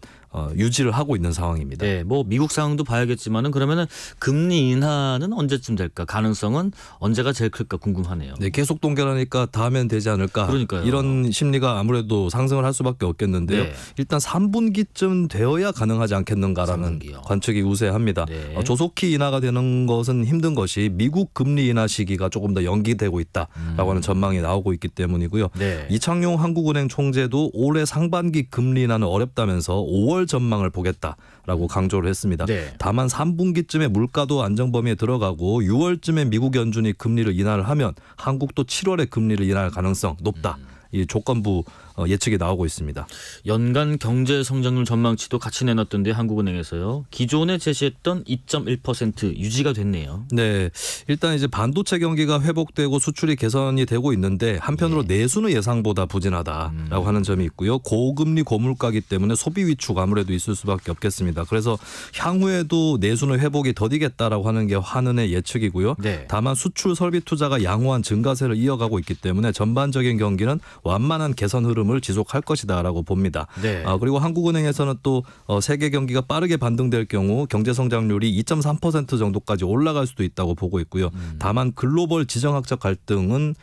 유지를 하고 있는 상황입니다. 네, 뭐 미국 상황도 봐야겠지만은 그러면은 금리 인하는 언제쯤 될까? 가능성은 언제가 제일 클까 궁금하네요. 네, 계속 동결하니까 다음엔 되지 않을까? 그러니까요. 이런 심리가 아무래도 상승을 할 수밖에 없겠는데요. 네. 일단 3분기쯤 되어야 가능하지 않겠는가라는 3분기요. 관측이 우세합니다. 네. 조속히 인하가 되는 것은 힘든 것이 미국 금리 인하 시기가 조금 더 연기되고 있다라고 하는 전망이 나오고 있기 때문이고요. 네. 이창용 한국은행 총재도 올해 상반기 금리 인하는 어렵다면서 5월 전망을 보겠다라고 강조를 했습니다. 네. 다만 3분기쯤에 물가도 안정 범위에 들어가고 6월쯤에 미국 연준이 금리를 인하를 하면 한국도 7월에 금리를 인하할 가능성 높다. 이 조건부 예측이 나오고 있습니다. 연간 경제 성장률 전망치도 같이 내놨던데 한국은행에서요. 기존에 제시했던 2.1% 유지가 됐네요. 네, 일단 이제 반도체 경기가 회복되고 수출이 개선이 되고 있는데 한편으로 내수는 예상보다 부진하다라고 하는 점이 있고요. 고금리 고물가기 때문에 소비 위축 아무래도 있을 수밖에 없겠습니다. 그래서 향후에도 내수는 회복이 더디겠다라고 하는 게 한은의 예측이고요. 네. 다만 수출 설비 투자가 양호한 증가세를 이어가고 있기 때문에 전반적인 경기는 완만한 개선 흐름을 지속할 것이다라고 봅니다. 네. 그리고 한국은행에서는 또 세계 경기가 빠르게 반등될 경우 경제 성장률이 2.3% 정도까지 올라갈 수도 있다고 보고 있고요. 다만 글로벌 지정학적 갈등은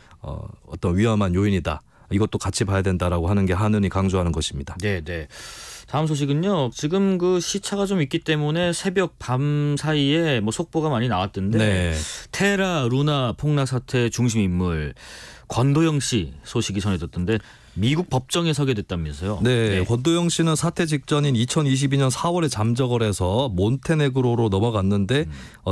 어떤 위험한 요인이다. 이것도 같이 봐야 된다라고 하는 게 한은이 강조하는 것입니다. 네. 다음 소식은요. 지금 그 시차가 좀 있기 때문에 새벽 밤 사이에 뭐 속보가 많이 나왔던데 네. 테라 루나 폭락 사태 중심 인물 권도영 씨 소식이 전해졌던데 미국 법정에 서게 됐다면서요. 네. 권도영 씨는 사태 직전인 2022년 4월에 잠적을 해서 몬테네그로로 넘어갔는데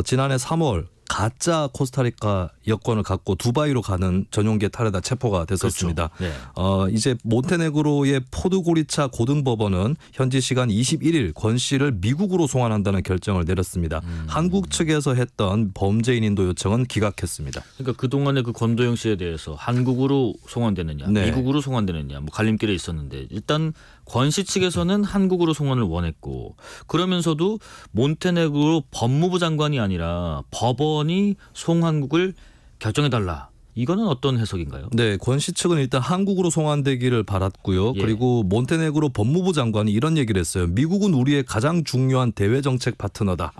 지난해 3월 가짜 코스타리카 여권을 갖고 두바이로 가는 전용기에 타려다 체포가 됐었습니다. 그렇죠. 이제 몬테네그로의 포드고리차 고등법원은 현지 시간 21일 권 씨를 미국으로 송환한다는 결정을 내렸습니다. 한국 측에서 했던 범죄인 인도 요청은 기각했습니다. 그러니까 그동안에 그 권도영 씨에 대해서 한국으로 송환되느냐 미국으로 송환되느냐 뭐 갈림길에 있었는데 일단 권 씨 측에서는 한국으로 송환을 원했고 그러면서도 몬테네그로 법무부 장관이 아니라 법원이 송환국을 결정해달라. 이거는 어떤 해석인가요? 네, 권 씨 측은 일단 한국으로 송환되기를 바랐고요. 그리고 몬테네그로 법무부 장관이 이런 얘기를 했어요. 미국은 우리의 가장 중요한 대외 정책 파트너다.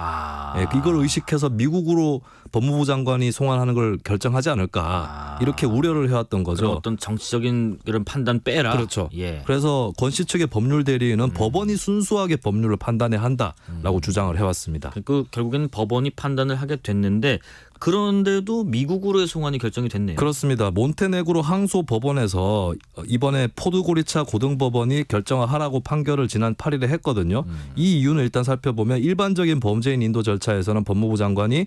이걸 의식해서 미국으로 법무부 장관이 송환하는 걸 결정하지 않을까 이렇게 우려를 해왔던 거죠. 어떤 정치적인 이런 판단 빼라. 그렇죠. 그래서 권 씨 측의 법률 대리인은 법원이 순수하게 법률을 판단해야 한다라고 주장을 해왔습니다. 그 결국에는 법원이 판단을 하게 됐는데 그런데도 미국으로의 송환이 결정이 됐네요. 그렇습니다. 몬테네그로 항소 법원에서 이번에 포드고리차 고등법원이 결정을 하라고 판결을 지난 8일에 했거든요. 이 이유는 일단 살펴보면 일반적인 범죄인 인도 절차에서는 법무부 장관이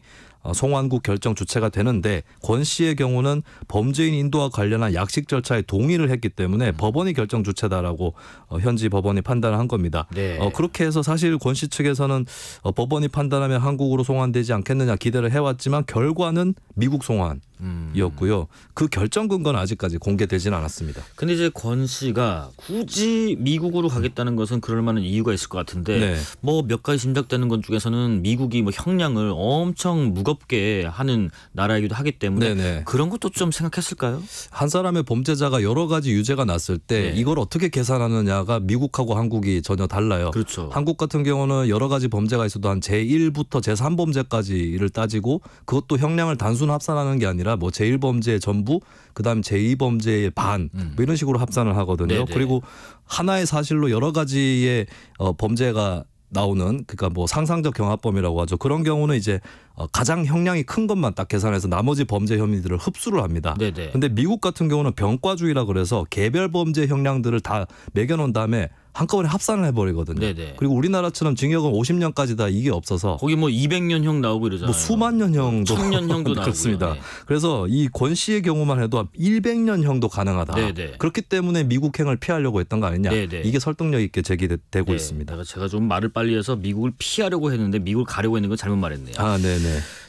송환국 결정 주체가 되는데 권 씨의 경우는 범죄인 인도와 관련한 약식 절차에 동의를 했기 때문에 법원이 결정 주체다라고 현지 법원이 판단을 한 겁니다. 그렇게 해서 사실 권 씨 측에서는 법원이 판단하면 한국으로 송환되지 않겠느냐 기대를 해왔지만 결과는 미국 송환이었고요. 그 결정 근거는 아직까지 공개되지는 않았습니다. 근데 이제 권 씨가 굳이 미국으로 가겠다는 것은 그럴 만한 이유가 있을 것 같은데 뭐 몇 가지 짐작되는 것 중에서는 미국이 뭐 형량을 엄청 무겁게 하는 나라이기도 하기 때문에 그런 것도 좀 생각했을까요? 한 사람의 범죄자가 여러 가지 유죄가 났을 때 이걸 어떻게 계산하느냐가 미국하고 한국이 전혀 달라요. 그렇죠. 한국 같은 경우는 여러 가지 범죄가 있어도 한 제1부터 제3범죄까지를 따지고 그것도 형량을 단순 합산하는 게 아니라 뭐 제1범죄의 전부 그다음 제2범죄의 반 뭐 이런 식으로 합산을 하거든요. 그리고 하나의 사실로 여러 가지의 범죄가 나오는 그러니까 뭐 상상적 경합범이라고 하죠. 그런 경우는 이제 가장 형량이 큰 것만 딱 계산해서 나머지 범죄 혐의들을 흡수를 합니다. 근데 미국 같은 경우는 병과주의라 그래서 개별 범죄 형량들을 다 매겨놓은 다음에 한꺼번에 합산을 해버리거든요. 그리고 우리나라처럼 징역은 50년까지다 이게 없어서 거기 뭐 200년형 나오고 이러잖아요. 뭐 수만 년형도 1000년형도 나오고 그렇습니다. 그래서 이 권 씨의 경우만 해도 100년형도 가능하다. 그렇기 때문에 미국행을 피하려고 했던 거 아니냐. 이게 설득력 있게 제기되고 있습니다. 제가 좀 말을 빨리 해서 미국을 피하려고 했는데 미국을 가려고 했는 건 잘못 말했네요.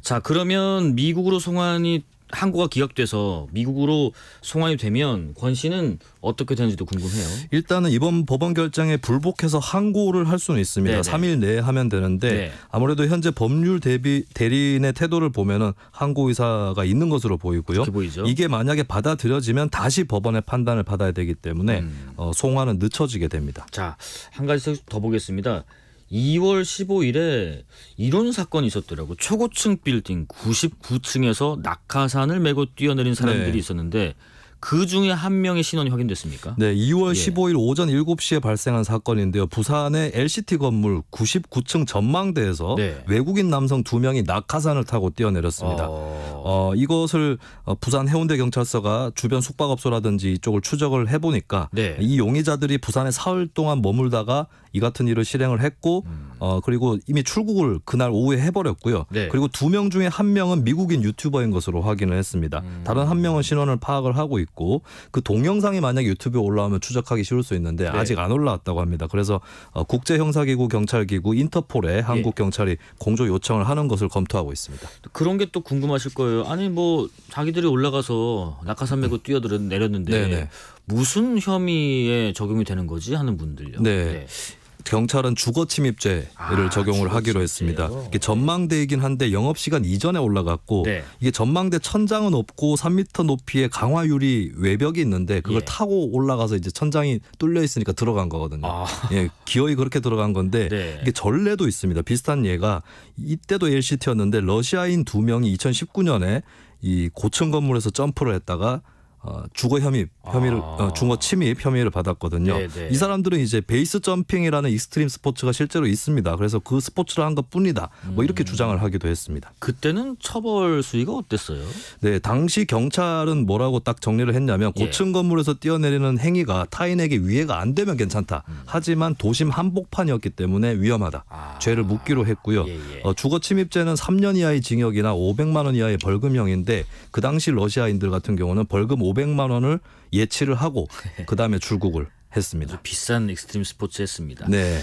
자, 그러면 미국으로 송환이 항고가 기각돼서 미국으로 송환이 되면 권 씨는 어떻게 되는지도 궁금해요. 일단은 이번 법원 결정에 불복해서 항고를 할 수는 있습니다. 3일 내에 하면 되는데 아무래도 현재 법률 대리인의 태도를 보면은 항고 의사가 있는 것으로 보이고요. 이게 만약에 받아들여지면 다시 법원의 판단을 받아야 되기 때문에 송환은 늦춰지게 됩니다. 자, 한 가지 더 보겠습니다. 2월 15일에 이런 사건이 있었더라고. 초고층 빌딩 99층에서 낙하산을 메고 뛰어내린 사람들이 있었는데 그중에 한 명의 신원이 확인됐습니까? 네, 2월 15일 오전 7시에 발생한 사건인데요. 부산의 LCT 건물 99층 전망대에서 외국인 남성 2명이 낙하산을 타고 뛰어내렸습니다. 이것을 부산 해운대 경찰서가 주변 숙박업소라든지 이쪽을 추적을 해보니까 이 용의자들이 부산에 사흘 동안 머물다가 이 같은 일을 실행을 했고 그리고 이미 출국을 그날 오후에 해버렸고요. 그리고 2명 중에 1명은 미국인 유튜버인 것으로 확인을 했습니다. 다른 1명은 신원을 파악을 하고 있고 그 동영상이 만약 유튜브에 올라오면 추적하기 쉬울 수 있는데 아직 안 올라왔다고 합니다. 그래서 국제형사기구 경찰기구 인터폴에 한국 경찰이 공조 요청을 하는 것을 검토하고 있습니다. 그런 게 또 궁금하실 거예요. 아니 뭐 자기들이 올라가서 낙하산 메고 뛰어내렸는데 무슨 혐의에 적용이 되는 거지 하는 분들요. 경찰은 주거 침입죄를 적용을 하기로 했습니다. 이게 전망대이긴 한데 영업시간 이전에 올라갔고 이게 전망대 천장은 없고 3m 높이의 강화유리 외벽이 있는데 그걸 타고 올라가서 이제 천장이 뚫려 있으니까 들어간 거거든요. 기어이 그렇게 들어간 건데 이게 전례도 있습니다. 비슷한 예가 이때도 LCT였는데 러시아인 2명이 2019년에 이 고층 건물에서 점프를 했다가 주거 주거 침입 혐의를 받았거든요. 네네. 이 사람들은 이제 베이스 점핑이라는 익스트림 스포츠가 실제로 있습니다. 그래서 그 스포츠를 한 것뿐이다. 뭐 이렇게 주장을 하기도 했습니다. 그때는 처벌 수위가 어땠어요? 네, 당시 경찰은 뭐라고 딱 정리를 했냐면 고층 건물에서 뛰어내리는 행위가 타인에게 위해가 안 되면 괜찮다. 하지만 도심 한복판이었기 때문에 위험하다. 죄를 묻기로 했고요. 주거 침입죄는 3년 이하의 징역이나 500만 원 이하의 벌금형인데 그 당시 러시아인들 같은 경우는 벌금 500만 원을 예치를 하고 그다음에 출국을 했습니다. 비싼 익스트림 스포츠 했습니다. 네.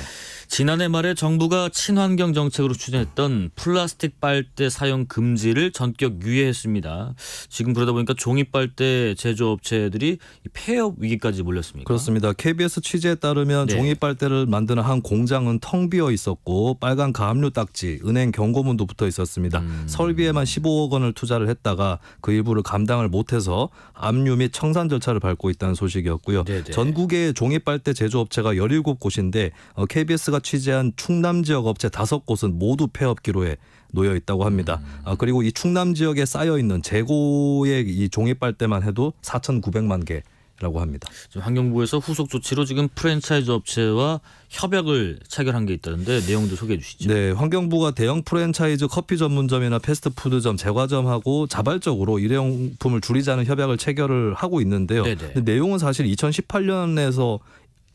지난해 말에 정부가 친환경 정책으로 추진했던 플라스틱 빨대 사용 금지를 전격 유예했습니다. 지금 그러다 보니까 종이 빨대 제조업체들이 폐업 위기까지 몰렸습니까? 그렇습니다. KBS 취재에 따르면 종이 빨대를 만드는 한 공장은 텅 비어 있었고 빨간 가압류 딱지, 은행 경고문도 붙어 있었습니다. 설비에만 15억 원을 투자를 했다가 그 일부를 감당을 못해서 압류 및 청산 절차를 밟고 있다는 소식이었고요. 전국의 종이 빨대 제조업체가 17곳인데 KBS가 취재한 충남 지역 업체 5곳은 모두 폐업 기로에 놓여 있다고 합니다. 그리고 이 충남 지역에 쌓여 있는 재고의 이 종이 빨대만 해도 4,900만 개라고 합니다. 환경부에서 후속 조치로 지금 프랜차이즈 업체와 협약을 체결한 게 있다는데 내용도 소개해 주시죠. 네, 환경부가 대형 프랜차이즈 커피 전문점이나 패스트푸드점, 제과점하고 자발적으로 일회용품을 줄이자는 협약을 체결을 하고 있는데요. 근데 내용은 사실 2018년에서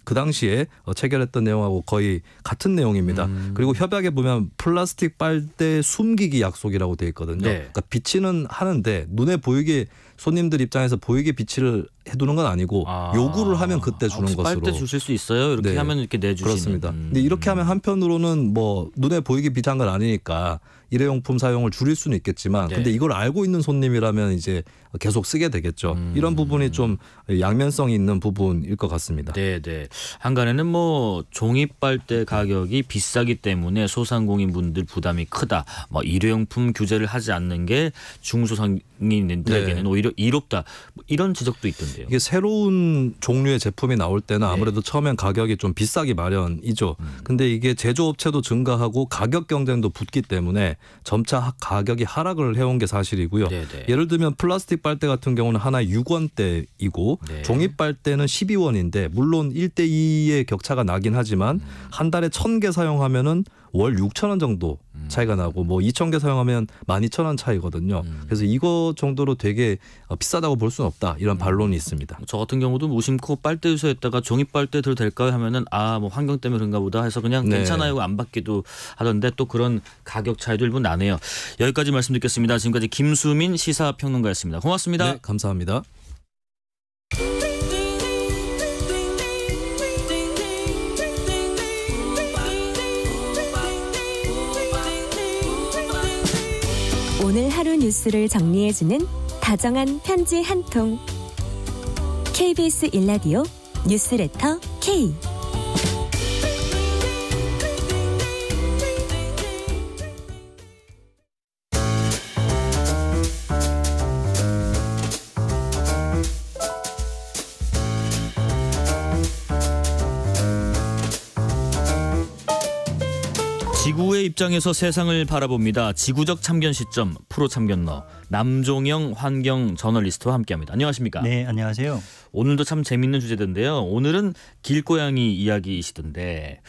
그 당시에 체결했던 내용하고 거의 같은 내용입니다. 그리고 협약에 보면 플라스틱 빨대 숨기기 약속이라고 돼 있거든요. 그러니까 비치는 하는데 눈에 보이게 손님들 입장에서 보이게 비치를 해두는 건 아니고 요구를 하면 그때 주는 것으로. 빨대 주실 수 있어요? 이렇게 하면 이렇게 내주시는. 그렇습니다. 근데 이렇게 하면 한편으로는 뭐 눈에 보이게 비치한 건 아니니까 일회용품 사용을 줄일 수는 있겠지만 근데 이걸 알고 있는 손님이라면 이제 계속 쓰게 되겠죠. 이런 부분이 좀 양면성이 있는 부분일 것 같습니다. 네네. 한간에는 뭐 종이 빨대 가격이 비싸기 때문에 소상공인분들 부담이 크다. 뭐 일회용품 규제를 하지 않는 게 중소상인들에게는 오히려 이롭다. 뭐 이런 지적도 있던데요. 이게 새로운 종류의 제품이 나올 때는 아무래도 처음엔 가격이 좀 비싸기 마련이죠. 근데 이게 제조업체도 증가하고 가격 경쟁도 붙기 때문에 점차 가격이 하락을 해온 게 사실이고요. 예를 들면 플라스틱 빨대 같은 경우는 하나에 6원대이고 종이 빨대는 12원인데 물론 1대2의 격차가 나긴 하지만 한 달에 1,000개 사용하면은 월 6,000원 정도 차이가 나고 뭐 2,000개 사용하면 12,000원 차이거든요. 그래서 이거 정도로 되게 비싸다고 볼 수는 없다. 이런 반론이 있습니다. 저 같은 경우도 무심코 빨대 유서했다가 종이 빨대 들어도 될까요 하면은 뭐 환경 때문에 그런가 보다 해서 그냥 괜찮아요 안 받기도 하던데 또 그런 가격 차이도 일부 나네요. 여기까지 말씀 듣겠습니다. 지금까지 김수민 시사평론가였습니다. 고맙습니다. 네, 감사합니다. 오늘 하루 뉴스를 정리해주는 다정한 편지 한 통. KBS 1라디오 뉴스레터 K. 지구의 입장에서 세상을 바라봅니다. 지구적 참견 시점 프로 참견러 남종영 환경 저널리스트와 함께합니다. 안녕하십니까? 네, 안녕하세요. 오늘도 참 재밌는 주제던데요. 오늘은 길고양이 이야기이시던데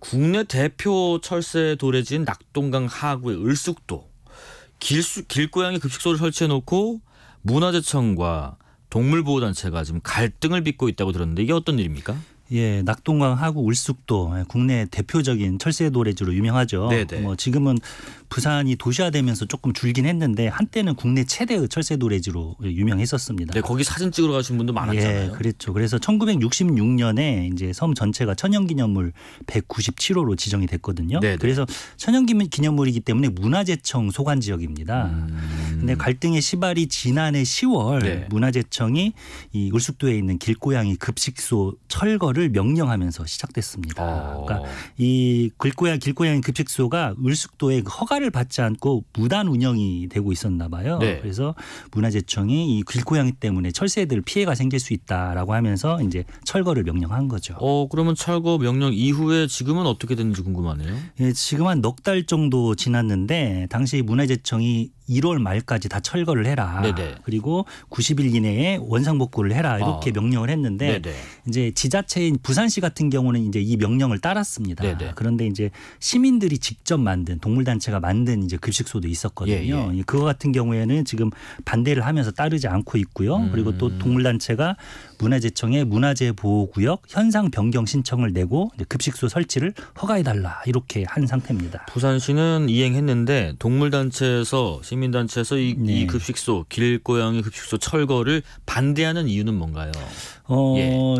국내 대표 철새 도래지인 낙동강 하구의 을숙도 길고양이 급식소를 설치해놓고 문화재청과 동물보호단체가 지금 갈등을 빚고 있다고 들었는데 이게 어떤 일입니까? 예, 낙동강 하구 을숙도 국내 대표적인 철새 도래지로 유명하죠. 뭐 지금은 부산이 도시화되면서 조금 줄긴 했는데 한때는 국내 최대의 철새 도래지로 유명했었습니다. 네, 거기 사진 찍으러 가신 분도 많았잖아요. 예, 그랬죠. 그래서 1966년에 이제 섬 전체가 천연기념물 197호로 지정이 됐거든요. 그래서 천연기념물이기 때문에 문화재청 소관 지역입니다. 근데 갈등의 시발이 지난해 10월 문화재청이 이 을숙도에 있는 길고양이 급식소 철거를 명령하면서 시작됐습니다. 그러니까 이 길고양이 급식소가 을숙도에 허가를 받지 않고 무단 운영이 되고 있었나 봐요. 그래서 문화재청이 이 길고양이 때문에 철새들 피해가 생길 수 있다라고 하면서 이제 철거를 명령한 거죠. 그러면 철거 명령 이후에 지금은 어떻게 됐는지 궁금하네요. 예, 지금 한 넉 달 정도 지났는데 당시 문화재청이 1월 말까지 다 철거를 해라. 네네. 그리고 90일 이내에 원상복구를 해라. 이렇게 명령을 했는데 네네. 이제 지자체인 부산시 같은 경우는 이제 이 명령을 따랐습니다. 네네. 그런데 이제 시민들이 직접 만든 동물단체가 만든 이제 급식소도 있었거든요. 예, 예. 그거 같은 경우에는 지금 반대를 하면서 따르지 않고 있고요. 그리고 또 동물단체가 문화재청에 문화재보호구역 현상 변경 신청을 내고 급식소 설치를 허가해달라 이렇게 한 상태입니다. 부산시는 이행했는데 동물단체에서 시민단체에서 이 급식소 길고양이 급식소 철거를 반대하는 이유는 뭔가요?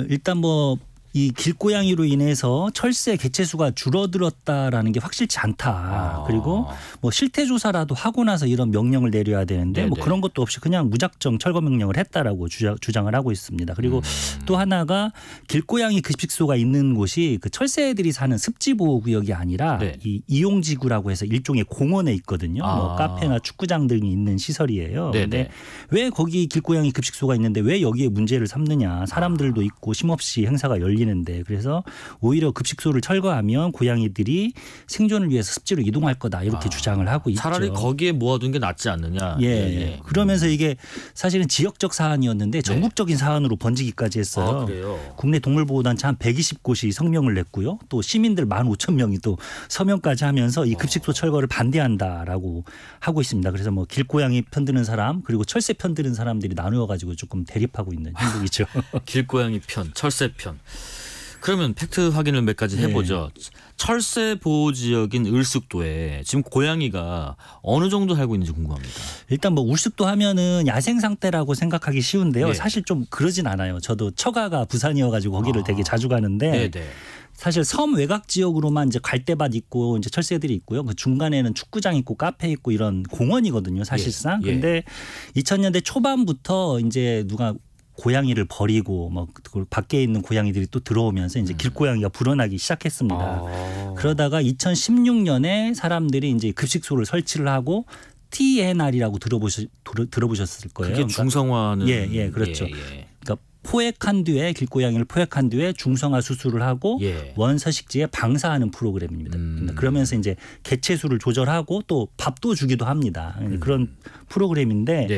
일단 뭐 이 길고양이로 인해서 철새 개체수가 줄어들었다라는 게 확실치 않다. 그리고 뭐 실태 조사라도 하고 나서 이런 명령을 내려야 되는데 네네. 뭐 그런 것도 없이 그냥 무작정 철거 명령을 했다라고 주장을 하고 있습니다. 그리고 또 하나가 길고양이 급식소가 있는 곳이 그 철새들이 사는 습지보호구역이 아니라 네. 이 이용지구라고 해서 일종의 공원에 있거든요. 뭐 카페나 축구장 등이 있는 시설이에요. 그런데 왜 거기 길고양이 급식소가 있는데 왜 여기에 문제를 삼느냐. 사람들도 있고 쉼없이 행사가 열리는데 그래서 오히려 급식소를 철거하면 고양이들이 생존을 위해서 습지로 이동할 거다 이렇게 주장을 하고 있죠. 차라리 거기에 모아둔 게 낫지 않느냐. 예. 그러면서 이게 사실은 지역적 사안이었는데 전국적인 사안으로 번지기까지 했어요. 그래요? 국내 동물보호단체 한 120곳이 성명을 냈고요. 또 시민들 15,000명이 또 서명까지 하면서 이 급식소 철거를 반대한다라고 하고 있습니다. 그래서 뭐 길고양이 편드는 사람 그리고 철새 편드는 사람들이 나누어 가지고 조금 대립하고 있는 형국이죠. 길고양이 편, 철새 편. 그러면 팩트 확인을 몇 가지 해보죠. 철새 보호 지역인 을숙도에 지금 고양이가 어느 정도 살고 있는지 궁금합니다. 일단 뭐 울숙도 하면은 야생 상태라고 생각하기 쉬운데요. 사실 좀 그러진 않아요. 저도 처가가 부산이어가지고 거기를 되게 자주 가는데 사실 섬 외곽 지역으로만 이제 갈대밭 있고 이제 철새들이 있고요. 그 중간에는 축구장 있고 카페 있고 이런 공원이거든요. 사실상. 근데 2000년대 초반부터 이제 누가 고양이를 버리고 뭐 밖에 있는 고양이들이 또 들어오면서 이제 길고양이가 불어나기 시작했습니다. 그러다가 2016년에 사람들이 이제 급식소를 설치를 하고 TNR이라고 들어보셨을 거예요. 그게 중성화는 예, 그렇죠. 그러니까 포획한 뒤에 길고양이를 포획한 뒤에 중성화 수술을 하고 원서식지에 방사하는 프로그램입니다. 그러면서 이제 개체수를 조절하고 또 밥도 주기도 합니다. 그런 프로그램인데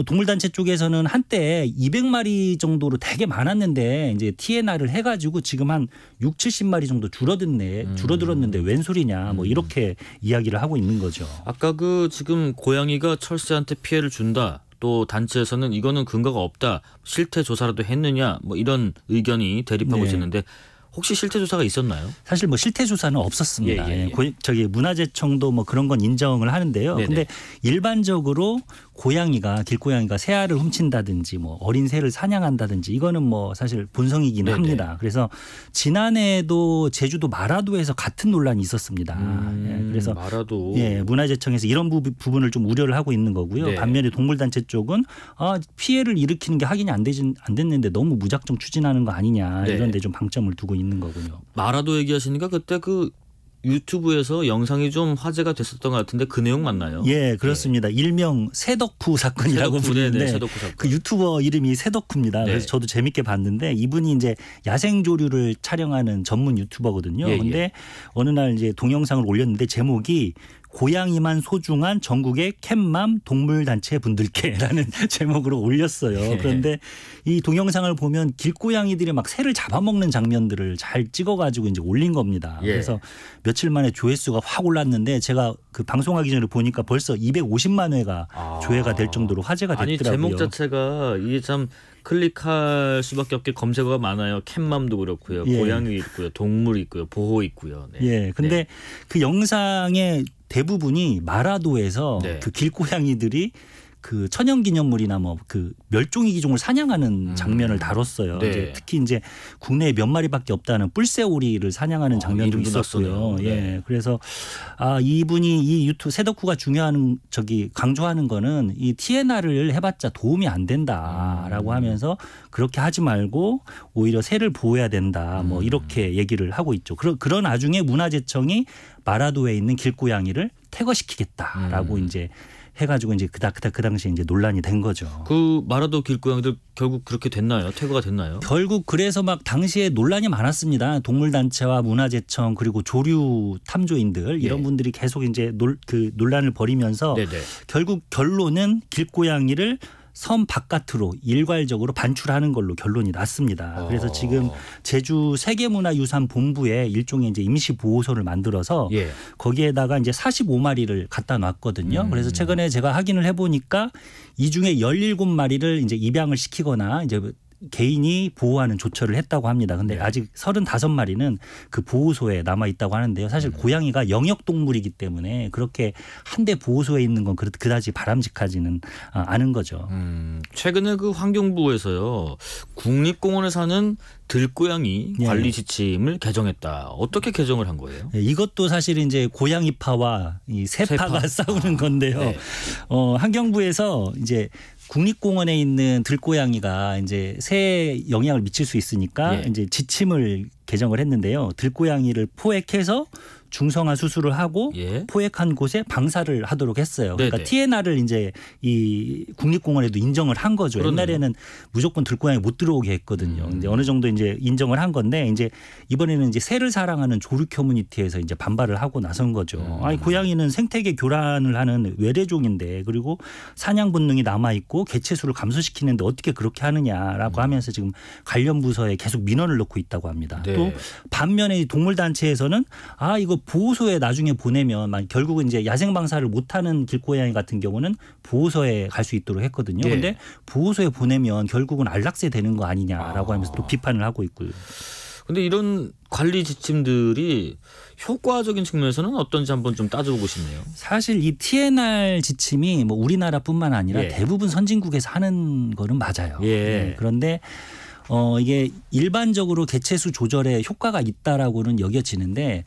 동물단체 쪽에서는 한때 200마리 정도로 되게 많았는데 이제 TNR을 해가지고 지금 한 6, 70마리 정도 줄어들었는데 웬 소리냐 뭐 이렇게 이야기를 하고 있는 거죠. 아까 그 지금 고양이가 철새한테 피해를 준다. 또 단체에서는 이거는 근거가 없다. 실태 조사라도 했느냐 뭐 이런 의견이 대립하고 있었는데 혹시 실태 조사가 있었나요? 사실 뭐 실태 조사는 없었습니다. 저기 문화재청도 뭐 그런 건 인정을 하는데요. 그런데 일반적으로 고양이가 길고양이가 새알을 훔친다든지 뭐 어린 새를 사냥한다든지 이거는 뭐 사실 본성이긴 합니다. 그래서 지난해에도 제주도 마라도에서 같은 논란이 있었습니다. 그래서 마라도 문화재청에서 이런 부분을 좀 우려를 하고 있는 거고요. 반면에 동물단체 쪽은 피해를 일으키는 게 확인이 안 됐는데 너무 무작정 추진하는 거 아니냐 이런 데 좀 방점을 두고 있는 거군요. 마라도 얘기하시니까 그때 그 유튜브에서 영상이 좀 화제가 됐었던 것 같은데 그 내용 맞나요? 예, 그렇습니다. 일명 새덕후 사건이라고 부르는데 그 유튜버 이름이 새덕후입니다. 그래서 저도 재밌게 봤는데 이분이 이제 야생조류를 촬영하는 전문 유튜버거든요. 그런데 어느 날 이제 동영상을 올렸는데 제목이 고양이만 소중한 전국의 캣맘 동물단체 분들께라는 제목으로 올렸어요. 그런데 이 동영상을 보면 길고양이들이 막 새를 잡아먹는 장면들을 잘 찍어가지고 이제 올린 겁니다. 그래서 며칠 만에 조회수가 확 올랐는데 제가 그 방송하기 전에 보니까 벌써 250만 회가 조회가 될 정도로 화제가 됐더라고요. 아니 제목 자체가 이게 참 클릭할 수밖에 없게 검색어가 많아요. 캣맘도 그렇고요. 고양이 있고요. 동물 있고요. 보호 있고요. 근데 그 영상의 대부분이 마라도에서 그 길고양이들이 그 천연기념물이나 뭐 그 멸종위 기종을 사냥하는 장면을 다뤘어요. 이제 특히 이제 국내에 몇 마리밖에 없다는 뿔새오리를 사냥하는 장면도 있었고요. 그래서 이분이 이 유튜브 새덕후가 강조하는 거는 이 TNR을 해봤자 도움이 안 된다라고 하면서 그렇게 하지 말고 오히려 새를 보호해야 된다. 뭐 이렇게 얘기를 하고 있죠. 그런 와중에 문화재청이 마라도에 있는 길고양이를 퇴거시키겠다라고 이제 해가지고 이제 그 당시에 이제 논란이 된 거죠. 그 마라도 길고양이들 결국 그렇게 됐나요? 퇴거가 됐나요? 결국 그래서 막 당시에 논란이 많았습니다. 동물단체와 문화재청 그리고 조류 탐조인들 이런 분들이 계속 이제 논란을 벌이면서 결국 결론은 길고양이를 섬 바깥으로 일괄적으로 반출하는 걸로 결론이 났습니다. 그래서 지금 제주 세계문화유산본부에 일종의 이제 임시보호소를 만들어서 거기에다가 이제 45마리를 갖다 놨거든요. 그래서 최근에 제가 확인을 해보니까 이 중에 17마리를 이제 입양을 시키거나 이제 개인이 보호하는 조처를 했다고 합니다. 근데 아직 35마리는 그 보호소에 남아 있다고 하는데요. 사실 고양이가 영역 동물이기 때문에 그렇게 한 대 보호소에 있는 건 그다지 바람직하지는 않은 거죠. 최근에 그 환경부에서요. 국립공원에 사는 들고양이 관리 지침을 개정했다. 어떻게 개정을 한 거예요? 이것도 사실 이제 고양이파와 이 새파가 싸우는 건데요. 환경부에서 이제 국립공원에 있는 들고양이가 이제 새에 영향을 미칠 수 있으니까 이제 지침을 개정을 했는데요. 들고양이를 포획해서 중성화 수술을 하고 포획한 곳에 방사를 하도록 했어요. 그러니까 TNR을 이제 이 국립공원에도 인정을 한 거죠. 그러네요. 옛날에는 무조건 들고양이 못 들어오게 했거든요. 이제 어느 정도 이제 인정을 한 건데 이제 이번에는 이제 새를 사랑하는 조류 커뮤니티에서 이제 반발을 하고 나선 거죠. 아니 고양이는 생태계 교란을 하는 외래종인데 그리고 사냥 본능이 남아 있고 개체수를 감소시키는데 어떻게 그렇게 하느냐라고 하면서 지금 관련 부서에 계속 민원을 넣고 있다고 합니다. 또 반면에 동물단체에서는 이거 보호소에 나중에 보내면 결국은 이제 야생 방사를 못하는 길고양이 같은 경우는 보호소에 갈 수 있도록 했거든요. 그런데 보호소에 보내면 결국은 안락세 되는 거 아니냐라고 하면서 또 비판을 하고 있고요. 그런데 이런 관리 지침들이 효과적인 측면에서는 어떤지 한번 좀 따져보고 싶네요. 사실 이 TNR 지침이 뭐 우리나라뿐만 아니라 대부분 선진국에서 하는 거는 맞아요. 그런데 이게 일반적으로 개체수 조절에 효과가 있다라고는 여겨지는데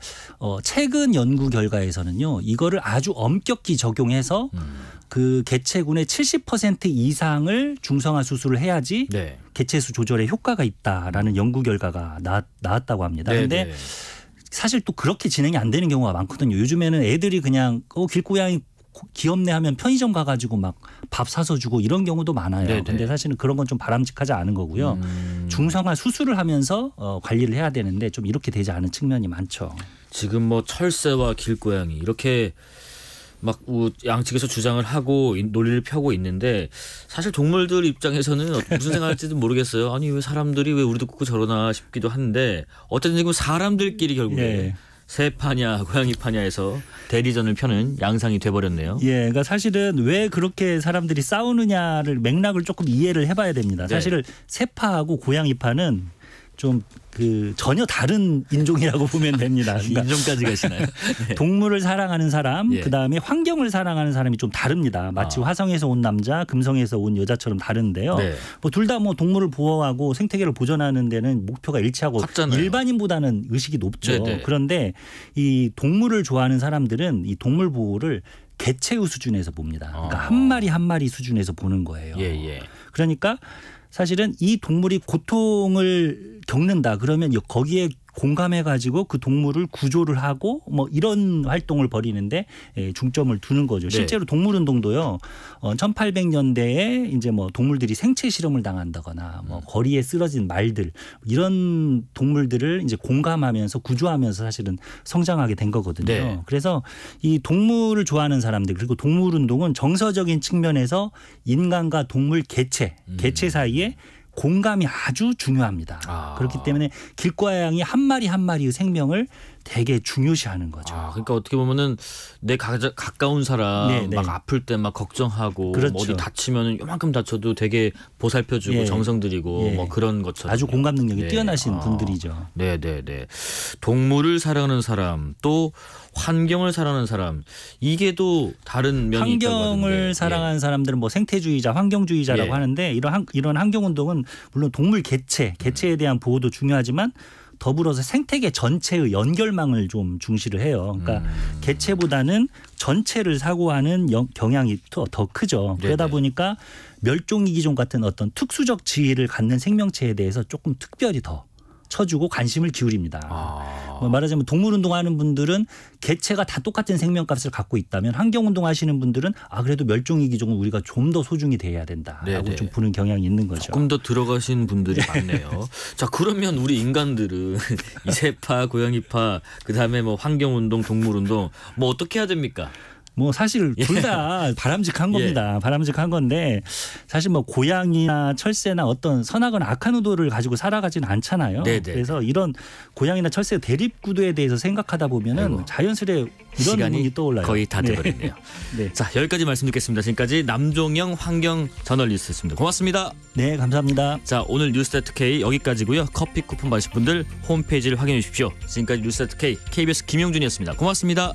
최근 연구 결과에서는요. 이거를 아주 엄격히 적용해서 그 개체군의 70% 이상을 중성화 수술을 해야지 개체수 조절에 효과가 있다라는 연구 결과가 나왔다고 합니다. 그런데 사실 또 그렇게 진행이 안 되는 경우가 많거든요. 요즘에는 애들이 그냥 길고양이 귀엽네 하면 편의점 가가지고 막 밥 사서 주고 이런 경우도 많아요. 근데 사실은 그런 건 좀 바람직하지 않은 거고요. 중성화 수술을 하면서 관리를 해야 되는데 좀 이렇게 되지 않은 측면이 많죠. 지금 뭐 철새와 길고양이 이렇게 막 양측에서 주장을 하고 논리를 펴고 있는데 사실 동물들 입장에서는 무슨 생각할지도 모르겠어요. 아니 왜 사람들이 왜 우리도 꼭 저러나 싶기도 한데 어쨌든 지금 사람들끼리 결국에 새파냐 고양이파냐에서 대리전을 펴는 양상이 돼버렸네요. 그러니까 사실은 왜 그렇게 사람들이 싸우느냐를 맥락을 조금 이해를 해봐야 됩니다. 사실은 새파하고 고양이파는 좀 전혀 다른 인종이라고 보면 됩니다. 그러니까 인종까지 가시나요? 동물을 사랑하는 사람, 그다음에 환경을 사랑하는 사람이 좀 다릅니다. 마치 화성에서 온 남자, 금성에서 온 여자처럼 다른데요. 뭐 둘 다 뭐 동물을 보호하고 생태계를 보존하는 데는 목표가 일치하고 같잖아요. 일반인보다는 의식이 높죠. 그런데 이 동물을 좋아하는 사람들은 이 동물 보호를 개체의 수준에서 봅니다. 그러니까 한 마리 한 마리 수준에서 보는 거예요. 그러니까 사실은 이 동물이 고통을 겪는다 그러면 거기에 공감해가지고 그 동물을 구조를 하고 뭐 이런 활동을 벌이는데 중점을 두는 거죠. 실제로 동물운동도요. 1800년대에 이제 뭐 동물들이 생체 실험을 당한다거나 뭐 거리에 쓰러진 말들 이런 동물들을 이제 공감하면서 구조하면서 사실은 성장하게 된 거거든요. 그래서 이 동물을 좋아하는 사람들 그리고 동물운동은 정서적인 측면에서 인간과 동물 개체 사이에 공감이 아주 중요합니다. 그렇기 때문에 길고양이 한 마리 한 마리의 생명을 되게 중요시하는 거죠. 그러니까 어떻게 보면은 내 가까운 사람 막 아플 때 막 걱정하고 뭐 어디 다치면 요만큼 다쳐도 되게 보살펴주고 정성 들이고 뭐 그런 것처럼 아주 공감 능력이 뛰어나신 분들이죠. 동물을 사랑하는 사람 또 환경을 사랑하는 사람 이게 또 다른 면이 있다고 하던데. 환경을 사랑하는 사람들은 뭐 생태주의자, 환경주의자라고 하는데 이런 환경운동은 물론 동물 개체에 대한 보호도 중요하지만 더불어서 생태계 전체의 연결망을 좀 중시를 해요. 그러니까 개체보다는 전체를 사고하는 경향이 더 크죠. 그러다 보니까 멸종위기종 같은 어떤 특수적 지위를 갖는 생명체에 대해서 조금 특별히 더 쳐주고 관심을 기울입니다. 뭐 말하자면 동물운동하는 분들은 개체가 다 똑같은 생명값을 갖고 있다면 환경운동하시는 분들은 그래도 멸종위기 종은 우리가 좀 더 소중히 대해야 된다라고 좀 보는 경향이 있는 거죠. 조금 더 들어가신 분들이 많네요. 자, 그러면 우리 인간들은 이세파, 고양이파, 그다음에 뭐 환경운동, 동물운동 뭐 어떻게 해야 됩니까? 뭐 사실 둘 다 바람직한 겁니다. 바람직한 건데 사실 뭐 고양이나 철새나 어떤 선악은 악한 의도를 가지고 살아가지는 않잖아요. 그래서 이런 고양이나 철새 대립 구도에 대해서 생각하다 보면은 자연스레 이런 부분이 떠올라요. 거의 다 돼버렸네요. 자, 여기까지 말씀 듣겠습니다. 지금까지 남종영 환경 저널리스트였습니다. 고맙습니다. 네, 감사합니다. 자, 오늘 뉴스데이트 K 여기까지고요. 커피 쿠폰 받으실 분들 홈페이지를 확인해 주십시오. 지금까지 뉴스데이트 K KBS 김용준이었습니다. 고맙습니다.